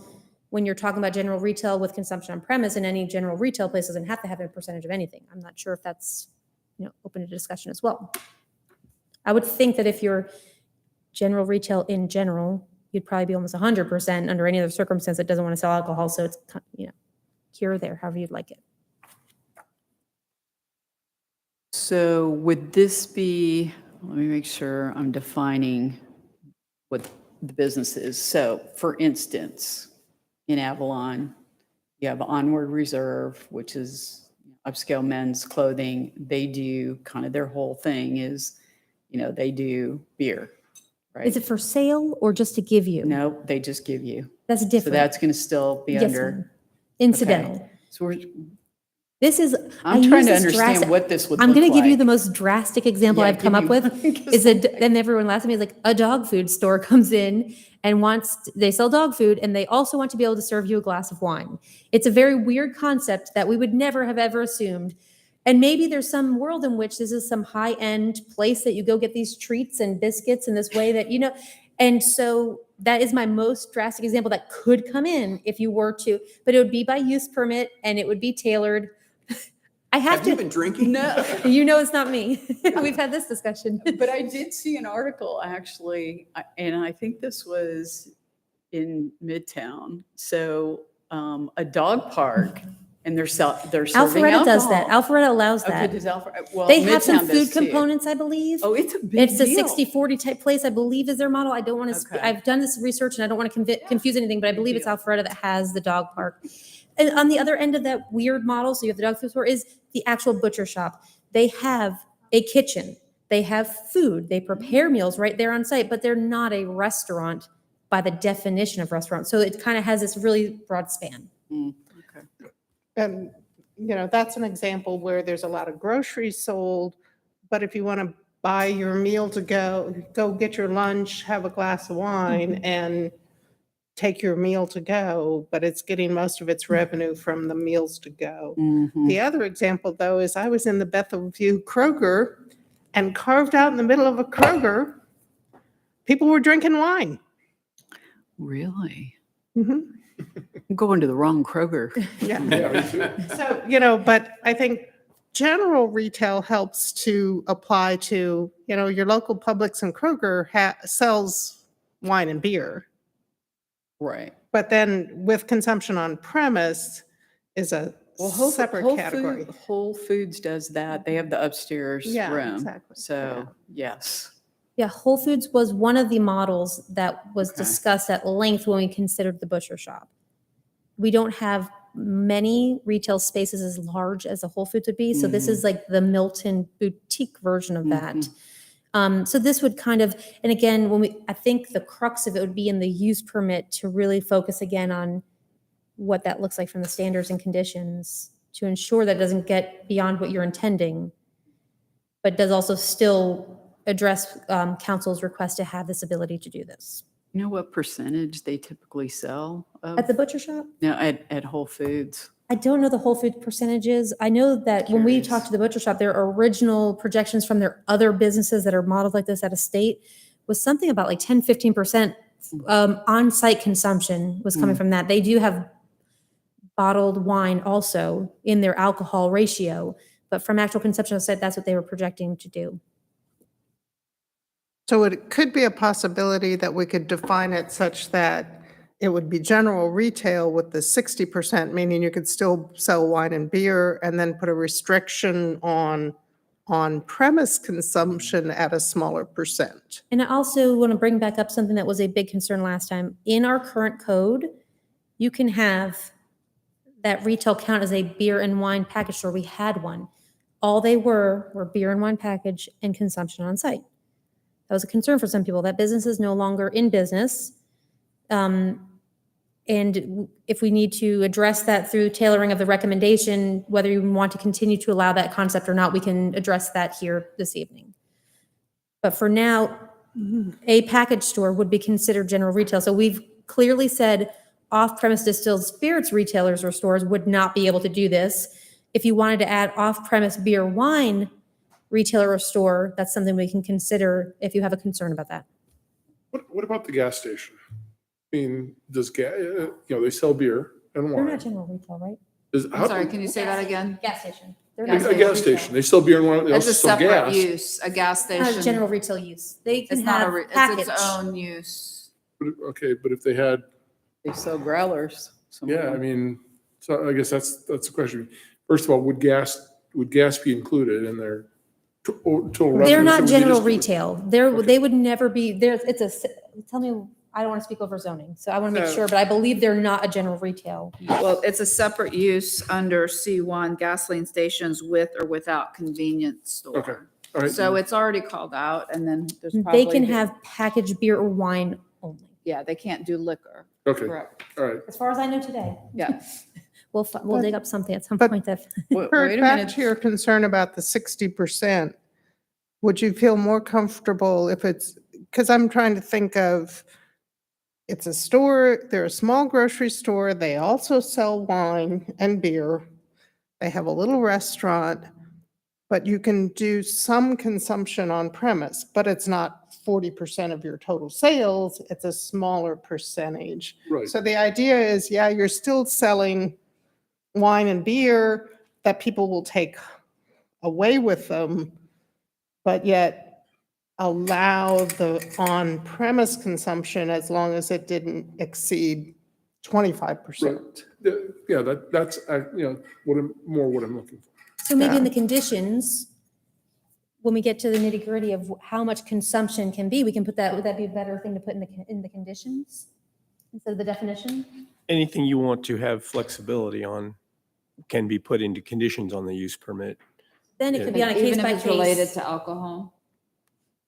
when you're talking about general retail with consumption on premise, and any general retail place doesn't have to have a percentage of anything. I'm not sure if that's, open to discussion as well. I would think that if you're general retail in general, you'd probably be almost 100% under any other circumstance that doesn't want to sell alcohol. So it's, here or there, however you'd like it. So would this be, let me make sure I'm defining what the business is. So for instance, in Avalon, you have Onward Reserve, which is upscale men's clothing. They do kind of their whole thing is, they do beer, right? Is it for sale or just to give you? No, they just give you. That's So different. that's going to still be Yes, under. ma'am. Incidental. Okay. So we're, This is. I'm I trying use to this understand drastic- what this would I'm look going to give you like. the most drastic example Yeah, I've come give up me with. one, 'cause Is then everyone laughs at me. It's like a dog food store comes in and they sell dog food and they also want to be able to serve you a glass of wine. It's a very weird concept that we would never have ever assumed And maybe there's some world in which this is some high-end place that you go get these treats and biscuits in this way that, and so that is my most drastic example that could come in if you were to, but it would be by use permit and it would be tailored. I have Have you to, been drinking? No, it's not me. We've had this discussion. but I did see an article actually, and I think this was in Midtown. So a dog park, and they're serving Alpharetta does that. alcohol. Alpharetta allows Okay, that. does Alpharetta? Well, They have some Midtown does food too. components, I believe. Oh, it's a big It's a deal. 60/40 type place, I believe is their model. I don't want to, Okay. I've done this research and I don't want to confuse anything, but I believe it's deal. Alpharetta that has the dog park. And on the other end of that weird model, so you have the dog food store, is the actual butcher shop. They have a kitchen. They have food. They prepare meals right there on site, but they're not a restaurant by the definition of restaurant. So it kind of has this really broad span. Okay. And, that's an example where there's a lot of groceries sold, but if you want to buy your meal to go get your lunch, have a glass of wine, and take your meal to go, but it's getting most of its revenue from the meals to go. The other example, though, is I was in the Bethel View Kroger, and carved out in the middle of a Kroger, people were drinking wine. Really? Mhm. I'm going to the wrong Kroger. Yeah. Yeah, me too. So, but I think general retail helps to apply to, your local Publix and Kroger sells wine and beer. Right. But then with consumption on premise is a Well, separate category. Whole Foods does that. They have the upstairs Yeah, room. exactly. So, yes. Yeah, Whole Foods was one of the models that was Okay. discussed at length when we considered the butcher shop. We don't have many retail spaces as large as a Whole Foods would be. So this is like the Milton boutique version of that. So this would kind of, and again, I think the crux of it would be in the use permit to really focus again on what that looks like from the standards and conditions to ensure that it doesn't get beyond what you're intending, but does also still address council's request to have this ability to do this. You know what percentage they typically sell of? At the butcher shop? No, at Whole Foods. I don't know the Whole Food percentages. I know that when we Curious. talked to the butcher shop, their original projections from their other businesses that are modeled like this out of state was something about like 10, 15% on-site consumption was coming from that. They do have bottled wine also in their alcohol ratio, but from actual consumption of site, that's what they were projecting to do. So it could be a possibility that we could define it such that it would be general retail with the 60%, meaning you could still sell wine and beer, and then put a restriction on on-premise consumption at a smaller percent. And I also want to bring back up something that was a big concern last time. In our current code, you can have that retail count as a beer and wine package store. We had one. All they were beer and wine package and consumption on site. That was a concern for some people. That business is no longer in business. And if we need to address that through tailoring of the recommendation, whether you want to continue to allow that concept or not, we can address that here this evening. But for now, a package store would be considered general retail. So we've clearly said off-premise distilled spirits retailers or stores would not be able to do this. If you wanted to add off-premise beer wine retailer or store, that's something we can consider if you have a concern about that. What about the gas station? I mean, does they sell beer and They're wine. not general retail, right? I'm sorry, can you say that again? Gas station. They're Gas not A gas station, they sell beer and wine, they It's also a sell separate gas. use, a gas Not station. general retail use. They can It's not have it's package. its own use. Okay, but if they had, They sell growlers. some of yeah, I them. mean, so I guess that's the question. First of all, would gas be included in their total revenue? They're So not would they general just- retail. They would never be, tell me, I don't want to speak over zoning, so I want to make No. sure, but I believe they're not a general retail. Well, it's a separate use under C1, gasoline stations with or without convenience Okay, store. all right. So it's already called out, and then there's They probably. can have packaged beer or wine only, Yeah, they can't do liquor. Okay, Correct. all right. as far as I know today. Yeah. We'll dig up something at some but- point that, Wait Kurt, a back minute. to your concern about the 60%, would you feel more comfortable if it's, because I'm trying to think of, it's a store, they're a small grocery store, they also sell wine and beer, they have a little restaurant, but you can do some consumption on premise, but it's not 40% of your total sales. It's a smaller percentage. Right. So the idea is, yeah, you're still selling wine and beer that people will take away with them, but yet allow the on-premise consumption as long as it didn't exceed 25%. Yeah, that's, what I'm looking for. So maybe in the conditions, when we get to the nitty gritty of how much consumption can be, we can put that, would that be a better thing to put in the conditions instead of the definition? Anything you want to have flexibility on can be put into conditions on the use permit. Then it could be on a case Even by if it's related case. to alcohol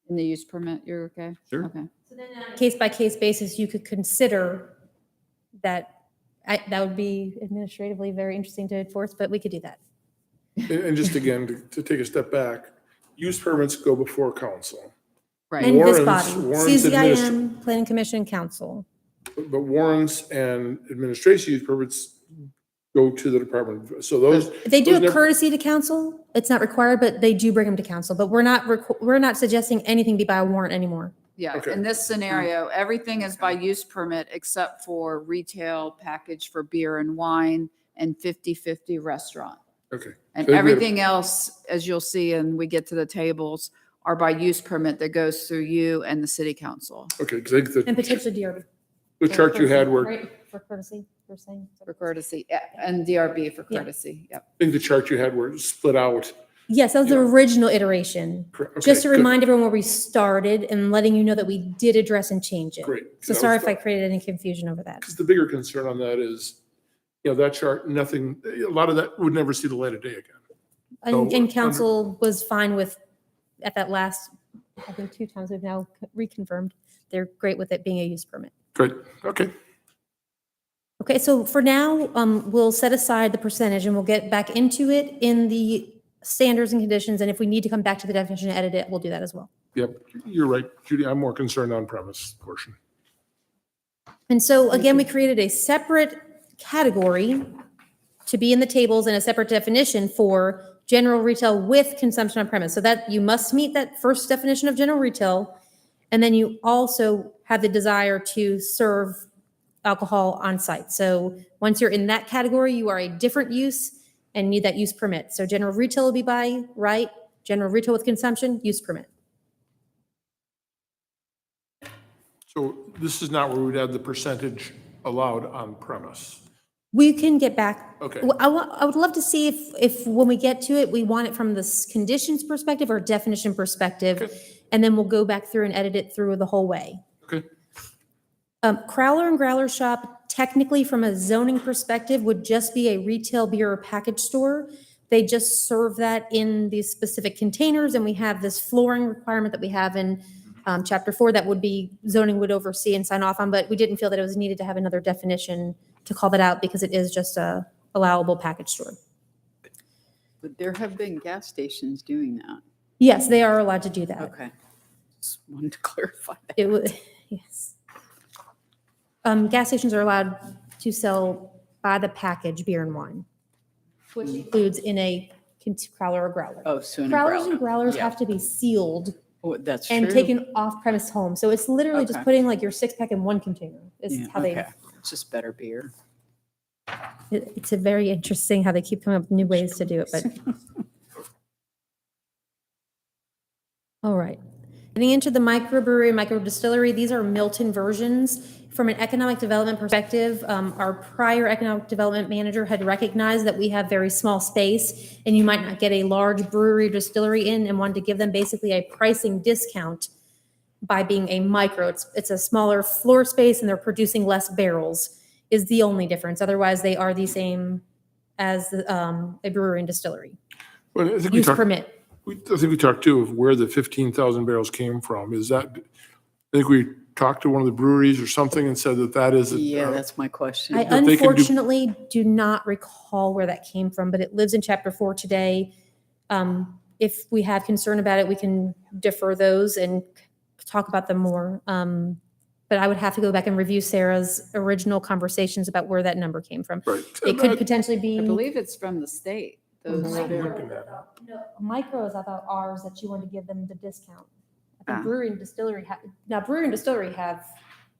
in the use permit, you're okay? Sure. Okay. So then on a case by case basis, you could consider that, that would be administratively very interesting to enforce, but we could do that. And just again, to take a step back, use permits go before council. Right. And this Warrants- body, warrants CZIM, Planning Commission, Council. But warrants and administration use permits go to the department. So those. If they do those a never- courtesy to council, it's not required, but they do bring them to council. But we're not suggesting anything be by a warrant anymore. Yeah, Okay. in this scenario, everything is by use permit except for retail package for beer and wine and 50/50 restaurant. Okay. And So we had a- everything else, as you'll see, and we get to the tables, are by use permit that goes through you and the city council Okay, because I think And the potentially DRB. chart you had where, I Right, for courtesy, you're saying. for courtesy, yeah, and DRB for Yeah. courtesy, yep. think the chart you had where it split out. Yes, that was the Yeah. original iteration. Okay, Just to good. remind everyone where we started and letting you know that we did address and change it. Great. So sorry if I created any confusion over that. Because the bigger concern on that is, that chart, nothing, a lot of that would never see the light of day again. So, And council was fine with, at that last, I think 2 times we've now reconfirmed, they're great with it being a use permit. Great, okay. Okay, so for now, we'll set aside the percentage and we'll get back into it in the standards and conditions. And if we need to come back to the definition and edit it, we'll do that as well. Yep, you're right, Judy, I'm more concerned on premise portion. And so again, we created a separate category to be in the tables and a separate definition for general retail with consumption on premise. So that you must meet that first definition of general retail. And then you also have the desire to serve alcohol on site. So once you're in that category, you are a different use and need that use permit. So general retail will be by right, general retail with consumption, use permit. So this is not where we'd have the percentage allowed on premise. We can get back. Okay. I would love to see if when we get to it, we want it from the conditions perspective or definition perspective. Okay. And then we'll go back through and edit it through the whole way. Okay, Crowler and Growler Shop, technically from a zoning perspective, would just be a retail beer or package store. They just serve that in these specific containers, and we have this flooring requirement that we have in Chapter 4 that would be zoning would oversee and sign off on, but we didn't feel that it was needed to have another definition to call that out because it is just a allowable package store. But there have been gas stations doing that. Yes, they are allowed to do that. Okay. Just wanted to clarify that. It would, yes. Gas stations are allowed to sell by the package beer and wine, which includes in a Crowler or Growler. Oh, so in a Crowlers and growler. growlers Yeah. have to be sealed Oh, that's and true. taken off premise home. So it's literally just Okay. putting like your 6-pack in one container is Yeah, how they, okay. It's just better beer. it's a very interesting how they keep coming up with new ways to do it, but. All right. Getting into the microbrewery and microdistillery, these are Milton versions. From an economic development perspective, our prior economic development manager had recognized that we have very small space and you might not get a large brewery or distillery in and wanted to give them basically a pricing discount by being a micro. It's a smaller floor space and they're producing less barrels is the only difference. Otherwise, they are the same as a brewery and distillery. well, I think we Use talked, permit. I think we talked too of where the 15,000 barrels came from. Is that, I think we talked to one of the breweries or something and said that is. Yeah, that's my question. I that they can do- unfortunately do not recall where that came from, but it lives in Chapter 4 today. If we have concern about it, we can defer those and talk about them more. But I would have to go back and review Sarah's original conversations about where that number came from. Right. It could potentially be. I believe it's from the state. those Looking at it. Micros, I thought ours, that you wanted to give them the discount. I Ah. think brewery and distillery, now brewery and distillery have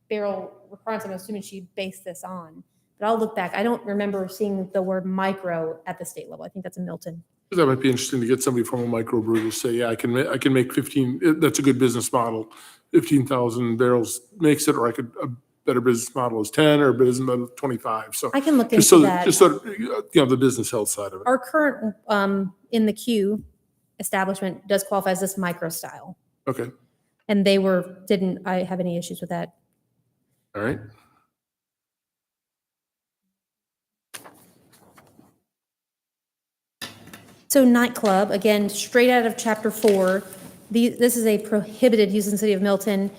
barrel requirements, I'm assuming she based this on. But I'll look back, I don't remember seeing the word micro at the state level. I think that's a Milton. That might be interesting to get somebody from a microbrewer to say, yeah, I can make 15, that's a good business model. 15,000 barrels makes it, or a better business model is 10, or a business model is 25. So I can look just so into that, that. just so, the business health side of it. Our current, in the queue establishment does qualify as this micro style. Okay, And didn't I have any issues with that? all right. So nightclub, again, straight out of chapter 4, this is a prohibited use in the city of Milton.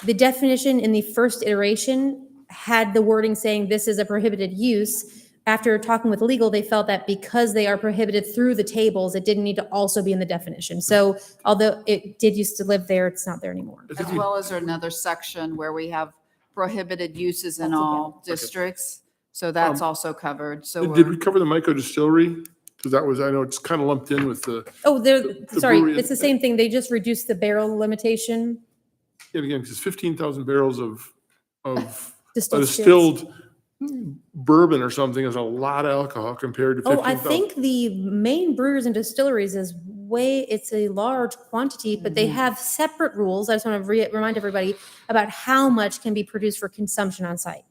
The definition in the first iteration had the wording saying this is a prohibited use. After talking with legal, they felt that because they are prohibited through the tables, it didn't need to also be in the definition. So although it did used to live there, it's not there anymore. As well as another section where we have prohibited uses in That's all districts. So that's also covered. So Did we we're, cover the micro distillery? Because that was, I know it's kind of lumped in with the, Oh, The sorry, brewery it's the same thing. They just reduced the barrel limitation. yet again, because 15,000 barrels of Distilled spirits. distilled bourbon or something is a lot of alcohol compared to Oh, 15,000. I think the main brewers and distilleries it's a large quantity, but they have separate rules. I just want to remind everybody about how much can be produced for consumption on site.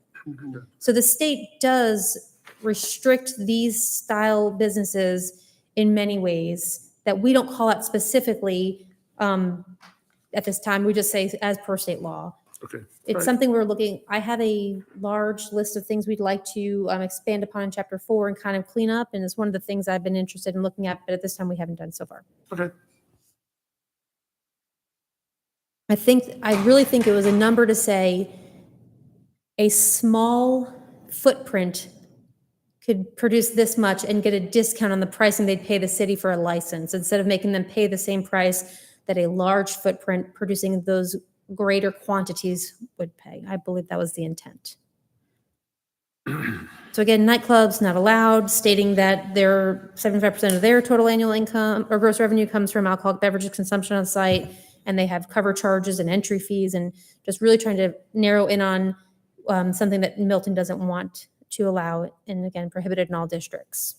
So the state does restrict these style businesses in many ways that we don't call out specifically at this time. We just say as per state law. Okay. It's Right. something we're looking, I have a large list of things we'd like to expand upon in chapter 4 and kind of clean up. And it's one of the things I've been interested in looking at, but at this time we haven't done so far. Okay. I really think it was a number to say a small footprint could produce this much and get a discount on the pricing they'd pay the city for a license, instead of making them pay the same price that a large footprint producing those greater quantities would pay. I believe that was the intent. So again, nightclubs not allowed, stating that 75% of their total annual income or gross revenue comes from alcoholic beverages consumption on site, and they have cover charges and entry fees, and just really trying to narrow in on something that Milton doesn't want to allow, and again, prohibited in all districts,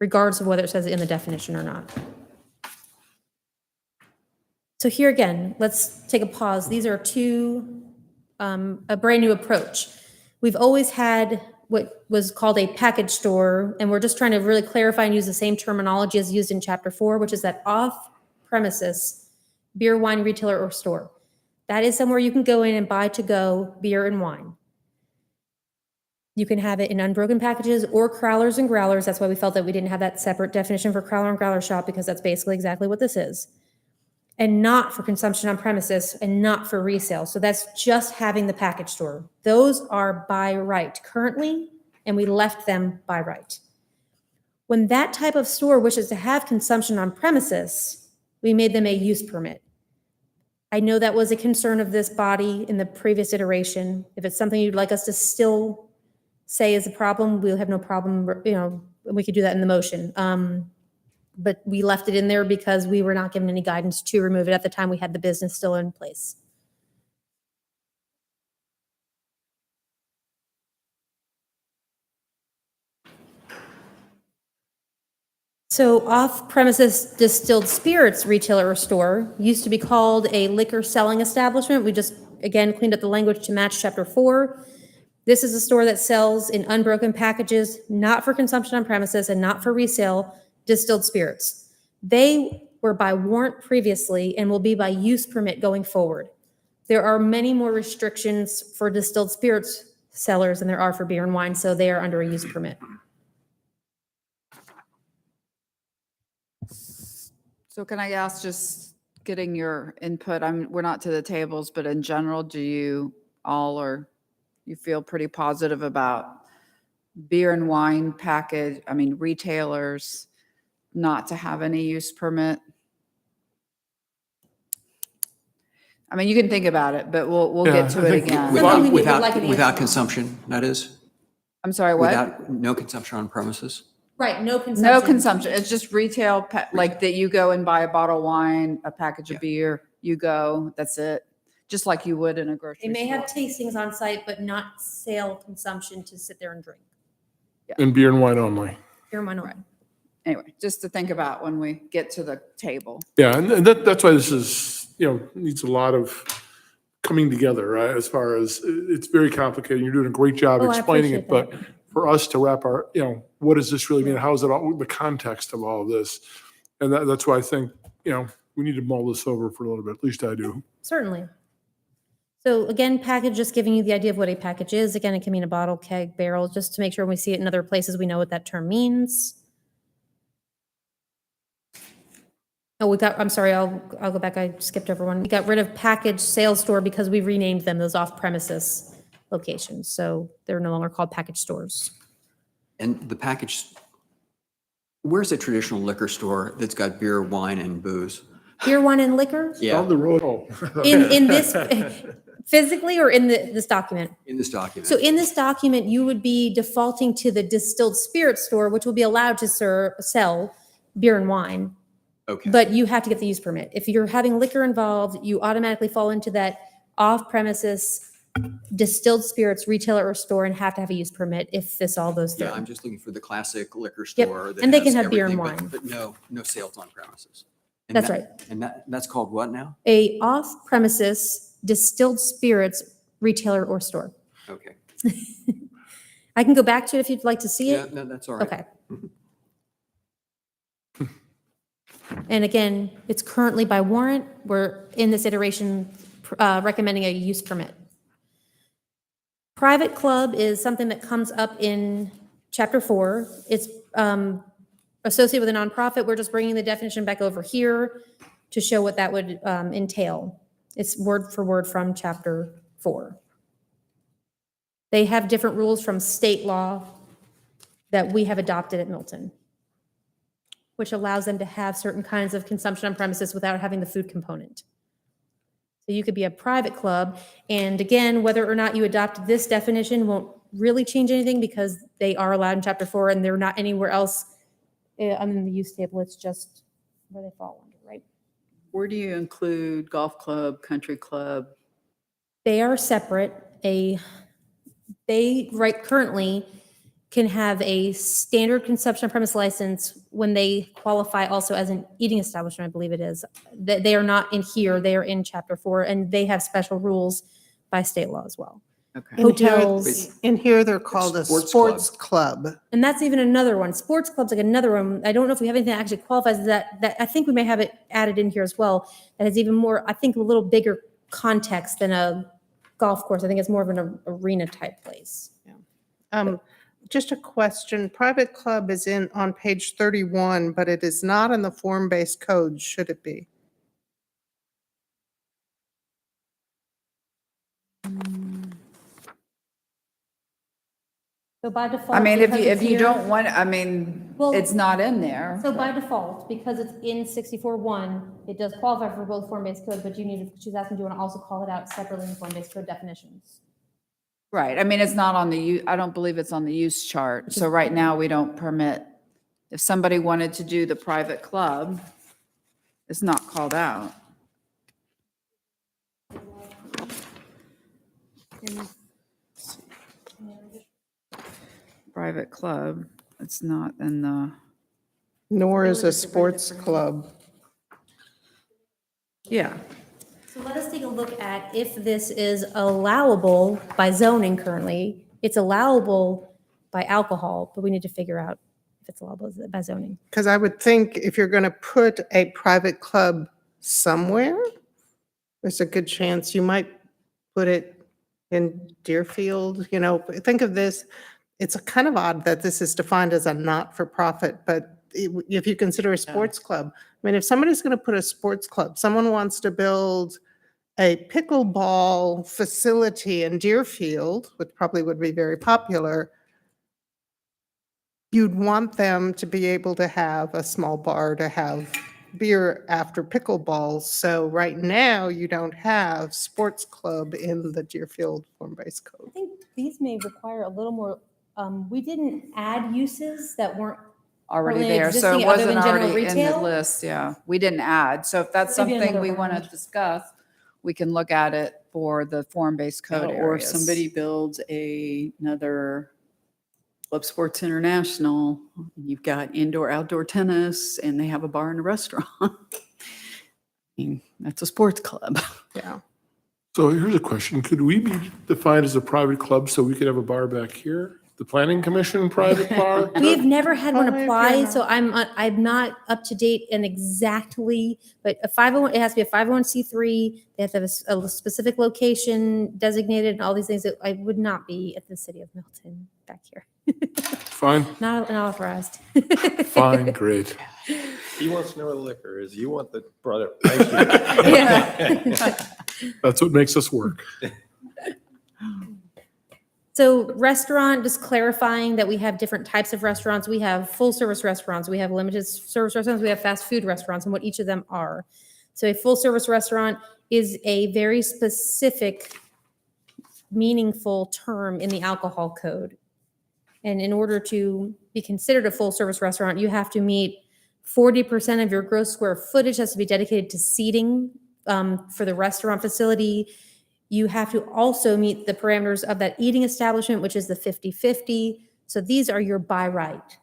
regardless of whether it says it in the definition or not. So here again, let's take a pause. These are a brand new approach. We've always had what was called a package store, and we're just trying to really clarify and use the same terminology as used in chapter 4, which is that off-premises beer, wine retailer or store. That is somewhere you can go in and buy to-go beer and wine. You can have it in unbroken packages or crowlers and growlers. That's why we felt that we didn't have that separate definition for crowler and growler shop, because that's basically exactly what this is. And not for consumption on premises and not for resale. So that's just having the package store. Those are by right currently, and we left them by right. When that type of store wishes to have consumption on premises, we made them a use permit. I know that was a concern of this body in the previous iteration. If it's something you'd like us to still say is a problem, we'll have no problem, we could do that in the motion. But we left it in there because we were not given any guidance to remove it at the time we had the business still in place. So off-premises distilled spirits retailer or store used to be called a liquor selling establishment. We just, again, cleaned up the language to match chapter 4. This is a store that sells in unbroken packages, not for consumption on premises and not for resale, distilled spirits. They were by warrant previously and will be by use permit going forward. There are many more restrictions for distilled spirits sellers than there are for beer and wine, so they are under a use permit. so can I ask, just getting your input, we're not to the tables, but in general, do you all, or you feel pretty positive about beer and wine retailers not to have any use permit? You can think about it, but we'll get to Yeah, I it think again. Something we would like an Without answer. consumption, that is? I'm sorry, what? Without, no consumption on premises? Right, no consumption. No consumption. It's just retail, like that you go and buy a bottle of wine, a package of beer, you go, that's it. Just like you would in a They grocery may store. have tastings on site, but not sale consumption to sit there and drink. And beer and wine only. Beer and wine only. Anyway, just to think about when we get to the table. Yeah, and that's why this is, needs a lot of coming together, right? As far as, it's very complicated. You're doing a great job Oh, I explaining it, appreciate but for us to wrap our, what does this really mean? How is it all, the context of all of this? And that's why I think, we need to mull this over for a little bit, at least I do. Certainly. So again, package, just giving you the idea of what a package is. Again, it can mean a bottle, keg, barrel, just to make sure when we see it in other places, we know what that term means. Oh, I'm sorry, I'll go back. I skipped over one. We got rid of package sales store because we renamed them those off-premises locations. So they're no longer called package stores. And the package, where's a traditional liquor store that's got beer, wine, and booze? Beer, wine, and liquor? On Yeah, the road. Oh. In this, physically or in this document? in this document. So in this document, you would be defaulting to the distilled spirit store, which will be allowed to sell beer and wine, Okay. but you have to get the use permit. If you're having liquor involved, you automatically fall into that off-premises distilled spirits retailer or store and have to have a use permit if this all goes through. Yeah, I'm just looking for the classic liquor Yep, store. that and they can has have beer and everything, wine. But no sales on premises. And That's that- right. And that's called what now? A off-premises distilled spirits retailer or store. Okay. I can go back to it if you'd like to see Yeah, it. no, that's all right. Okay. And again, it's currently by warrant. We're in this iteration recommending a use permit. Private club is something that comes up in Chapter 4. It's associated with a nonprofit. We're just bringing the definition back over here to show what that would entail. It's word for word from Chapter 4. They have different rules from state law that we have adopted at Milton, which allows them to have certain kinds of consumption on premises without having the food component. So you could be a private club, and again, whether or not you adopt this definition won't really change anything because they are allowed in Chapter 4 and they're not anywhere else on the use table. It's just where they fall under, right? Where do you include golf club, country club? They are separate. They right currently can have a standard consumption on premise license when they qualify also as an eating establishment, I believe it is. They are not in here, they are in Chapter 4, and they have special rules by state law as well. Okay. Hotels, In here, they're called a Sports sports club. and that's even another one. Sports clubs, like another one. I don't know if we have anything that actually qualifies as that. I think we may have it added in here as well. That has even more, I think, a little bigger context than a golf course. I think it's more of an arena type place. Just a question, private club is on page 31, but it is not in the form-based code, should it be? So by default. I mean, because if it's you here- don't want, I mean, Well- it's not in there. So by default, because it's in 64.1, it does qualify for both form-based code, but you need to, she's asking, do you want to also call it out separately in form-based code definitions? Right, I mean, it's not on the, I don't believe it's on the use chart. So right now, we don't permit, if somebody wanted to do the private club, it's not called out. Private club, it's not in the, Nor is a sports club. yeah. So let us take a look at if this is allowable by zoning currently. It's allowable by alcohol, but we need to figure out if it's allowable by zoning. Because I would think if you're going to put a private club somewhere, there's a good chance you might put it in Deerfield. Think of this, it's kind of odd that this is defined as a not-for-profit, but if you consider a sports club, I mean, if somebody's going to put a sports club, someone wants to build a pickleball facility in Deerfield, which probably would be very popular, you'd want them to be able to have a small bar to have beer after pickleball. So right now, you don't have sports club in the Deerfield form-based code. I think these may require a little more, we didn't add uses that weren't already Currently there. So existing it other wasn't than general already in the retail? list, yeah. We didn't add. So if that's Maybe something another we want to round. discuss, we can look at it for the form-based code areas. Or if somebody builds another Club Sports International, you've got indoor, outdoor tennis, and they have a bar and a restaurant. I mean, that's a sports club. Yeah. So here's a question. Could we be defined as a private club so we could have a bar back here? The planning commission private bar? We've never had one Only if you're apply, not- so I'm not up to date and exactly, but a 501, it has to be a 501c3. They have to have a specific location designated and all these things that I would not be at the city of Milton back here. Fine, Not authorized. fine, great. He wants to know where the liquor is. You want the brother right here. Yeah. That's what makes us work. So restaurant, just clarifying that we have different types of restaurants. We have full service restaurants, we have limited service restaurants, we have fast food restaurants, and what each of them are. So a full service restaurant is a very specific, meaningful term in the alcohol code. And in order to be considered a full service restaurant, you have to meet 40% of your gross square footage has to be dedicated to seating for the restaurant facility. You have to also meet the parameters of that eating establishment, which is the 50-50. So these are your by right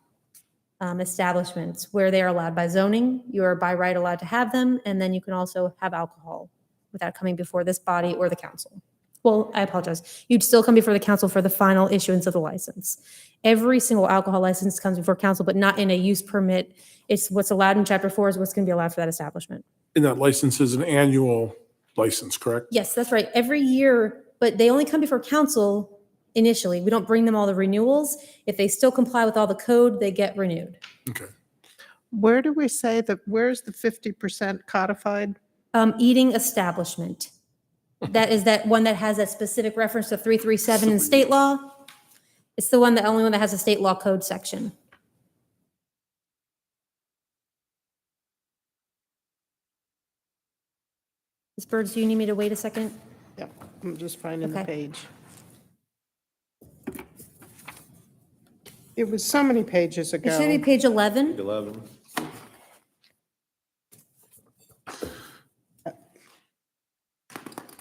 establishments where they are allowed by zoning. You are by right allowed to have them, and then you can also have alcohol without coming before this body or the council. Well, I apologize. You'd still come before the council for the final issuance of the license. Every single alcohol license comes before council, but not in a use permit. It's what's allowed in chapter 4 is what's going to be allowed for that establishment. And that license is an annual license, correct? Yes, that's right. Every year, but they only come before council initially. We don't bring them all the renewals. If they still comply with all the code, they get renewed. Okay. Where do we say that, where's the 50% codified? Eating establishment. That is that one that has that specific reference to 337 in state law. It's the only one that has a state law code section. Ms. Birds, do you need me to wait a second? Yep, I'm just finding the Okay. page. It was so many pages It should be ago. page 11. 11.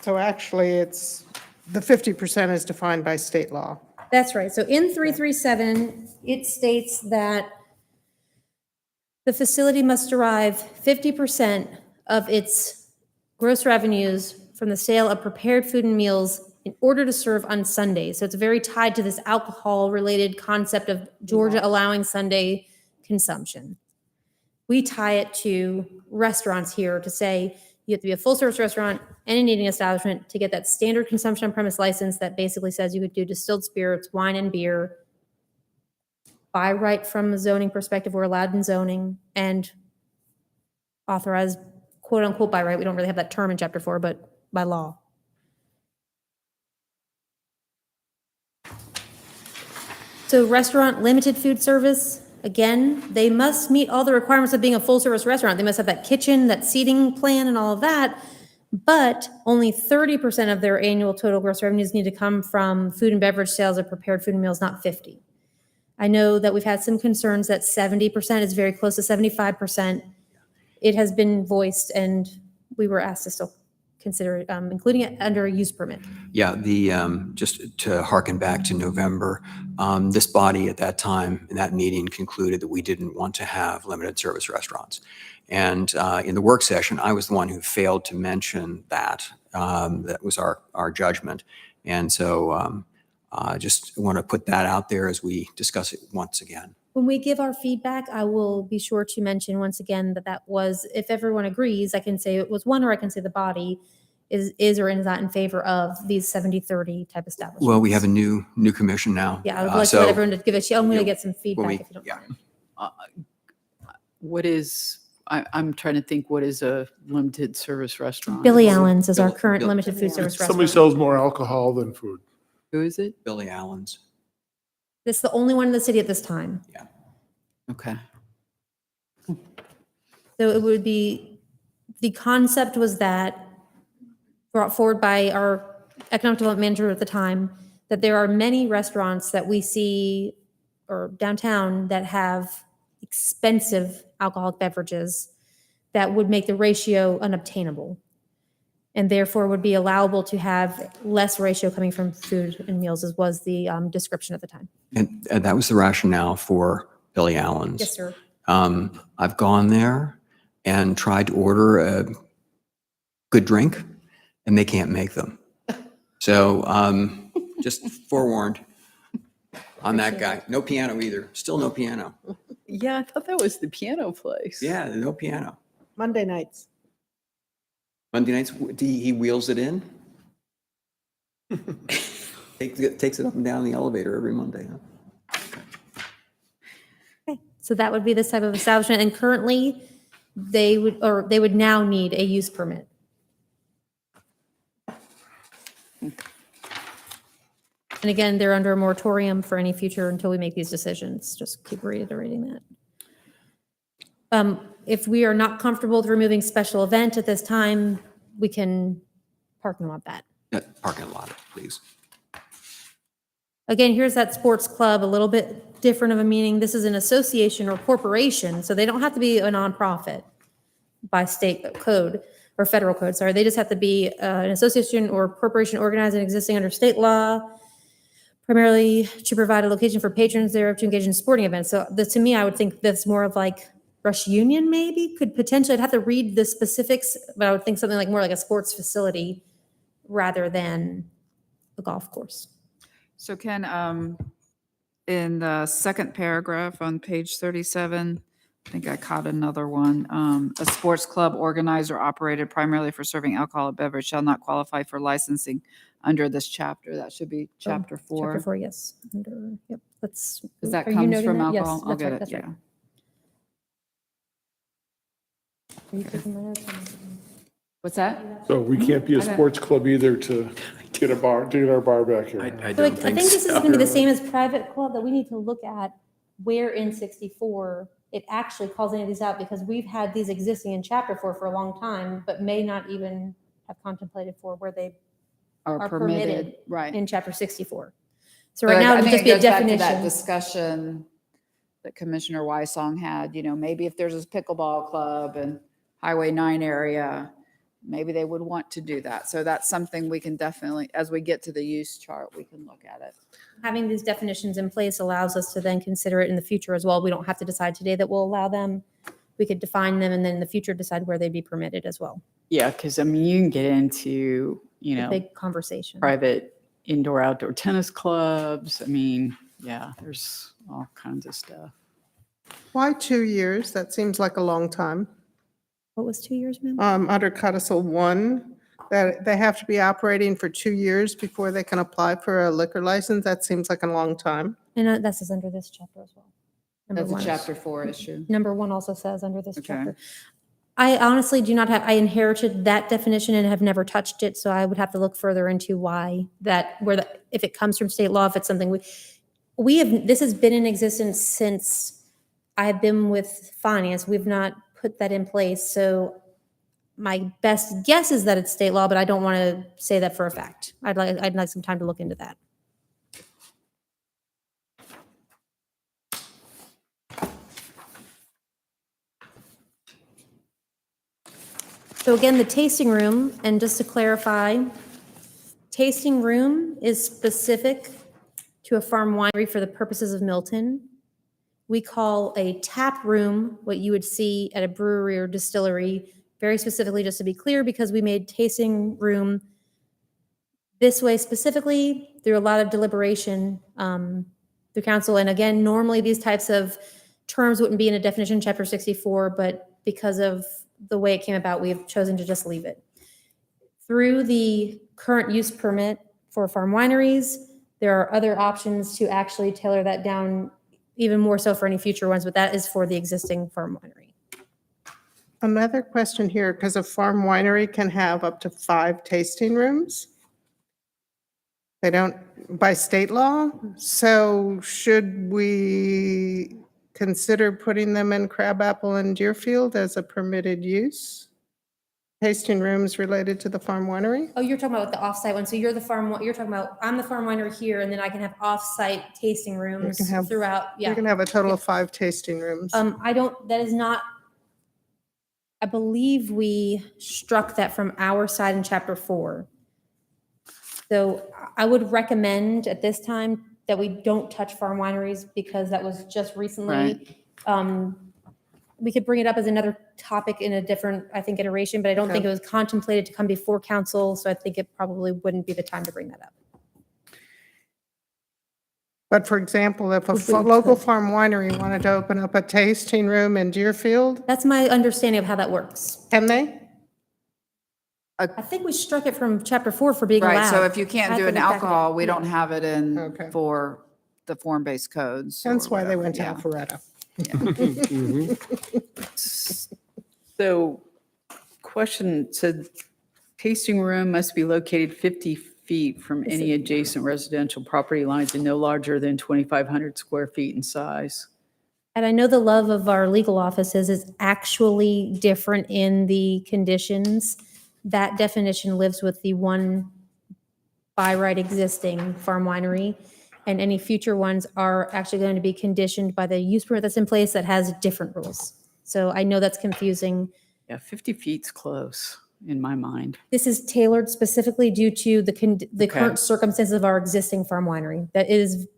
So actually, it's, the 50% is defined by state law. That's right. So in 337, it states that the facility must derive 50% of its gross revenues from the sale of prepared food and meals in order to serve on Sundays. So it's very tied to this alcohol-related concept of Georgia allowing Sunday consumption. We tie it to restaurants here to say you have to be a full-service restaurant and an eating establishment to get that standard consumption on premise license that basically says you could do distilled spirits, wine, and beer. By right from a zoning perspective, we're allowed in zoning, and authorized, quote unquote, by right. We don't really have that term in chapter 4, but by law. So restaurant, limited food service, again, they must meet all the requirements of being a full-service restaurant. They must have that kitchen, that seating plan, and all of that. But only 30% of their annual total gross revenues need to come from food and beverage sales of prepared food and meals, not 50. I know that we've had some concerns that 70% is very close to 75%. It has been voiced, and we were asked to still consider including it under a use permit. Yeah, just to harken back to November, this body at that time, in that meeting, concluded that we didn't want to have limited service restaurants. And in the work session, I was the one who failed to mention that. That was our judgment. And so just want to put that out there as we discuss it once again. When we give our feedback, I will be sure to mention once again that was, if everyone agrees, I can say it was one, or I can say the body is or is not in favor of these 70-30 type establishments. Well, we have a new commission now. Yeah, I would like to so let everyone to give a, I'm going to get some when feedback we- if you don't yeah. mind. What is, I'm trying to think, what is a limited service restaurant? Billy Allen's is our Bill- current Bill- limited food service Somebody restaurant. sells more alcohol than food. Who is it? Billy Allen's. It's the only one in the city at this time. Okay. So it would be, the concept was that, brought forward by our economic development manager at the time, that there are many restaurants that we see, or downtown, that have expensive alcoholic beverages that would make the ratio unobtainable, and therefore would be allowable to have less ratio coming from food and meals, as was the description at the time. And that was the rationale for Billy Allen's. Yes, sir. I've gone there and tried to order a good drink, and they can't make them. So just forewarned on that guy. No piano either. Still no piano. Yeah, I thought that was the piano place. Yeah, no piano. Monday nights. Monday nights, he wheels it in. Takes it up and down the elevator every Monday. Huh? Okay, so that would be this type of establishment, and currently they would now need a use permit. And again, they're under a moratorium for any future until we make these decisions. Just keep reiterating that. If we are not comfortable with removing special event at this time, we can parking lot that. Parking lot, please. Again, here's that sports club, a little bit different of a meaning. This is an association or corporation, so they don't have to be a nonprofit by state code or federal code, sorry. They just have to be an association or corporation organized and existing under state law, primarily to provide a location for patrons thereof to engage in sporting events. So to me, I would think that's more of like Rush Union maybe, could potentially, I'd have to read the specifics, but I would think something like more like a sports facility rather than a golf course. So Ken, in the second paragraph on page 37, I think I caught another one. A sports club organized or operated primarily for serving alcoholic beverage shall not qualify for licensing under this chapter. That should be chapter 4. Chapter 4, yes. Yep. That's. Because that are you comes noting from that? Yes, alcohol. I'll that's get right, it, that's right. yeah. Are you taking my notes? What's that? So we can't be a sports club either to get a bar, to get our bar back here. I So don't I think think this is so. going to be the same as private club, that we need to look at where in 64 it actually calls any of these out, because we've had these existing in chapter 4 for a long time, but may not even have contemplated for where they Are are permitted, permitted right. in chapter 64. So But right now, I it would think just be a goes back to that definition. discussion that Commissioner Wysong had, maybe if there's this pickleball club in Highway 9 area, maybe they would want to do that. So that's something we can definitely, as we get to the use chart, we can look at it. Having these definitions in place allows us to then consider it in the future as well. We don't have to decide today that we'll allow them. We could define them and then in the future decide where they'd be permitted as well. Yeah, because I mean, you can get into, A big conversation. private indoor outdoor tennis clubs. I mean, yeah, there's all kinds of stuff. Why 2 years? That seems like a long time. What was 2 years, ma'am? Under Codicil 1, that they have to be operating for 2 years before they can apply for a liquor license. That seems like a long time. And this is under this chapter as well. Number That's a one. chapter 4 issue. Number 1 also says under this Okay. chapter. I honestly do not have, I inherited that definition and have never touched it, so I would have to look further into why if it comes from state law, if it's something we have, this has been in existence since I've been with finance. We've not put that in place, so my best guess is that it's state law, but I don't want to say that for a fact. I'd like some time to look into that. So again, the tasting room, and just to clarify, tasting room is specific to a farm winery for the purposes of Milton. We call a tap room what you would see at a brewery or distillery, very specifically, just to be clear, because we made tasting room this way specifically through a lot of deliberation through council. And again, normally these types of terms wouldn't be in a definition in chapter 64, but because of the way it came about, we have chosen to just leave it. Through the current use permit for farm wineries, there are other options to actually tailor that down even more so for any future ones, but that is for the existing farm winery. Another question here, because a farm winery can have up to 5 tasting rooms. They don't, by state law. So should we consider putting them in Crabapple and Deerfield as a permitted use? tasting rooms related to the farm winery? Oh, you're talking about the off-site one. So you're the you're talking about, I'm the farm winery here, and then I can have off-site tasting rooms can have- throughout. You're Yeah. going to have a total of 5 tasting rooms. I don't, that is not, I believe we struck that from our side in chapter 4. So I would recommend at this time that we don't touch farm wineries because that was just recently. We could bring it up as another topic in a different, I think, iteration, but I don't think it was contemplated to come before council. So I think it probably wouldn't be the time to bring that up. But for example, if a If we local could. farm winery wanted to open up a tasting room in Deerfield, That's my understanding of how that works. can they? I think we struck it from chapter 4 for being allowed. Right, so if you can't I do have an to look back at it. alcohol, we Yeah. don't have it in Okay. for the form-based codes. or That's why they whatever, went to yeah. Alpharetta. So question said, tasting room must be located 50 feet from any adjacent residential property lines and no larger than 2,500 square feet in size. And I know the love of our legal offices is actually different in the conditions. That definition lives with the one by right existing farm winery. And any future ones are actually going to be conditioned by the use permit that's in place that has different rules. So I know that's confusing. Yeah, 50 feet's close in my mind. This is tailored specifically due to the Okay. current circumstances of our existing farm winery. That is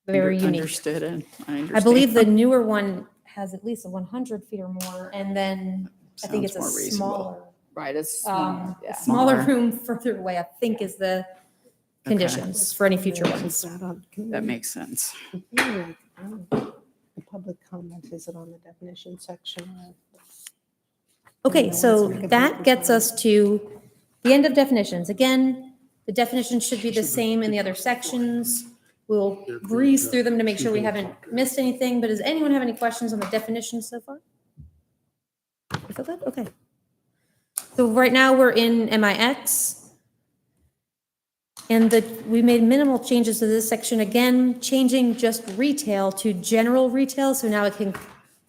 very unique. Understood it. I understand. I believe the newer one has at least 100 feet or more, and then I think Sounds it's a more reasonable. smaller, Right, it's, a yeah. smaller room further away, I think is the conditions for any future ones. That makes sense. The public comment, is it on the definition section? Okay, so that gets us to the end of definitions. Again, the definitions should be the same in the other sections. We'll breeze through them to make sure we haven't missed anything, but does anyone have any questions on the definitions so far? You feel good? Okay. So right now we're in MIX. And we made minimal changes to this section, again, changing just retail to general retail, so now it can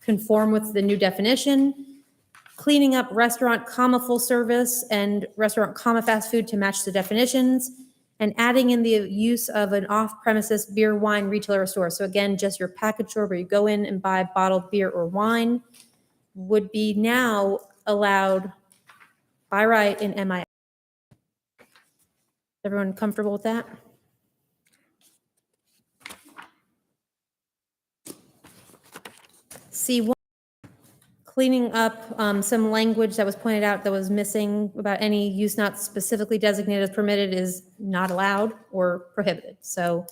conform with the new definition. Cleaning up restaurant, comma, full service, and restaurant, comma, fast food to match the definitions, and adding in the use of an off-premises beer, wine, retailer, or store. So again, just your package store where you go in and buy bottled beer or wine would be now allowed by right in MI. Everyone comfortable with that? C1, cleaning up some language that was pointed out that was missing about any use not specifically designated as permitted is not allowed or prohibited. So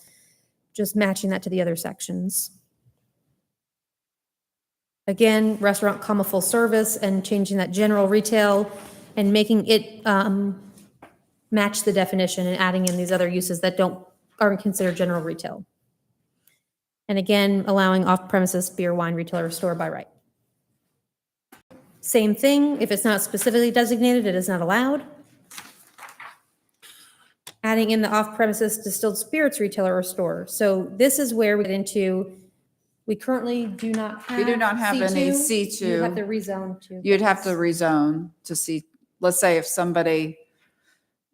just matching that to the other sections. Again, restaurant, comma, full service, and changing that general retail and making it match the definition and adding in these other uses that aren't considered general retail. And again, allowing off-premises beer, wine, retailer, or store by right. Same thing, if it's not specifically designated, it is not allowed. Adding in the off-premises distilled spirits retailer or store. So this is where we get into, we currently do not have. We do not have any C2. You have C2. to rezone to. You'd have to rezone to see, let's say if somebody,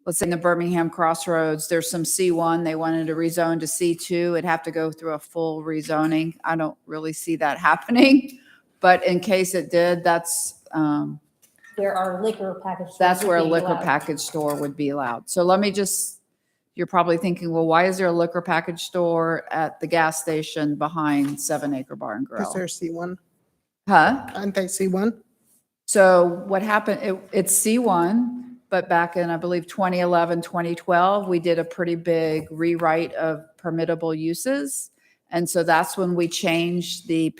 let's say in the Birmingham Crossroads, there's some C1, they wanted to rezone to C2, it'd have to go through a full rezoning. I don't really see that happening, but in case it did, that's Where our liquor package. stores that's would where a be liquor allowed. package store would be allowed. So let me just, you're probably thinking, well, why is there a liquor package store at the gas station behind 7 Acre Bar and Is Grill? there C1? Huh? Aren't they C1? So what happened, it's C1, but back in, I believe, 2011, 2012, we did a pretty big rewrite of permittable uses. And so that's when we changed the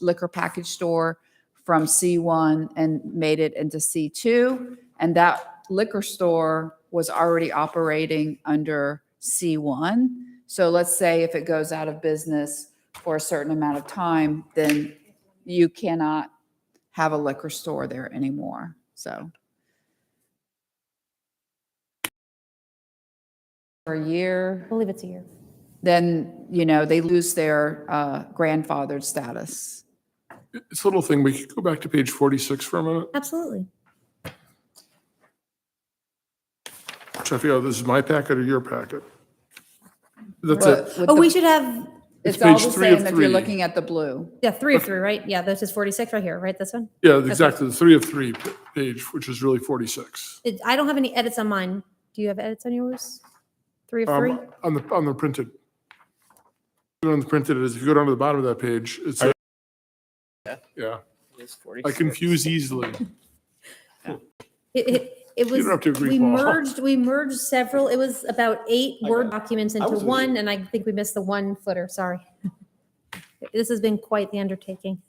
liquor package store from C1 and made it into C2. And that liquor store was already operating under C1. So let's say if it goes out of business for a certain amount of time, then you cannot have a liquor store there anymore. So for a year, I believe it's a year. then, they lose their grandfathered status. It's a little thing, we could go back to page 46 for a minute. Absolutely. trying to figure out, this is my packet or your packet? That's But it. with Oh, the- we should have, It's all page the 3 of same if you're 3. looking at the blue. yeah, 3 of 3, right? Yeah, this is 46 right here, right? This one? Yeah, exactly, the 3 of 3 page, which is really 46. I don't have any edits on mine. Do you have edits on yours? 3 of 3? On the printed. On the printed is, if you go down to the bottom of that page, it's, yeah, I confuse easily. It was, don't have to agree, Paul. we merged several, it was about 8 Word documents into one, and I think we missed the 1 footer, sorry. This has been quite the undertaking.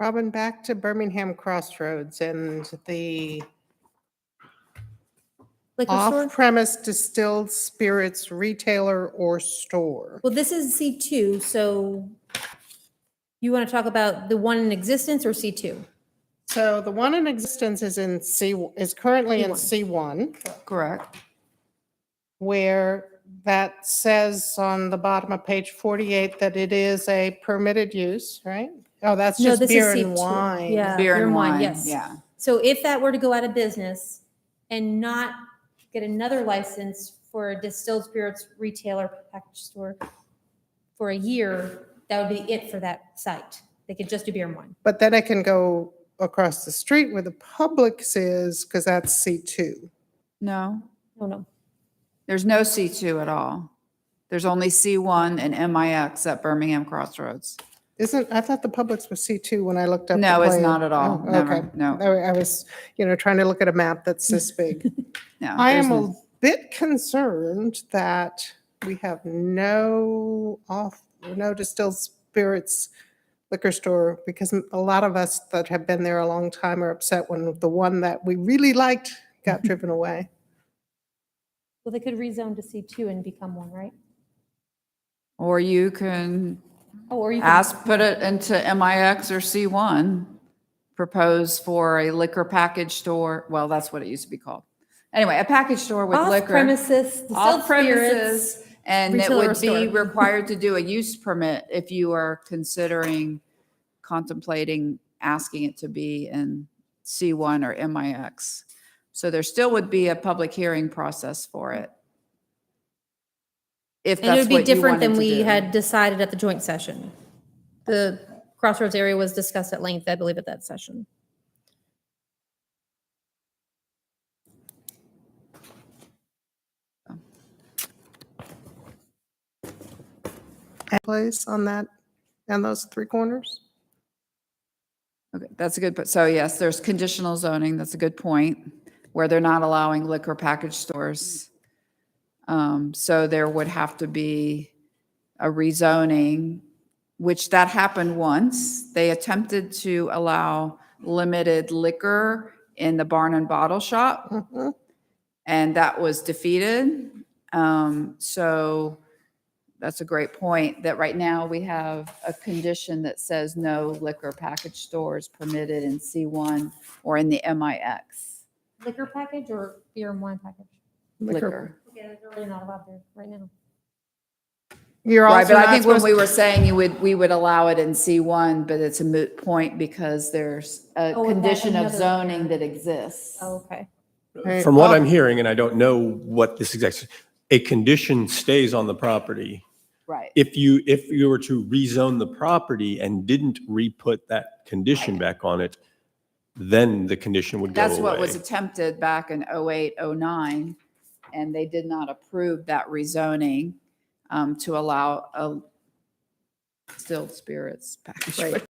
Robin, back to Birmingham Crossroads and the Liquor store? off-premise distilled spirits retailer or store. Well, this is C2, so you want to talk about the one in existence or C2? So the one in existence is is currently in C1. C1, Correct. where that says on the bottom of page 48 that it is a permitted use, right? Oh, that's No, just this is beer and C2. wine. Yeah, Beer and wine, yes. yeah. So if that were to go out of business and not get another license for a distilled spirits retailer package store for a year, that would be it for that site. They could just do beer and wine. But then it can go across the street where the Publix is, because that's C2. No, Oh, no. there's no C2 at all. There's only C1 and MIX at Birmingham Crossroads. I thought the Publix was C2 when I looked up. No, the it's plan. not at all. Oh, Never. okay. No. I was, trying to look at a map that's this big. No, I there's am a no- bit concerned that we have no distilled spirits liquor store, because a lot of us that have been there a long time are upset when the one that we really liked got driven away. Well, they could rezone to C2 and become one, right? Or you can Oh, or you can. put it into MIX or C1, propose for a liquor package store. Well, that's what it used to be called. Anyway, a package store with liquor. Off-premises, distilled Off spirits. premises, and it retailer or would be store. required to do a use permit if you are contemplating asking it to be in C1 or MIX. So there still would be a public hearing process for it. If And it that's would be what you different wanted than to we do. had decided at the joint session. The Crossroads area was discussed at length, I believe, at that session. Place on that, and those 3 corners? Okay, that's a good, so yes, there's conditional zoning, that's a good point, where they're not allowing liquor package stores. So there would have to be a rezoning, which that happened once. They attempted to allow limited liquor in the barn and bottle shop, Mhm. and that was defeated. So that's a great point, that right now we have a condition that says no liquor package stores permitted in C1 or in the MIX. Liquor package or beer and wine package? Liquor. Yeah, they're really not allowed there right now. You're Right, also but I not think when supposed we were saying we would allow it in C1, but it's a moot point because there's a Oh, with that condition of another- zoning that exists. Oh, okay. Right. From what I'm hearing, and I don't know what this exact, a condition stays on the property. Right. If you were to rezone the property and didn't re-put that condition back on it, then the condition would go away. That's what was attempted back in 08, 09, and they did not approve that rezoning to allow a distilled spirits package. Right.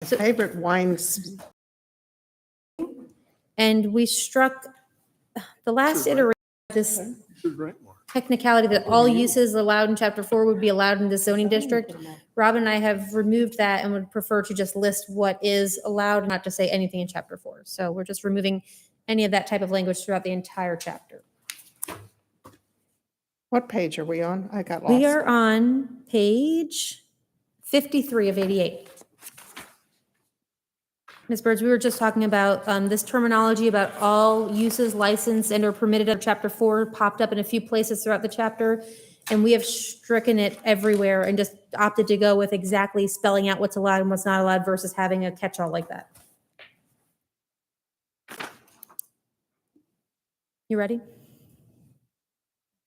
favorite wines. And we struck the last Sure, right. iteration of this Should write more. technicality that all uses allowed in chapter 4 would be allowed in the zoning district. Robin and I have removed that and would prefer to just list what is allowed, not to say anything in chapter 4. So we're just removing any of that type of language throughout the entire chapter. What page are we on? I got lost. We are on page 53 of 88. Ms. Birds, we were just talking about this terminology about all uses licensed and are permitted of chapter 4 popped up in a few places throughout the chapter. And we have stricken it everywhere and just opted to go with exactly spelling out what's allowed and what's not allowed versus having a catch-all like that. You ready?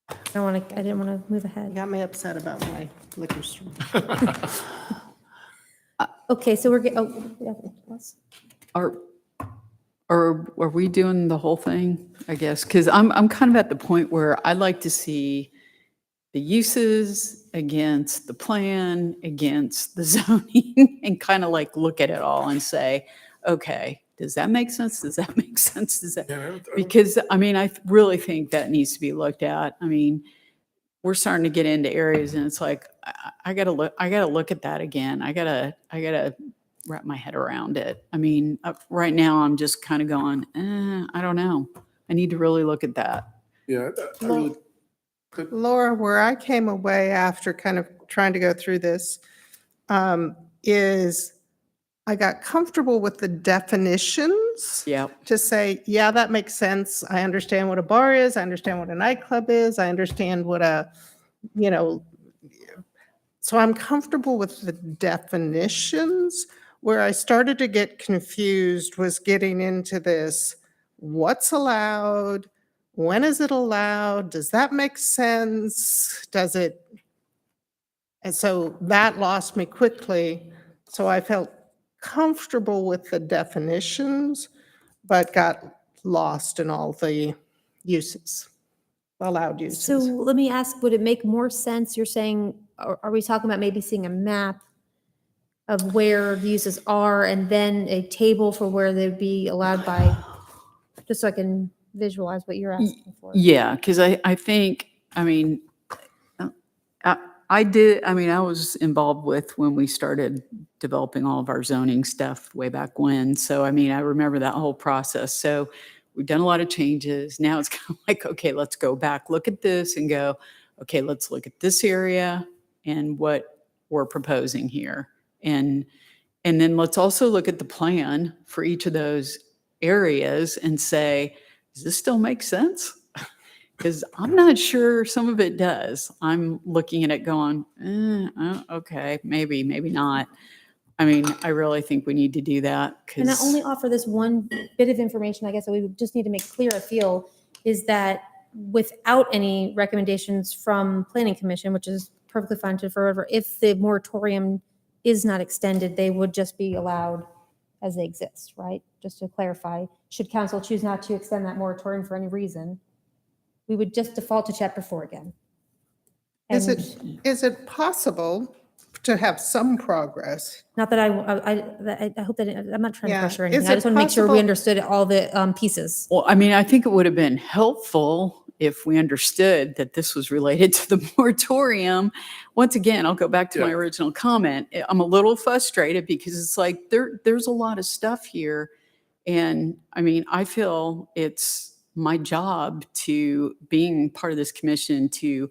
I didn't want to move ahead. Got me upset about my liquor store. Okay, so yeah, yes. Are, are we doing the whole thing, I guess? Because I'm kind of at the point where I'd like to see the uses against the plan, against the zoning, and kind of like look at it all and say, okay, does that make sense? Does that make sense? Does that? Because, I mean, I really think that needs to be looked at. I mean, we're starting to get into areas and it's like, I gotta look at that again. I gotta wrap my head around it. I mean, right now I'm just kind of going, I don't know. I need to really look at that. Yeah, I really, Laura, where I came away after kind of trying to go through this, is I got comfortable with the definitions. Yeah. To say, yeah, that makes sense. I understand what a bar is. I understand what a nightclub is. I understand what so I'm comfortable with the definitions. Where I started to get confused was getting into this, what's allowed? When is it allowed? Does that make sense? Does it? And so that lost me quickly. So I felt comfortable with the definitions, but got lost in all the uses, allowed uses. So let me ask, would it make more sense, you're saying, are we talking about maybe seeing a map of where the uses are and then a table for where they'd be allowed by, just so I can visualize what you're asking for? Yeah, because I think, I mean, I was involved with when we started developing all of our zoning stuff way back when. So, I mean, I remember that whole process. So we've done a lot of changes. Now it's kind of like, okay, let's go back, look at this and go, okay, let's look at this area and what we're proposing here. And then let's also look at the plan for each of those areas and say, does this still make sense? Because I'm not sure some of it does. I'm looking at it going, okay, maybe not. I mean, I really think we need to do that. Can I only offer this one bit of information, I guess, that we would just need to make clear, I feel, is that without any recommendations from Planning Commission, which is perfectly fine to forever, if the moratorium is not extended, they would just be allowed as they exist, right? Just to clarify, should council choose not to extend that moratorium for any reason, we would just default to Chapter 4 again. Is And it possible to have some progress? not that I hope that, I'm not trying to Yeah. pressure Is anything. I it just want to make sure we possible- understood all the pieces. Well, I mean, I think it would have been helpful if we understood that this was related to the moratorium. Once again, I'll go back to my Yeah. original comment. I'm a little frustrated because it's like there's a lot of stuff here. And I mean, I feel it's my job to being part of this commission to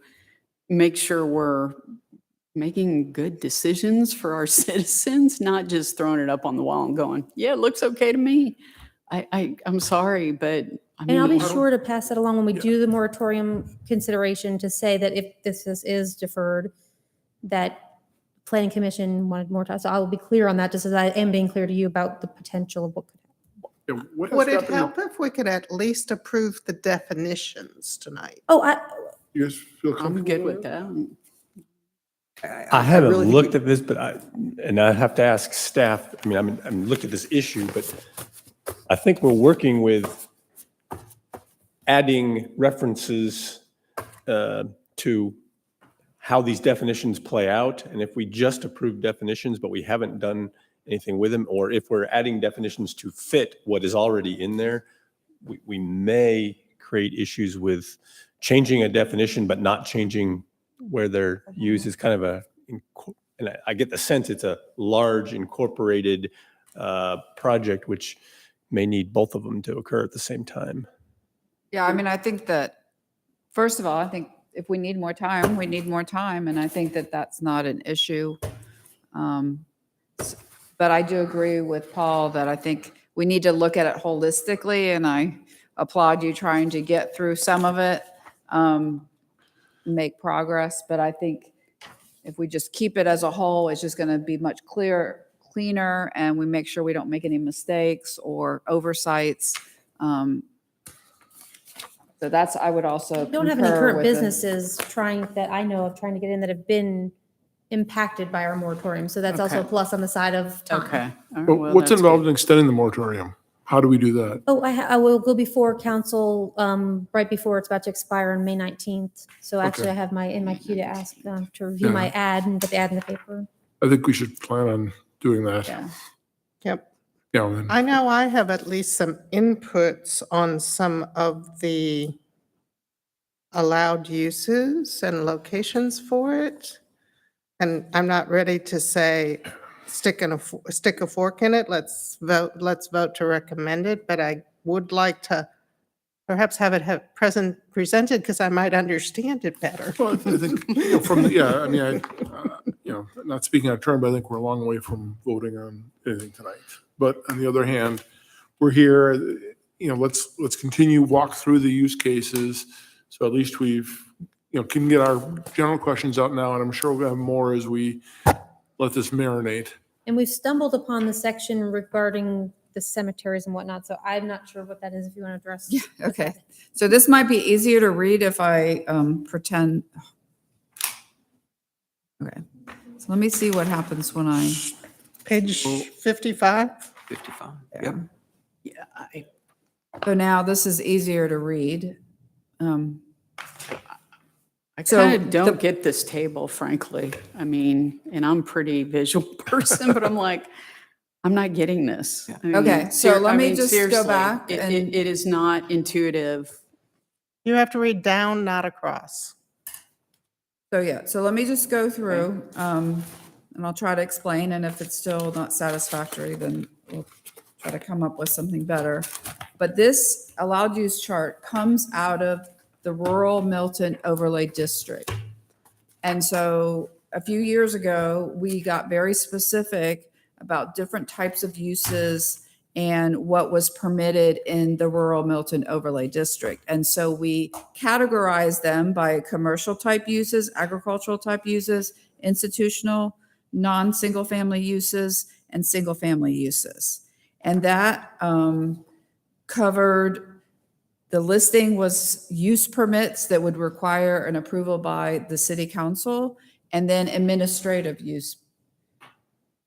make sure we're making good decisions for our citizens, not just throwing it up on the wall and going, yeah, it looks okay to me. I'm sorry, but I And I'll be mean, sure to pass that along when we do the moratorium consideration to say that if this is deferred, that Planning Commission wanted more time. So I will be clear on that, just as I am being clear to you about the potential of what could happen. yeah, what has Would it happened- help if we could at least approve the definitions tonight? Oh, You guys feel I'm comfortable good with that. I haven't really think looked at this, but I have to ask staff, I mean, I'm looked at this issue, but I think we're working with adding references to how these definitions play out. And if we just approve definitions, but we haven't done anything with them, or if we're adding definitions to fit what is already in there, we may create issues with changing a definition, but not changing where they're used is kind of and I get the sense it's a large incorporated project, which may need both of them to occur at the same time. Yeah, I mean, I think that, first of all, I think if we need more time, we need more time, and I think that that's not an issue. But I do agree with Paul that I think we need to look at it holistically, and I applaud you trying to get through some of it, make progress, but I think if we just keep it as a whole, it's just going to be much cleaner, and we make sure we don't make any mistakes or oversights. So that's, I would also We don't have any concur current with the- businesses that I know of trying to get in that have been impacted by our moratorium. So that's also a Okay. plus on the side of time. Okay. All right, But well, what's that's involved good. in extending the moratorium? How do we do that? Oh, I will go before council, right before it's about to expire on May 19th. So actually I have in my queue to ask, to review my Yeah. ad and get the ad in the paper. I think we should plan on doing that. Yeah. Yep. Yeah, and then- I know I have at least some inputs on some of the allowed uses and locations for it. And I'm not ready to say, stick a fork in it, let's vote to recommend it, but I would like to perhaps have it presented because I might understand it better. Well, I think, I mean, not speaking out of turn, but I think we're a long way from voting on anything tonight. But on the other hand, we're here, let's continue, walk through the use cases. So at least we've, can get our general questions out now, and I'm sure we'll have more as we let this marinate. And we've stumbled upon the section regarding the cemeteries and whatnot. So I'm not sure what that is if you want to address. Yeah, okay. So this might be easier to read if I pretend. Okay, so let me see what happens when I. Page 55? 55. Yeah. Yep. So now this is easier to read. I So kind of don't the- get this table, frankly. I mean, and I'm a pretty visual person, but I'm like, I'm not getting this. I mean, Okay, so let I me mean, just go seriously, back and- it is not intuitive. You have to read down, not across. So yeah, so let me just go through, and I'll try to explain, and if it's still not satisfactory, then we'll try to come up with something better. But this allowed use chart comes out of the rural Milton overlay district. And so a few years ago, we got very specific about different types of uses and what was permitted in the rural Milton overlay district. And so we categorized them by commercial type uses, agricultural type uses, institutional, non-single family uses, and single family uses. And that covered, the listing was use permits that would require an approval by the city council, and then administrative use,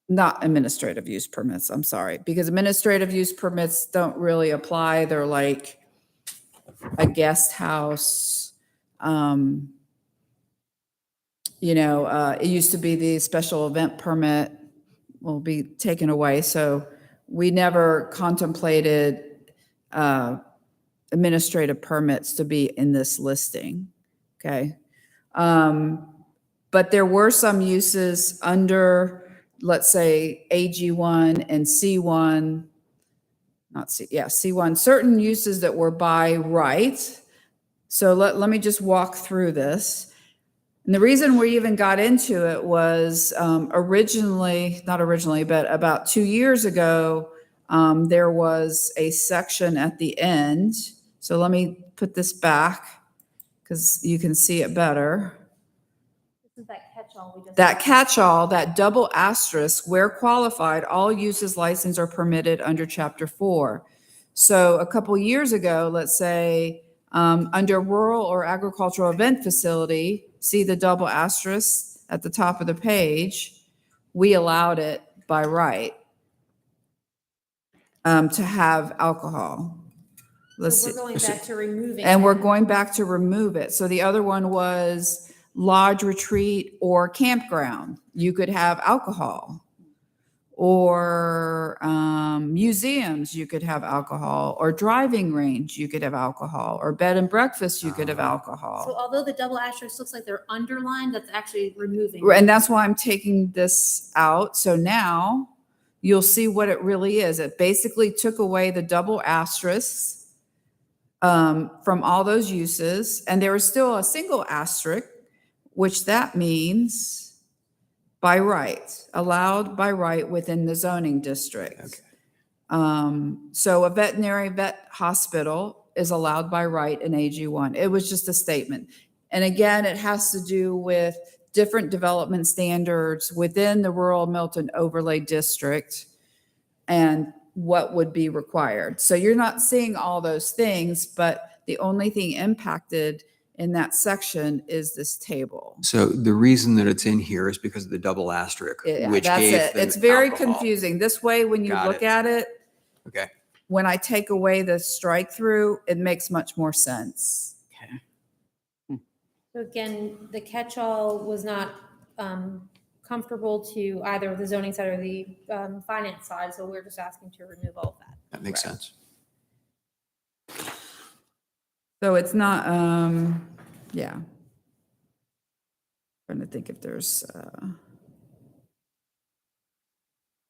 not administrative use permits, I'm sorry, because administrative use permits don't really apply. They're like a guest house. It used to be the special event permit will be taken away. So we never contemplated administrative permits to be in this listing. Okay. But there were some uses under, let's say, AG1 and C1, C1, certain uses that were by right. So let me just walk through this. And the reason we even got into it was not originally, but about 2 years ago, there was a section at the end. So let me put this back because you can see it better. This is that catch-all we just. That catch-all, that double asterisk, where qualified, all uses licensed are permitted under Chapter 4. So a couple years ago, let's say, under rural or agricultural event facility, see the double asterisk at the top of the page, we allowed it by right to have alcohol. Let's So see. we're going back to removing. And we're that. going back to remove it. So the other one was lodge, retreat, or campground. You could have alcohol. Or museums, you could have alcohol. Or driving range, you could have alcohol. Or bed and breakfast, you could have So alcohol. although the double asterisk looks like they're underlined, that's actually removing. And that's why I'm taking this out. So now you'll see what it really is. It basically took away the double asterisks from all those uses. And there is still a single asterisk, which that means by right, allowed by right within the zoning district. So a veterinary vet hospital is allowed by right in AG1. It was just a statement. And again, it has to do with different development standards within the rural Milton overlay district and what would be required. So you're not seeing all those things, but The only thing impacted in that section is this table. So the reason that it's in here is because of the double asterisk, Yeah, which that's gave it. them It's very alcohol. confusing. This way, when you Got look it. at it, Okay. when I take away the strike through, it makes much more sense. So again, the catch-all was not comfortable to either the zoning side or the finance side, so we're just asking to remove all of that. That makes sense. So it's not, yeah. Trying to think if there's,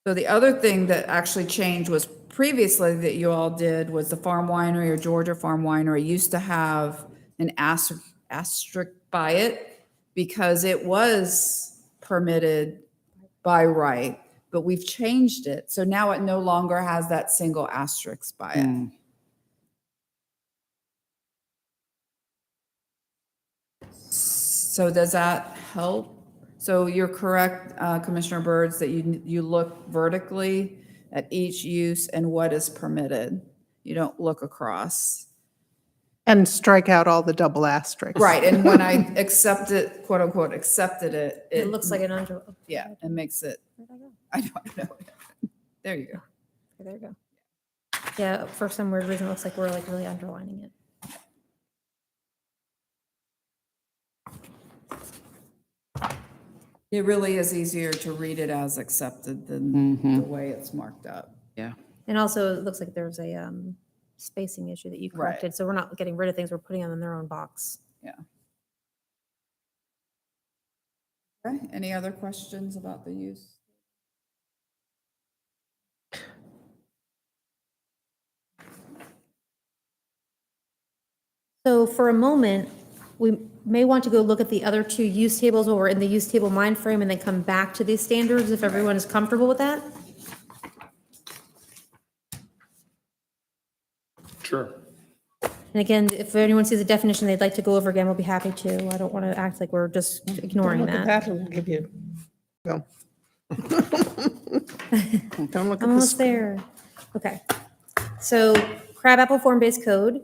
so the other thing that actually changed was previously that you all did was the farm winery or Georgia Farm Winery used to have an asterisk by it because it was permitted by right, but we've changed it. So now it no longer has that single asterisk by it. So does that help? So you're correct, Commissioner Birds, that you look vertically at each use and what is permitted. You don't look across. And strike out all the double asterisks. Right, and when I accepted, quote unquote, accepted it. It looks like an under. Yeah, it makes it, Where'd I go? I don't know. There you go. Okay, there you go. Yeah, for some weird reason, it looks like we're like really underlining it. It really is easier to read it as accepted than the way it's marked up. And also, it looks like there's a spacing issue that you Right. corrected, so we're not getting rid of things, we're putting them in their own box. Okay, any other questions about the use? So for a moment, we may want to go look at the other two use tables while we're in the use table mind frame and then come back to these standards if everyone is comfortable with that. Sure. And again, if anyone sees a definition they'd like to go over again, we'll be happy to. I don't want to act like we're just ignoring Look at that. that, it'll give you, well. Don't look I'm at almost this. there. Okay. So crabapple form-based code.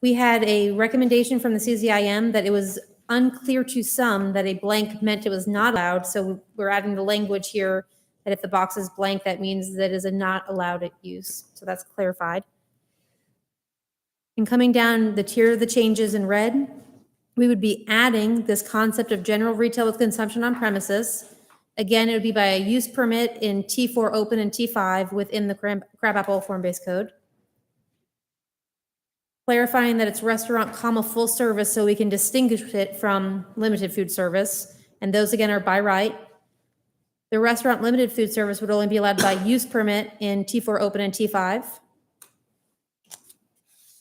We had a recommendation from the CZIM that it was unclear to some that a blank meant it was not allowed. So we're adding the language here that if the box is blank, that means that it is a not allowed use. So that's clarified. And coming down the tier of the changes in red, we would be adding this concept of general retail with consumption on premises. Again, it would be by a use permit in T4 open and T5 within the crabapple form-based code. Clarifying that it's restaurant, full service, so we can distinguish it from limited food service. And those again are by right. The restaurant limited food service would only be allowed by use permit in T4 open and T5.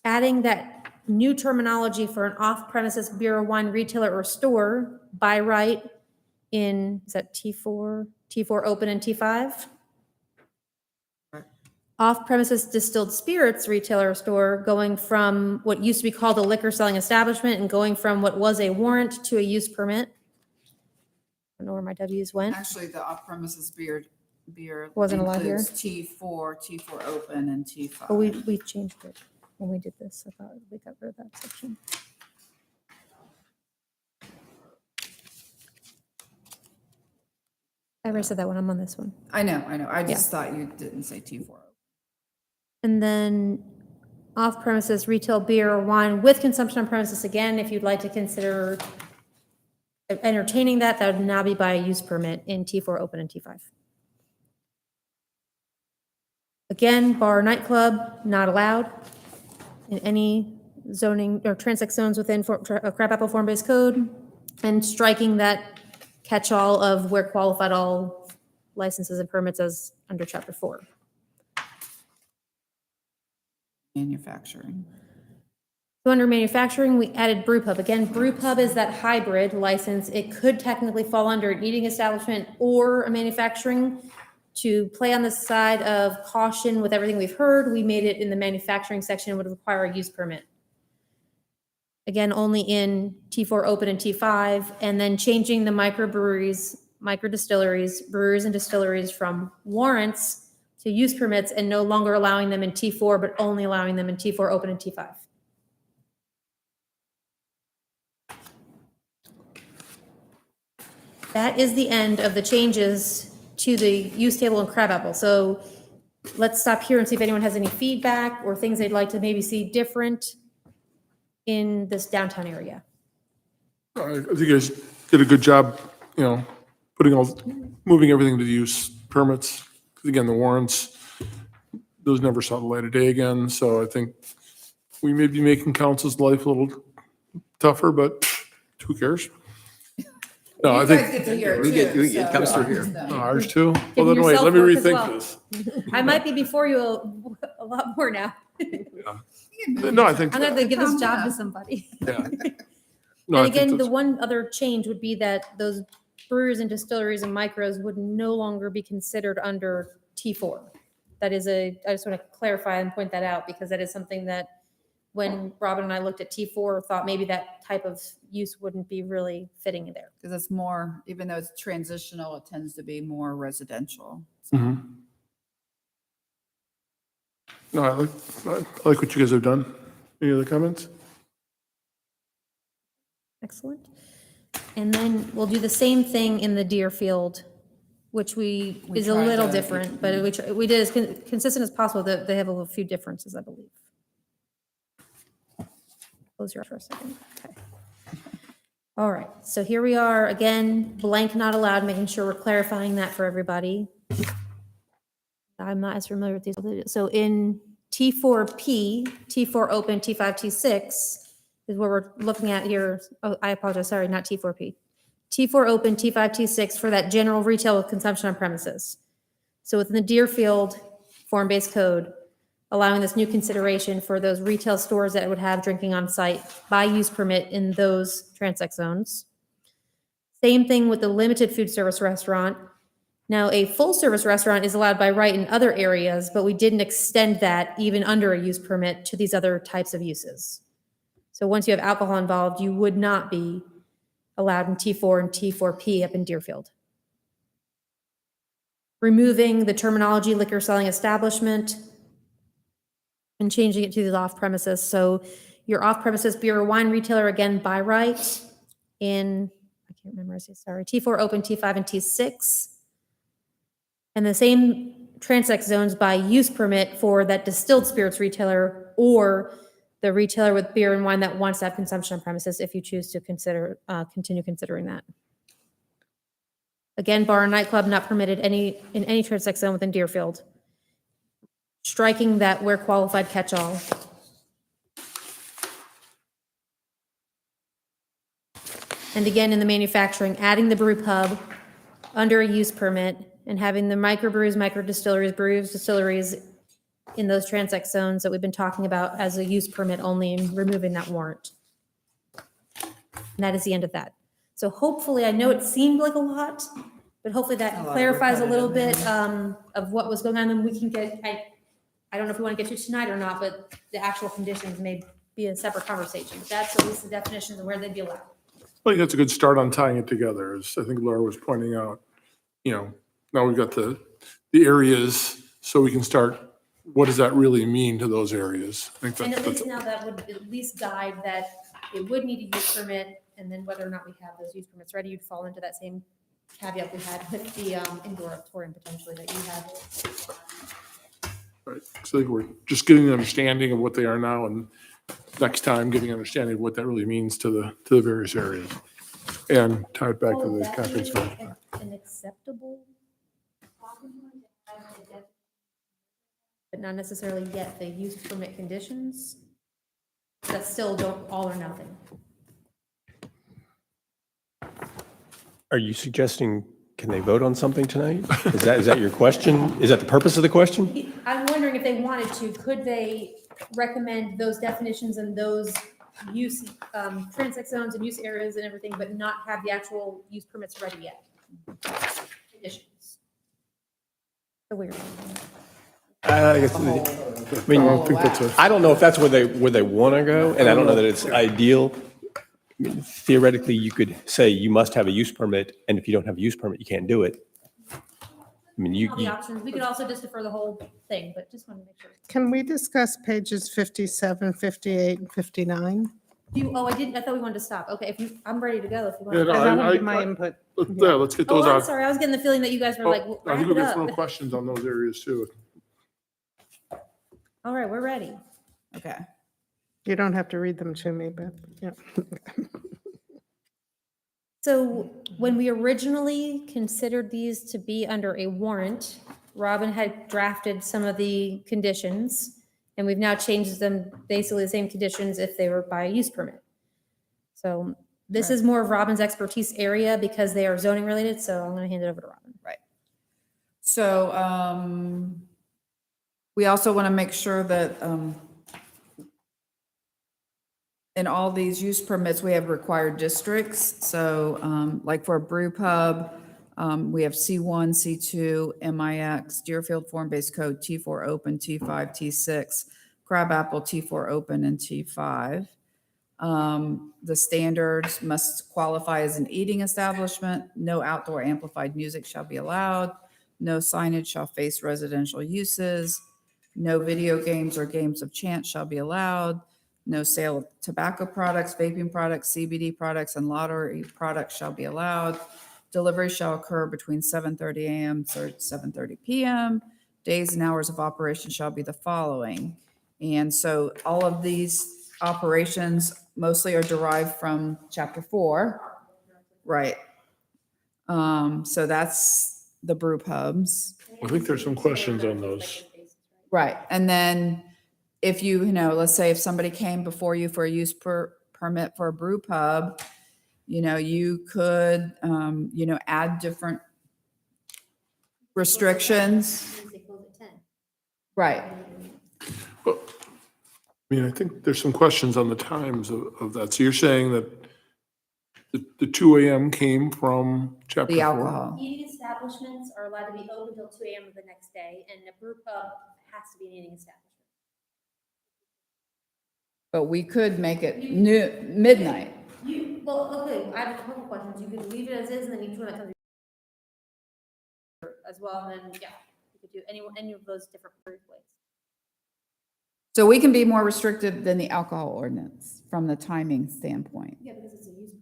Adding that new terminology for an off-premises beer or wine retailer or store by right in, is that T4 open and T5? Off-premises distilled spirits retailer or store going from what used to be called a liquor selling establishment and going from what was a warrant to a use permit. I don't know where my W's went. Actually, the off-premises beer Wasn't allowed here? includes T4 open, and T5. But we changed it when we did this. I thought we got rid of that section. I already said that when I'm on this one. I know. I just thought you didn't say T4 open. And then off-premises retail beer or wine with consumption on premises, again, if you'd like to consider entertaining that, that would now be by a use permit in T4 open and T5. Again, bar or nightclub, not allowed in any zoning or transect zones within crabapple form-based code, and striking that catch-all of where qualified all licenses and permits as under chapter 4. Manufacturing. So under manufacturing, we added brew pub. Again, brew pub is that hybrid license. It could technically fall under an eating establishment or a manufacturing. To play on the side of caution with everything we've heard, we made it in the manufacturing section and would require a use permit. Again, only in T4 open and T5, and then changing the microbreweries, microdistilleries, breweries and distilleries from warrants to use permits and no longer allowing them in T4, but only allowing them in T4 open and T5. That is the end of the changes to the use table in Crabapple. So let's stop here and see if anyone has any feedback or things they'd like to maybe see different in this downtown area. I think you guys did a good job, moving everything to the use permits. 'Cause again, the warrants, those never saw the light of day again, so I think we may be making council's life a little tougher, but who cares? No, I You think. guys get to hear it too. It comes through here. Oh, ours too? Well, Giving then wait, yourself let me work as rethink well. this. I might be before you a lot more now. No, I think, I'm gonna have to give this job to somebody. yeah. No, And I think again, the that's- one other change would be that those breweries and distilleries and micros would no longer be considered under T4. That is I just want to clarify and point that out because that is something that when Robin and I looked at T4, thought maybe that type of use wouldn't be really fitting in there. Because it's more, even though it's transitional, it tends to be more residential. Mhm. No, I like what you guys have done. Any other comments? Excellent. And then we'll do the same thing in the Deerfield, which We is a tried little to- different, but we did as consistent as possible. That they have a few differences, I believe. Close your eyes for a second. Okay. All right, so here we are again, blank not allowed, making sure we're clarifying that for everybody. I'm not as familiar with these. So in T4P, T4 open, T5, T6 is what we're looking at here. Oh, I apologize, sorry, not T4P. T4 open, T5, T6 for that general retail with consumption on premises. So within the Deerfield form-based code, allowing this new consideration for those retail stores that would have drinking on site by use permit in those transect zones. Same thing with the limited food service restaurant. Now, a full-service restaurant is allowed by right in other areas, but we didn't extend that even under a use permit to these other types of uses. So once you have alcohol involved, you would not be allowed in T4 and T4P up in Deerfield. Removing the terminology liquor selling establishment and changing it to the off-premises. So your off-premises beer or wine retailer, again, by right in, I can't remember, sorry, T4 open, T5, and T6. And the same transect zones by use permit for that distilled spirits retailer or the retailer with beer and wine that wants to have consumption on premises if you choose to continue considering that. Again, bar and nightclub not permitted in any transect zone within Deerfield. Striking that where qualified catch-all. And again, in the manufacturing, adding the brew pub under a use permit and having the microbrews, microdistilleries, brews, distilleries in those transect zones that we've been talking about as a use permit only and removing that warrant. And that is the end of that. So hopefully, I know it seemed like a lot, but hopefully that clarifies a little bit of what was going on, and we can get, I don't know if we want to get to tonight or not, but the actual conditions may be a separate conversation. But that's at least the definitions and where they'd be allowed. I think that's a good start on tying it together, as I think Laura was pointing out. Now we've got the areas, so we can start, what does that really mean to those areas? I think And at that's, least now that would at least guide that it would need a use permit, and then whether or not we have those use permits ready, you'd fall into that same caveat we had with the indoor auditorium potentially that you have. right. So I think we're just getting an understanding of what they are now, and next time getting an understanding of what that really means to the various areas. And tie it back to the conference. An acceptable but not necessarily yet the use permit conditions that still don't all or nothing. Are you suggesting, can they vote on something tonight? Is that your question? Is that the purpose of the question? I'm wondering if they wanted to, could they recommend those definitions and those use, transect zones and use areas and everything, but not have the actual use permits ready yet? Conditions. The weird one. I mean, I don't think that's a, I don't know if that's where they want to go, and I don't know that it's ideal. I mean, theoretically, you could say you must have a use permit, and if you don't have a use permit, you can't do it. I mean, All the options, we could also just defer the whole thing, but just want to make sure. Can we discuss pages 57, 58, and 59? Oh, I didn't, I thought we wanted to stop. Okay, if you, I'm ready to go if you Yeah, want. no, I want I- to give my input. Yeah, let's get Oh, those I'm out. sorry. I was getting the feeling that you guys were like, Oh, I wrap think we it can throw up. questions on those areas too. All right, we're ready. Okay. You don't have to read them to me, but, yeah. So when we originally considered these to be under a warrant, Robin had drafted some of the conditions, and we've now changed them basically the same conditions if they were by a use permit. So this is more of Robin's expertise area because they are zoning related, so I'm gonna hand it over to Robin. So we also want to make sure that in all these use permits, we have required districts. So like for a brew pub, we have C1, C2, MIX, Deerfield Form-Based Code, T4 Open, T5, T6, Crabapple, T4 Open, and T5. The standards must qualify as an eating establishment. No outdoor amplified music shall be allowed. No signage shall face residential uses. No video games or games of chance shall be allowed. No sale of tobacco products, vaping products, CBD products, and lottery products shall be allowed. Delivery shall occur between 7:30 a.m. to 7:30 p.m. Days and hours of operation shall be the following. And so all of these operations mostly are derived from Chapter 4. Right. So that's the brew pubs. I think there's some questions on those. Right. And then if let's say if somebody came before you for a use permit for a brew pub, you could, add different restrictions. Right. Well, I mean, I think there's some questions on the times of that. So you're saying that the 2 a.m. came from Chapter 4? The alcohol. Eating establishments are allowed to be open until 2 a.m. the next day, and a brew pub has to be an eating establishment. But we could make it midnight. Okay, I have a couple questions. You could leave it as is, and then each one that comes as well, and then, yeah, you could do any of those different ways. So we can be more restrictive than the alcohol ordinance from the timing standpoint. Yeah, because it's a use.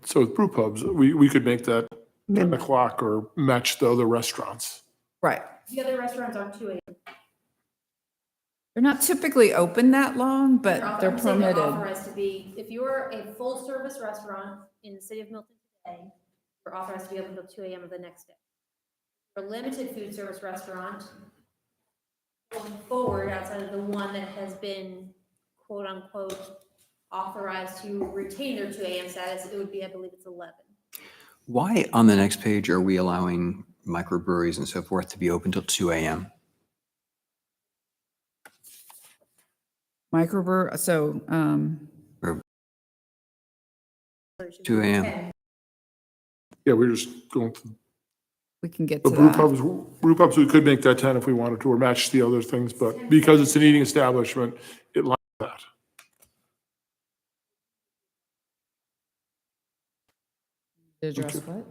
So with brew pubs, we could make that 10 Midnight. o'clock or match the other restaurants. Right. The other restaurants aren't 2 a.m. They're not typically open that long, but they're I'm saying they're permitted. authorized to be, if you're a full-service restaurant in the city of Milton today, you're authorized to be open until 2 a.m. of the next day. For a limited food service restaurant, going forward, outside of the one that has been quote-unquote authorized to retain their 2 a.m. status, it would be, I believe it's 11. Why on the next page are we allowing microbreweries and so forth to be open till 2 a.m.? Microbrew, so, 2 a.m. Yeah, we're just going through. we can get The to brew that. pubs, we could make that 10 if we wanted to, or match the other things, but because it's an eating establishment, it lacks that. Address what?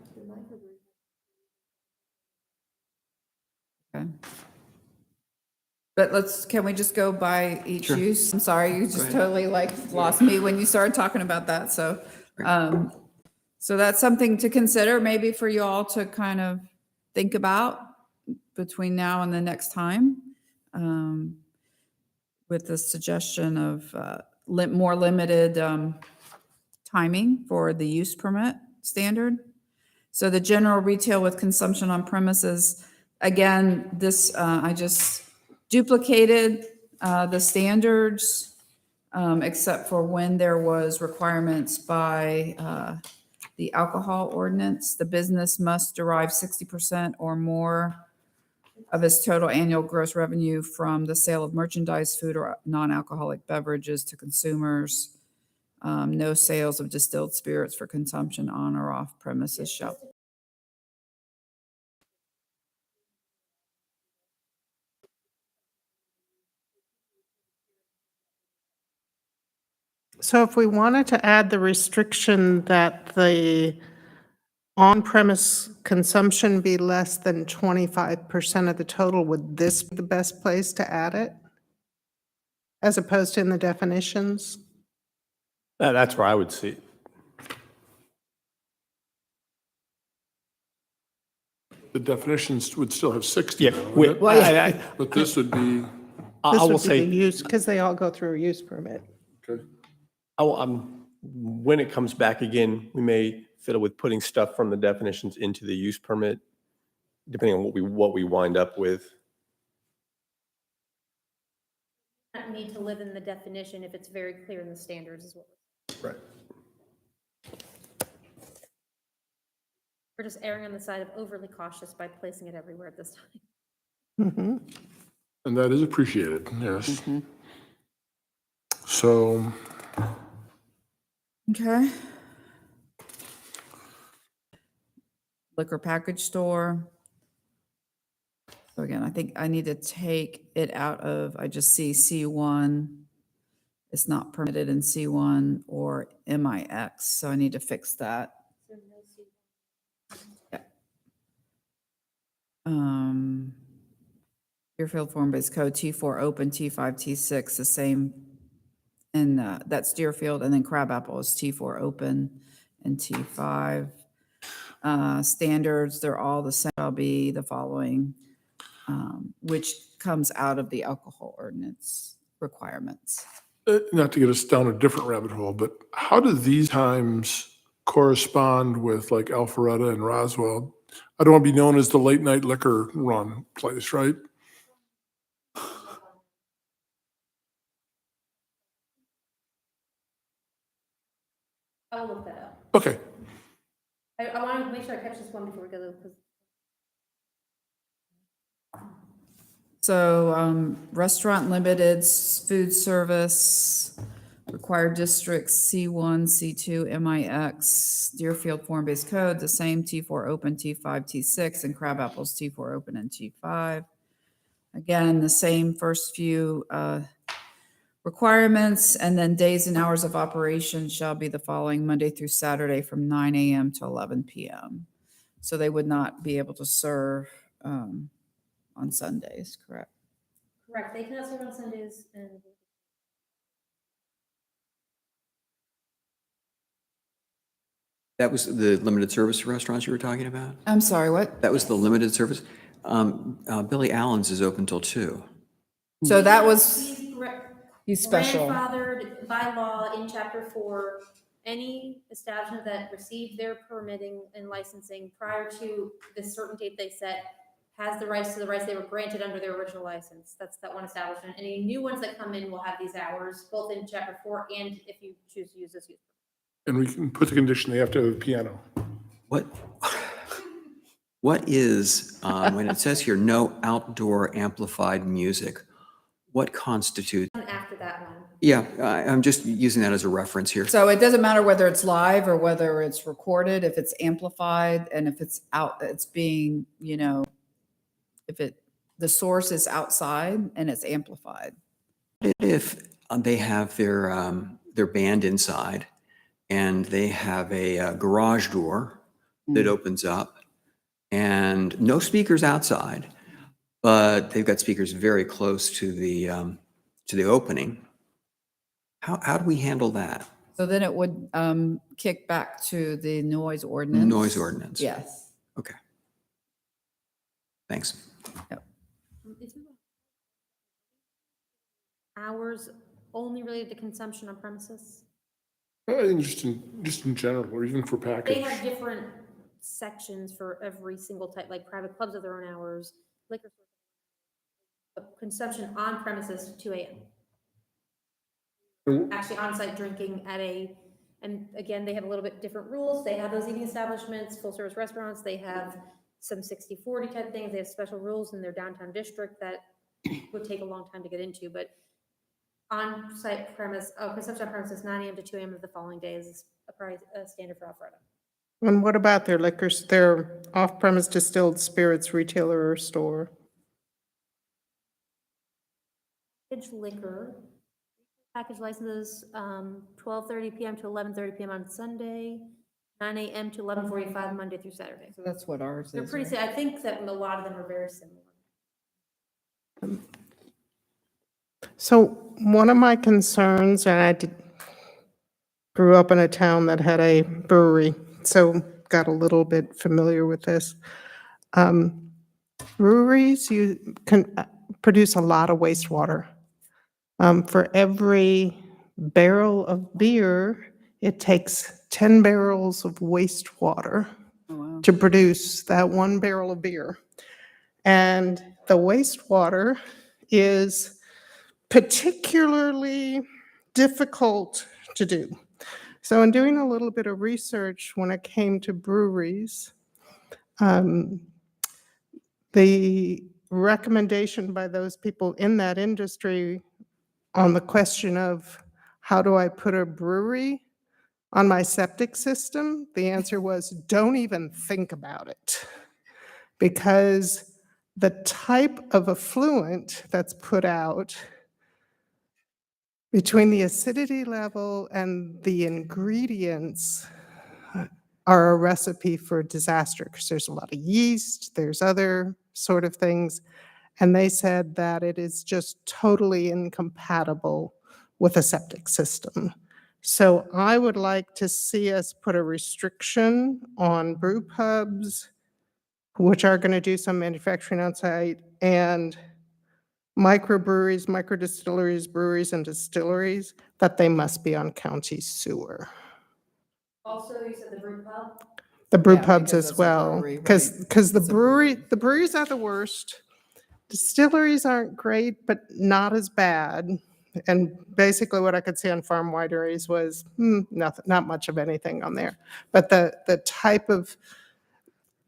Okay. But can we just go by each Sure. use? I'm sorry, you just ahead. totally lost me when you started talking about that, so. So that's something to consider, maybe for you all to kind of think about between now and the next time. With the suggestion of more limited timing for the use permit standard. So the general retail with consumption on premises, again, this, I just duplicated the standards, except for when there was requirements by the alcohol ordinance. The business must derive 60% or more of its total annual gross revenue from the sale of merchandise, food, or non-alcoholic beverages to consumers. No sales of distilled spirits for consumption on or off premises shall. So if we wanted to add the restriction that the on-premise consumption be less than 25% of the total, would this be the best place to add it? As opposed to in the definitions? That's where I would see it. The definitions would still have 60. Yeah, though, we- wouldn't it? Well, yeah. But this would be, I This will would be the say, use, because they all go through a use permit. okay. when it comes back again, we may fiddle with putting stuff from the definitions into the use permit, depending on what we wind up with. Not need to live in the definition if it's very clear in the standards as well. Right. We're just erring on the side of overly cautious by placing it everywhere at this time. Mhm. And that is appreciated, yes. So, Okay. Liquor package store. So again, I think I need to take it out of, I just see C1. It's not permitted in C1 or MIX, so I need to fix that. Yeah. Deerfield form-based code T4 open, T5, T6, the same. And that's Deerfield, and then Crabapple is T4 open and T5. Standards, they're all the same, shall be the following, which comes out of the alcohol ordinance requirements. not to get us down a different rabbit hole, but how do these times correspond with like Alpharetta and Roswell? I don't want to be known as the late night liquor run place, right? I'll look that up. Okay, I want to make sure I catch this one before we go, because So restaurant limited, food service, required districts, C1, C2, MIX, Deerfield form-based code, the same T4 open, T5, T6, and Crabapple's T4 open and T5. Again, the same first few requirements, and then days and hours of operation shall be the following: Monday through Saturday from 9 a.m. to 11 p.m. So they would not be able to serve on Sundays, correct? correct, they cannot serve on Sundays and That was the limited service restaurants you were talking about? I'm sorry, what? That was the limited service? Billy Allen's is open till 2. So that was, He's he's special. grandfathered by law in chapter 4, any establishment that received their permitting and licensing prior to the certain date they set has the rights to the rights they were granted under their original license. That's that one establishment. Any new ones that come in will have these hours, both in chapter 4 and if you choose to use this use. and we can put the condition they have to have a piano. What is, when it says here, no outdoor amplified music, what constitutes? After that one. Yeah, I'm just using that as a reference here. So it doesn't matter whether it's live or whether it's recorded, if it's amplified and if it's out, it's being, if the source is outside and it's amplified. If they have their band inside and they have a garage door that opens up and no speakers outside, but they've got speakers very close to the opening, how do we handle that? So then it would kick back to the noise ordinance. Noise ordinance. Yes. Okay. Thanks. Hours only related to consumption on premises? I think just in general, or even for They package. have different sections for every single type, like private clubs have their own hours, liquor stores. But consumption on premises, 2 a.m. Actually on-site drinking and again, they have a little bit different rules. They have those eating establishments, full-service restaurants. They have some 60/40 type things. They have special rules in their downtown district that would take a long time to get into, but on-site consumption on premises, 9 a.m. to 2 a.m. of the following day is a standard for Alpharetta. And what about their liquors, their off-premise distilled spirits retailer or store? Package liquor, package licenses, 12:30 p.m. to 11:30 p.m. on Sunday, 9 a.m. to 11:45 Monday through Saturday. So that's what ours is. They're pretty, right? I think that a lot of them are very similar. So one of my concerns, and grew up in a town that had a brewery, so got a little bit familiar with this. Breweries, you can produce a lot of wastewater. For every barrel of beer, it takes 10 barrels of wastewater to produce that 1 barrel of beer. And the wastewater is particularly difficult to do. So in doing a little bit of research when it came to breweries, the recommendation by those people in that industry on the question of how do I put a brewery on my septic system, the answer was don't even think about it. Because the type of effluent that's put out between the acidity level and the ingredients are a recipe for disaster because there's a lot of yeast, there's other sort of things. And they said that it is just totally incompatible with a septic system. So I would like to see us put a restriction on brew pubs, which are going to do some manufacturing on site, and microbreweries, microdistilleries, breweries, and distilleries, that they must be on county sewer. Also, you said the brew pub? The brew Yeah, pubs because as that's a well, brewery, because right. the It's a brewery. breweries are the worst. Distilleries aren't great, but not as bad. And basically what I could see on farm wineries was nothing, not much of anything on there. But the type of,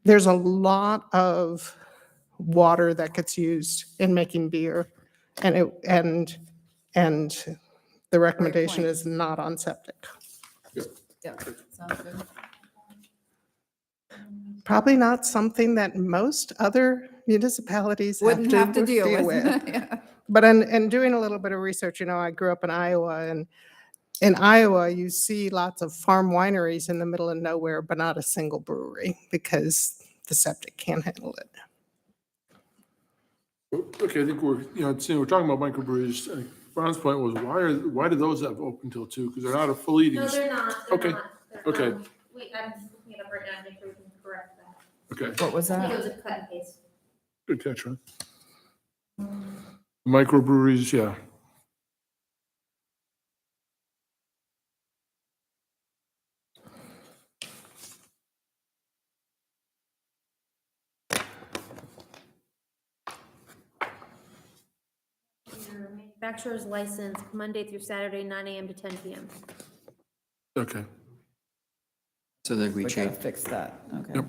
there's a lot of water that gets used in making beer. And the recommendation point. is not on septic. Yeah, sounds good. Probably not something that most other municipalities Wouldn't have to deal with. with. Yeah. But in doing a little bit of research, I grew up in Iowa, and in Iowa, you see lots of farm wineries in the middle of nowhere, but not a single brewery because the septic can't handle it. Okay, I think we're talking about microbreweries. Ron's point was, why do those have open till 2? Because they're not a full eating. No, they're not. They're Okay, not. okay. I'm looking it up right now to make sure we can correct that. Okay, What was I think it that? was a cut and paste. good catch, Ron. Microbreweries, yeah. Your manufacturer's license Monday through Saturday, 9 a.m. to 10 p.m. Okay. So that we We gotta change, fix that, okay. Yep.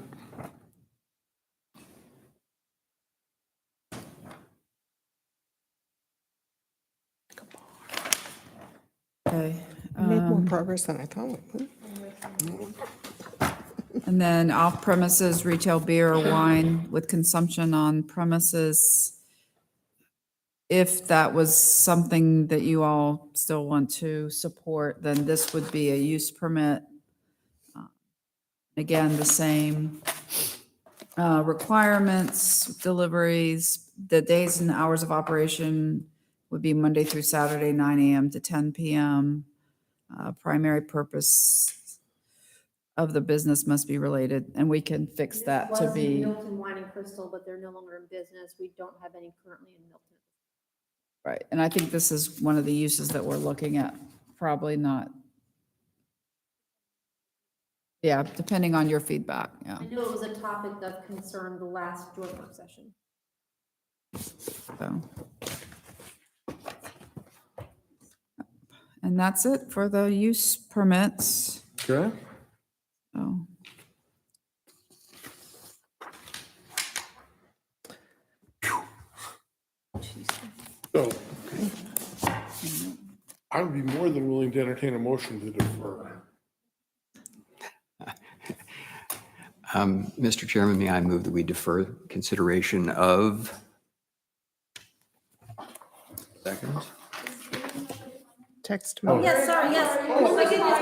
Okay. Made more progress than I thought we would. And then off-premises retail beer or wine with consumption on premises. If that was something that you all still want to support, then this would be a use permit. Again, the same requirements, deliveries, the days and hours of operation would be Monday through Saturday, 9 a.m. to 10 p.m. Primary purpose of the business must be related, and we can fix that to Was in be, Milton Wine and Crystal, but they're no longer in business. We don't have any currently in Milton. right. And I think this is one of the uses that we're looking at, probably not. Yeah, depending on your feedback, yeah. I know it was a topic of concern the last joint work session. So. And that's it for the use permits. Okay. So. So I would be more than willing to entertain a motion to defer. Mr. Chairman, may I move that we defer consideration of? Second? Text me. Yes, sorry, yes. Oh my goodness,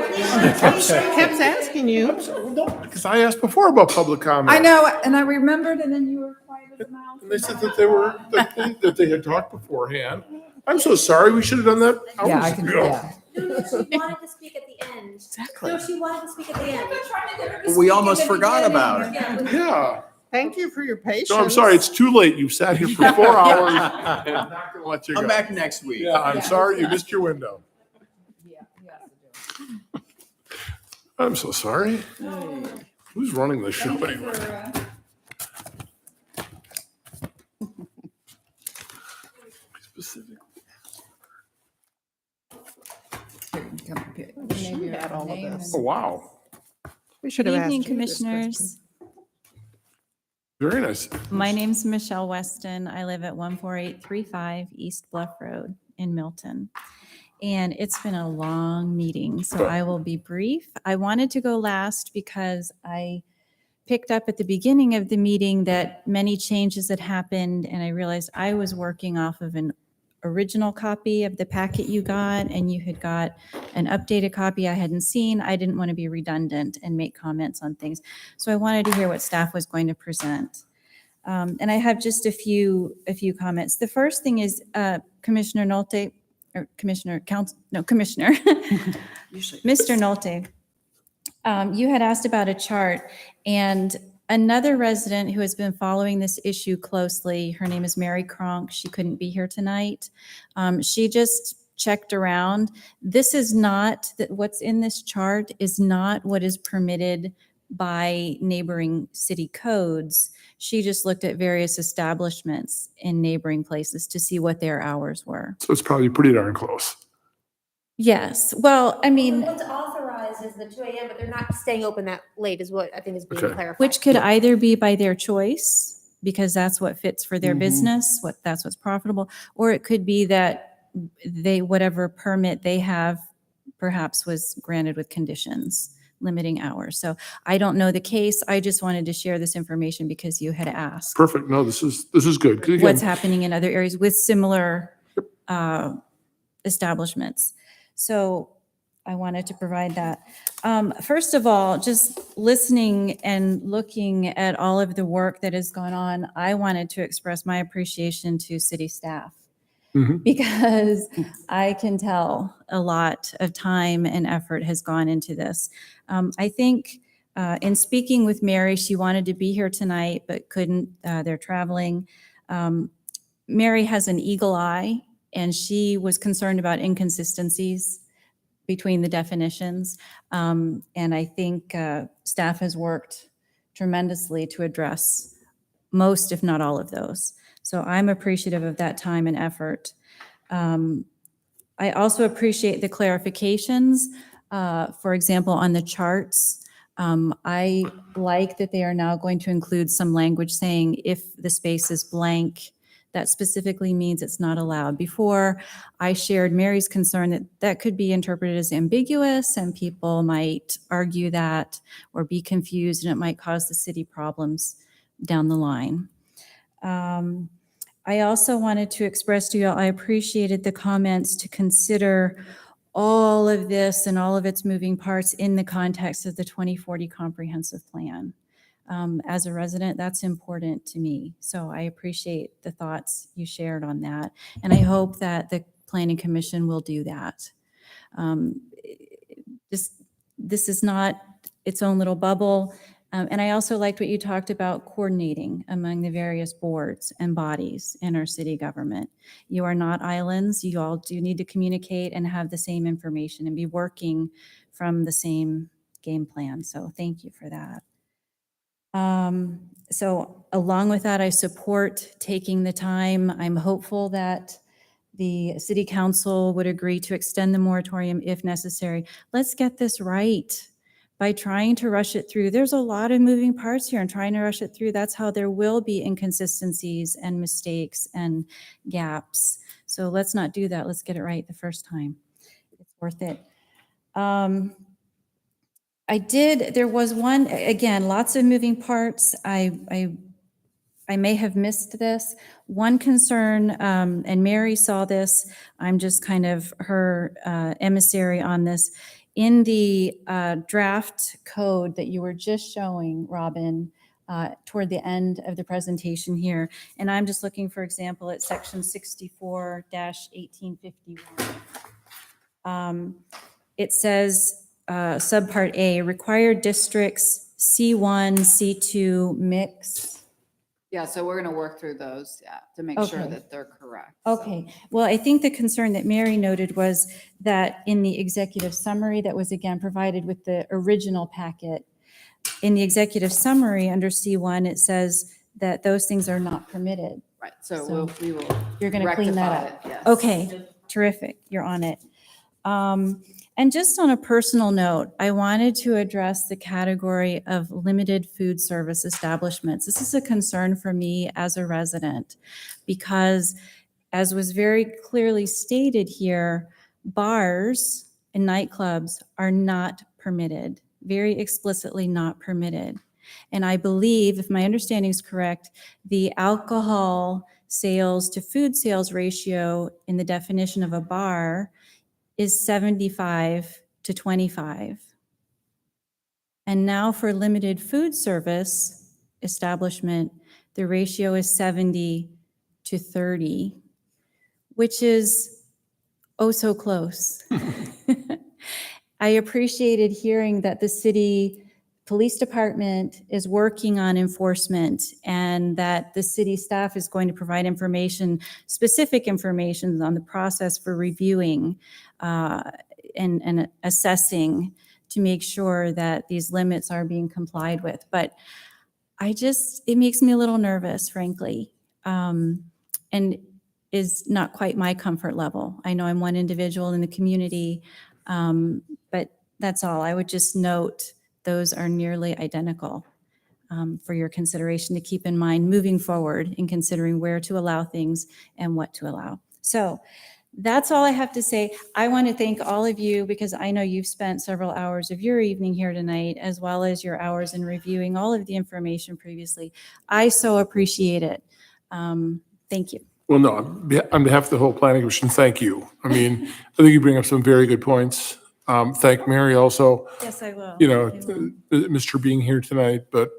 please. I kept asking you. Because I asked before about public comment. I know, and I remembered, and then you were quiet as a mouse. And they said that they had talked beforehand. I'm so sorry. We should have done that Yeah, I hours can, ago. yeah. No, she wanted to speak at the end. Exactly. No, she wanted to speak at the end. We almost forgot about it. Yeah. Thank you for your patience. No, I'm sorry, it's too late. You've sat here for 4 hours and I'm not gonna let you go. I'm back next week. Yeah, I'm sorry, you missed your window. I'm so sorry. Who's running the show anyway? Specific. She had all of this. Oh, wow. We should Good have asked evening, you this question. Commissioners. Very nice. My name's Michelle Weston. I live at 14835 East Bluff Road in Milton. And it's been a long meeting, so I will be brief. I wanted to go last because I picked up at the beginning of the meeting that many changes had happened, and I realized I was working off of an original copy of the packet you got, and you had got an updated copy I hadn't seen. I didn't want to be redundant and make comments on things. So I wanted to hear what staff was going to present. And I have just a few comments. The first thing is Commissioner Nolte, or Commissioner Council, no, Commissioner, Mr. Nolte, you had asked about a chart, and another resident who has been following this issue closely, her name is Mary Kronk. She couldn't be here tonight. She just checked around. This is not, what's in this chart is not what is permitted by neighboring city codes. She just looked at various establishments in neighboring places to see what their hours were. So it's probably pretty darn close. Yes, well, I mean, What's authorized is the 2 a.m., but they're not staying open that late is what I think is being Okay. clarified. which could either be by their choice, because that's what fits for their business, that's what's profitable, or it could be that they, whatever permit they have perhaps was granted with conditions limiting hours. So I don't know the case. I just wanted to share this information because you had asked Perfect. No, this is good. 'Cause again, what's happening in other areas with similar establishments. So I wanted to provide that. First of all, just listening and looking at all of the work that has gone on, I wanted to express my appreciation to city staff Mhm. because I can tell a lot of time and effort has gone into this. I think in speaking with Mary, she wanted to be here tonight but couldn't. They're traveling. Mary has an eagle eye, and she was concerned about inconsistencies between the definitions. And I think staff has worked tremendously to address most, if not all of those. So I'm appreciative of that time and effort. I also appreciate the clarifications, for example, on the charts. I like that they are now going to include some language saying if the space is blank, that specifically means it's not allowed. Before, I shared Mary's concern that that could be interpreted as ambiguous and people might argue that or be confused, and it might cause the city problems down the line. I also wanted to express to you all, I appreciated the comments to consider all of this and all of its moving parts in the context of the 2040 comprehensive plan. As a resident, that's important to me. So I appreciate the thoughts you shared on that. And I hope that the Planning Commission will do that. This is not its own little bubble. And I also liked what you talked about coordinating among the various boards and bodies in our city government. You are not islands. You all do need to communicate and have the same information and be working from the same game plan. So thank you for that. So along with that, I support taking the time. I'm hopeful that the city council would agree to extend the moratorium if necessary. Let's get this right. By trying to rush it through, there's a lot of moving parts here, and trying to rush it through, that's how there will be inconsistencies and mistakes and gaps. So let's not do that. Let's get it right the first time. It's worth it. There was one, again, lots of moving parts. I may have missed this. One concern, and Mary saw this, I'm just kind of her emissary on this. In the draft code that you were just showing, Robin, toward the end of the presentation here, and I'm just looking, for example, at section 64-1851. It says, subpart A, required districts C1, C2 mix. Yeah, so we're going to work through those, to make sure Okay. that they're correct. so. Okay, well, I think the concern that Mary noted was that in the executive summary that was again provided with the original packet, in the executive summary under C1, it says that those things are not permitted. Right, so So we will You're going to clean that rectify up? it, yes. Okay, terrific, you're on it. And just on a personal note, I wanted to address the category of limited food service establishments. This is a concern for me as a resident because, as was very clearly stated here, bars and nightclubs are not permitted, very explicitly not permitted. And I believe, if my understanding is correct, the alcohol sales to food sales ratio in the definition of a bar is 75 to 25. And now for limited food service establishment, the ratio is 70 to 30, which is oh so close. I appreciated hearing that the city police department is working on enforcement and that the city staff is going to provide information, specific information on the process for reviewing and assessing to make sure that these limits are being complied with. But it makes me a little nervous, frankly, and is not quite my comfort level. I know I'm one individual in the community, but that's all. I would just note those are nearly identical for your consideration to keep in mind moving forward in considering where to allow things and what to allow. So that's all I have to say. I want to thank all of you because I know you've spent several hours of your evening here tonight, as well as your hours in reviewing all of the information previously. I so appreciate it. Thank you. Well, no, on behalf of the whole planning commission, thank you. I mean, I think you bring up some very good points. Thank Mary also, Yes, I will. you know, I will. Mr. being here tonight, but,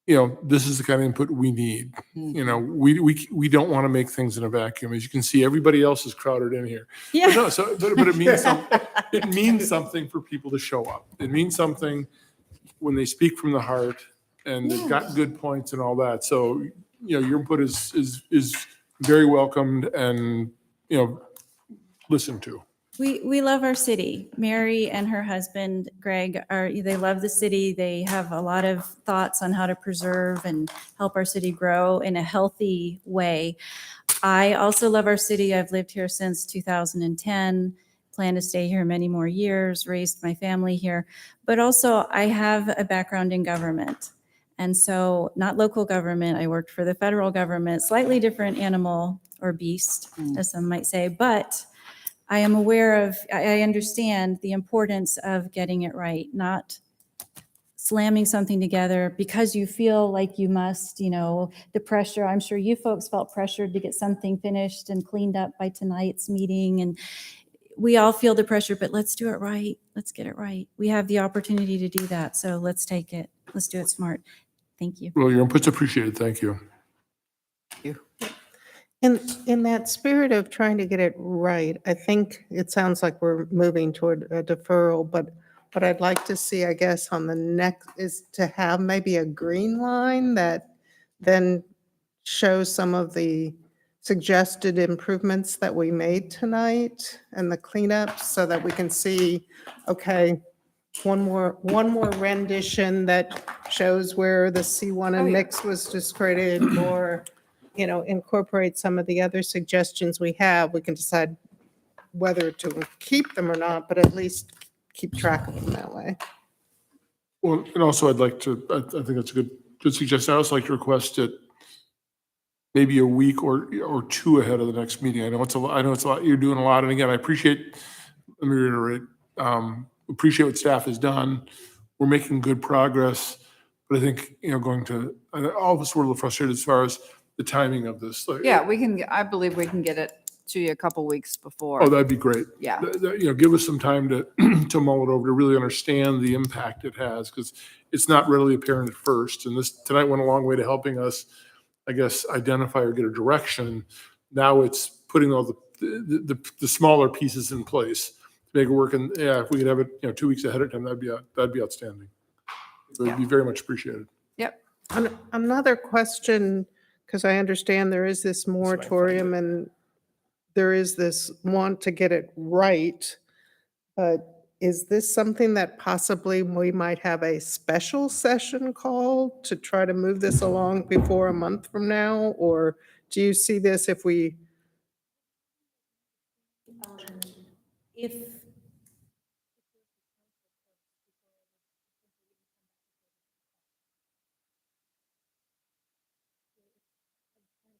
you know, this is the kind of input we need. You know, we don't want to make things in a vacuum. As you can see, everybody else is crowded in here. But Yeah. no, but it means something. It means something for people to show up. It means something when they speak from the heart and they've got good points and all that. So, you know, your input is very welcomed and, you know, listened to. We love our city. Mary and her husband, Greg, they love the city. They have a lot of thoughts on how to preserve and help our city grow in a healthy way. I also love our city. I've lived here since 2010, plan to stay here many more years, raised my family here. But also I have a background in government. And so not local government, I worked for the federal government, slightly different animal or beast, as some might say, but I am aware of, I understand the importance of getting it right, not slamming something together because you feel like you must, you know, the pressure. I'm sure you folks felt pressured to get something finished and cleaned up by tonight's meeting. And we all feel the pressure, but let's do it right. Let's get it right. We have the opportunity to do that. So let's take it. Let's do it smart. Thank you. Well, your input's appreciated. Thank you. In that spirit of trying to get it right, I think it sounds like we're moving toward a deferral, but what I'd like to see, I guess, on the next is to have maybe a green line that then shows some of the suggested improvements that we made tonight and the cleanups so that we can see, okay, one more rendition that shows where the C1 and mixed was discredited or, you know, incorporate some of the other suggestions we have. We can decide whether to keep them or not, but at least keep track of them that way. Well, and also I'd like to, I think that's a good suggestion. I also like to request it maybe a week or two ahead of the next meeting. I know it's a lot, you're doing a lot. And again, I appreciate, let me reiterate, appreciate what staff has done. We're making good progress, but I think, you know, all of us were a little frustrated as far as the timing of this. Like, Yeah, I believe we can get it to you a couple weeks before. oh, that'd be great. Yeah. You know, give us some time to, to mull it over, to really understand the impact it has, because it's not readily apparent at first. And tonight went a long way to helping us, I guess, identify or get a direction. Now it's putting all the smaller pieces in place make it work. And yeah, if we could have it, 2 weeks ahead of time, that'd be outstanding. It'd be very much appreciated. Yep. Another question, because I understand there is this moratorium and there is this want to get it right, but is this something that possibly we might have a special session call to try to move this along before a month from now? Or do you see this if we, If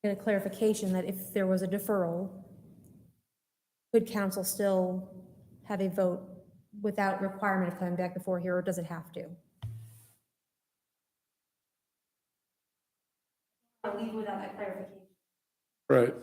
get a clarification that if there was a deferral, could council still have a vote without requirement of coming back before here, or does it have to? I'll leave without that clarification. Right.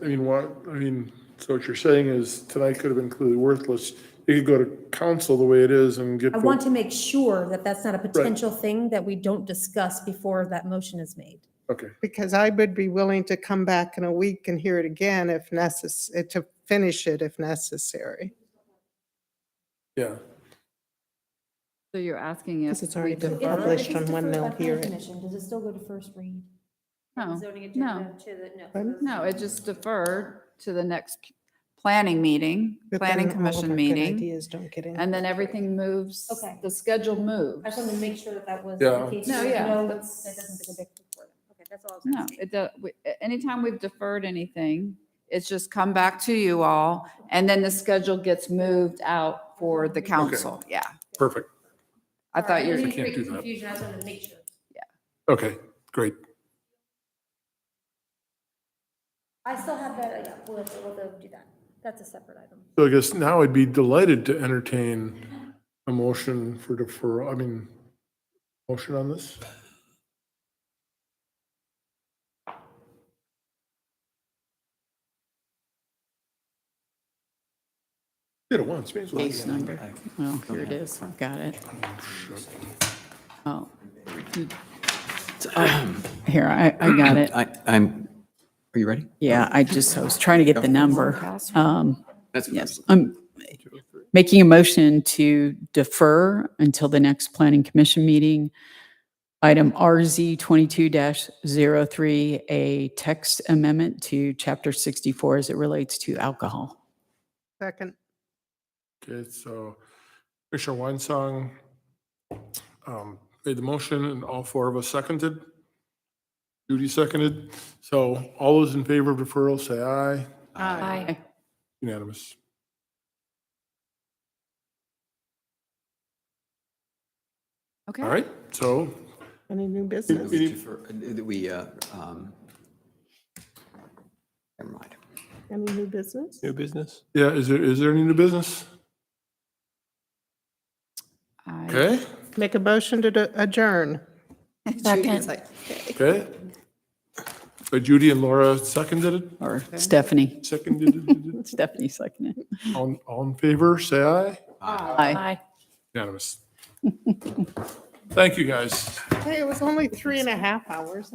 So what you're saying is tonight could have been completely worthless. You could go to council the way it is and get. I want to make sure that that's not a potential thing that we don't discuss before that motion is made. Okay. because I would be willing to come back in a week and hear it again if necessary, to finish it if necessary. Yeah. So you're asking if. Because it's already we been defer? published on when they'll hear it. Does it still go to first read? No, Zoning no. agenda to the, Pardon? No, it just deferred to the next planning meeting, But planning then all of commission our good meeting. Ideas don't get in. And then everything moves, Okay. the schedule moves. I just wanted to make sure that that was Yeah. the case. No, so yeah, no, that's- that doesn't take a big before that. Okay, that's all I was No, asking. it does, anytime we've deferred anything, it's just come back to you all, and then the schedule gets moved out for the council, yeah. Perfect. I thought you Sorry, were, didn't can't create do that. confusion, I just wanted to make sure. Okay, great. I still have that, yeah, we'll do that. That's a separate item. So I guess now I'd be delighted to entertain a motion for deferral, motion on this? Did it once, may as well. Case number. Well, here it is. I've got it. Oh. Here, I got it. Are you ready? Yeah, I was trying to get the number. That's Yes, I'm making a motion to defer until the next planning commission meeting. Item RZ 22-03, a text amendment to chapter 64 as it relates to alcohol. Second, Okay, so Commissioner Weinsong made the motion and all four of us seconded. Judy seconded. So all those in favor of deferral, say aye. Aye. Unanimous. okay. All right, so any new business? Never mind. Any new business? New business? yeah, is there any new business? Okay, Make a motion to adjourn. Judy's like, okay. So Judy and Laura seconded it? Or Stephanie. Seconded it? Stephanie seconded. All in favor, say aye. Aye. Aye. Unanimous. Thank you, guys. Hey, it was only 3.5 hours.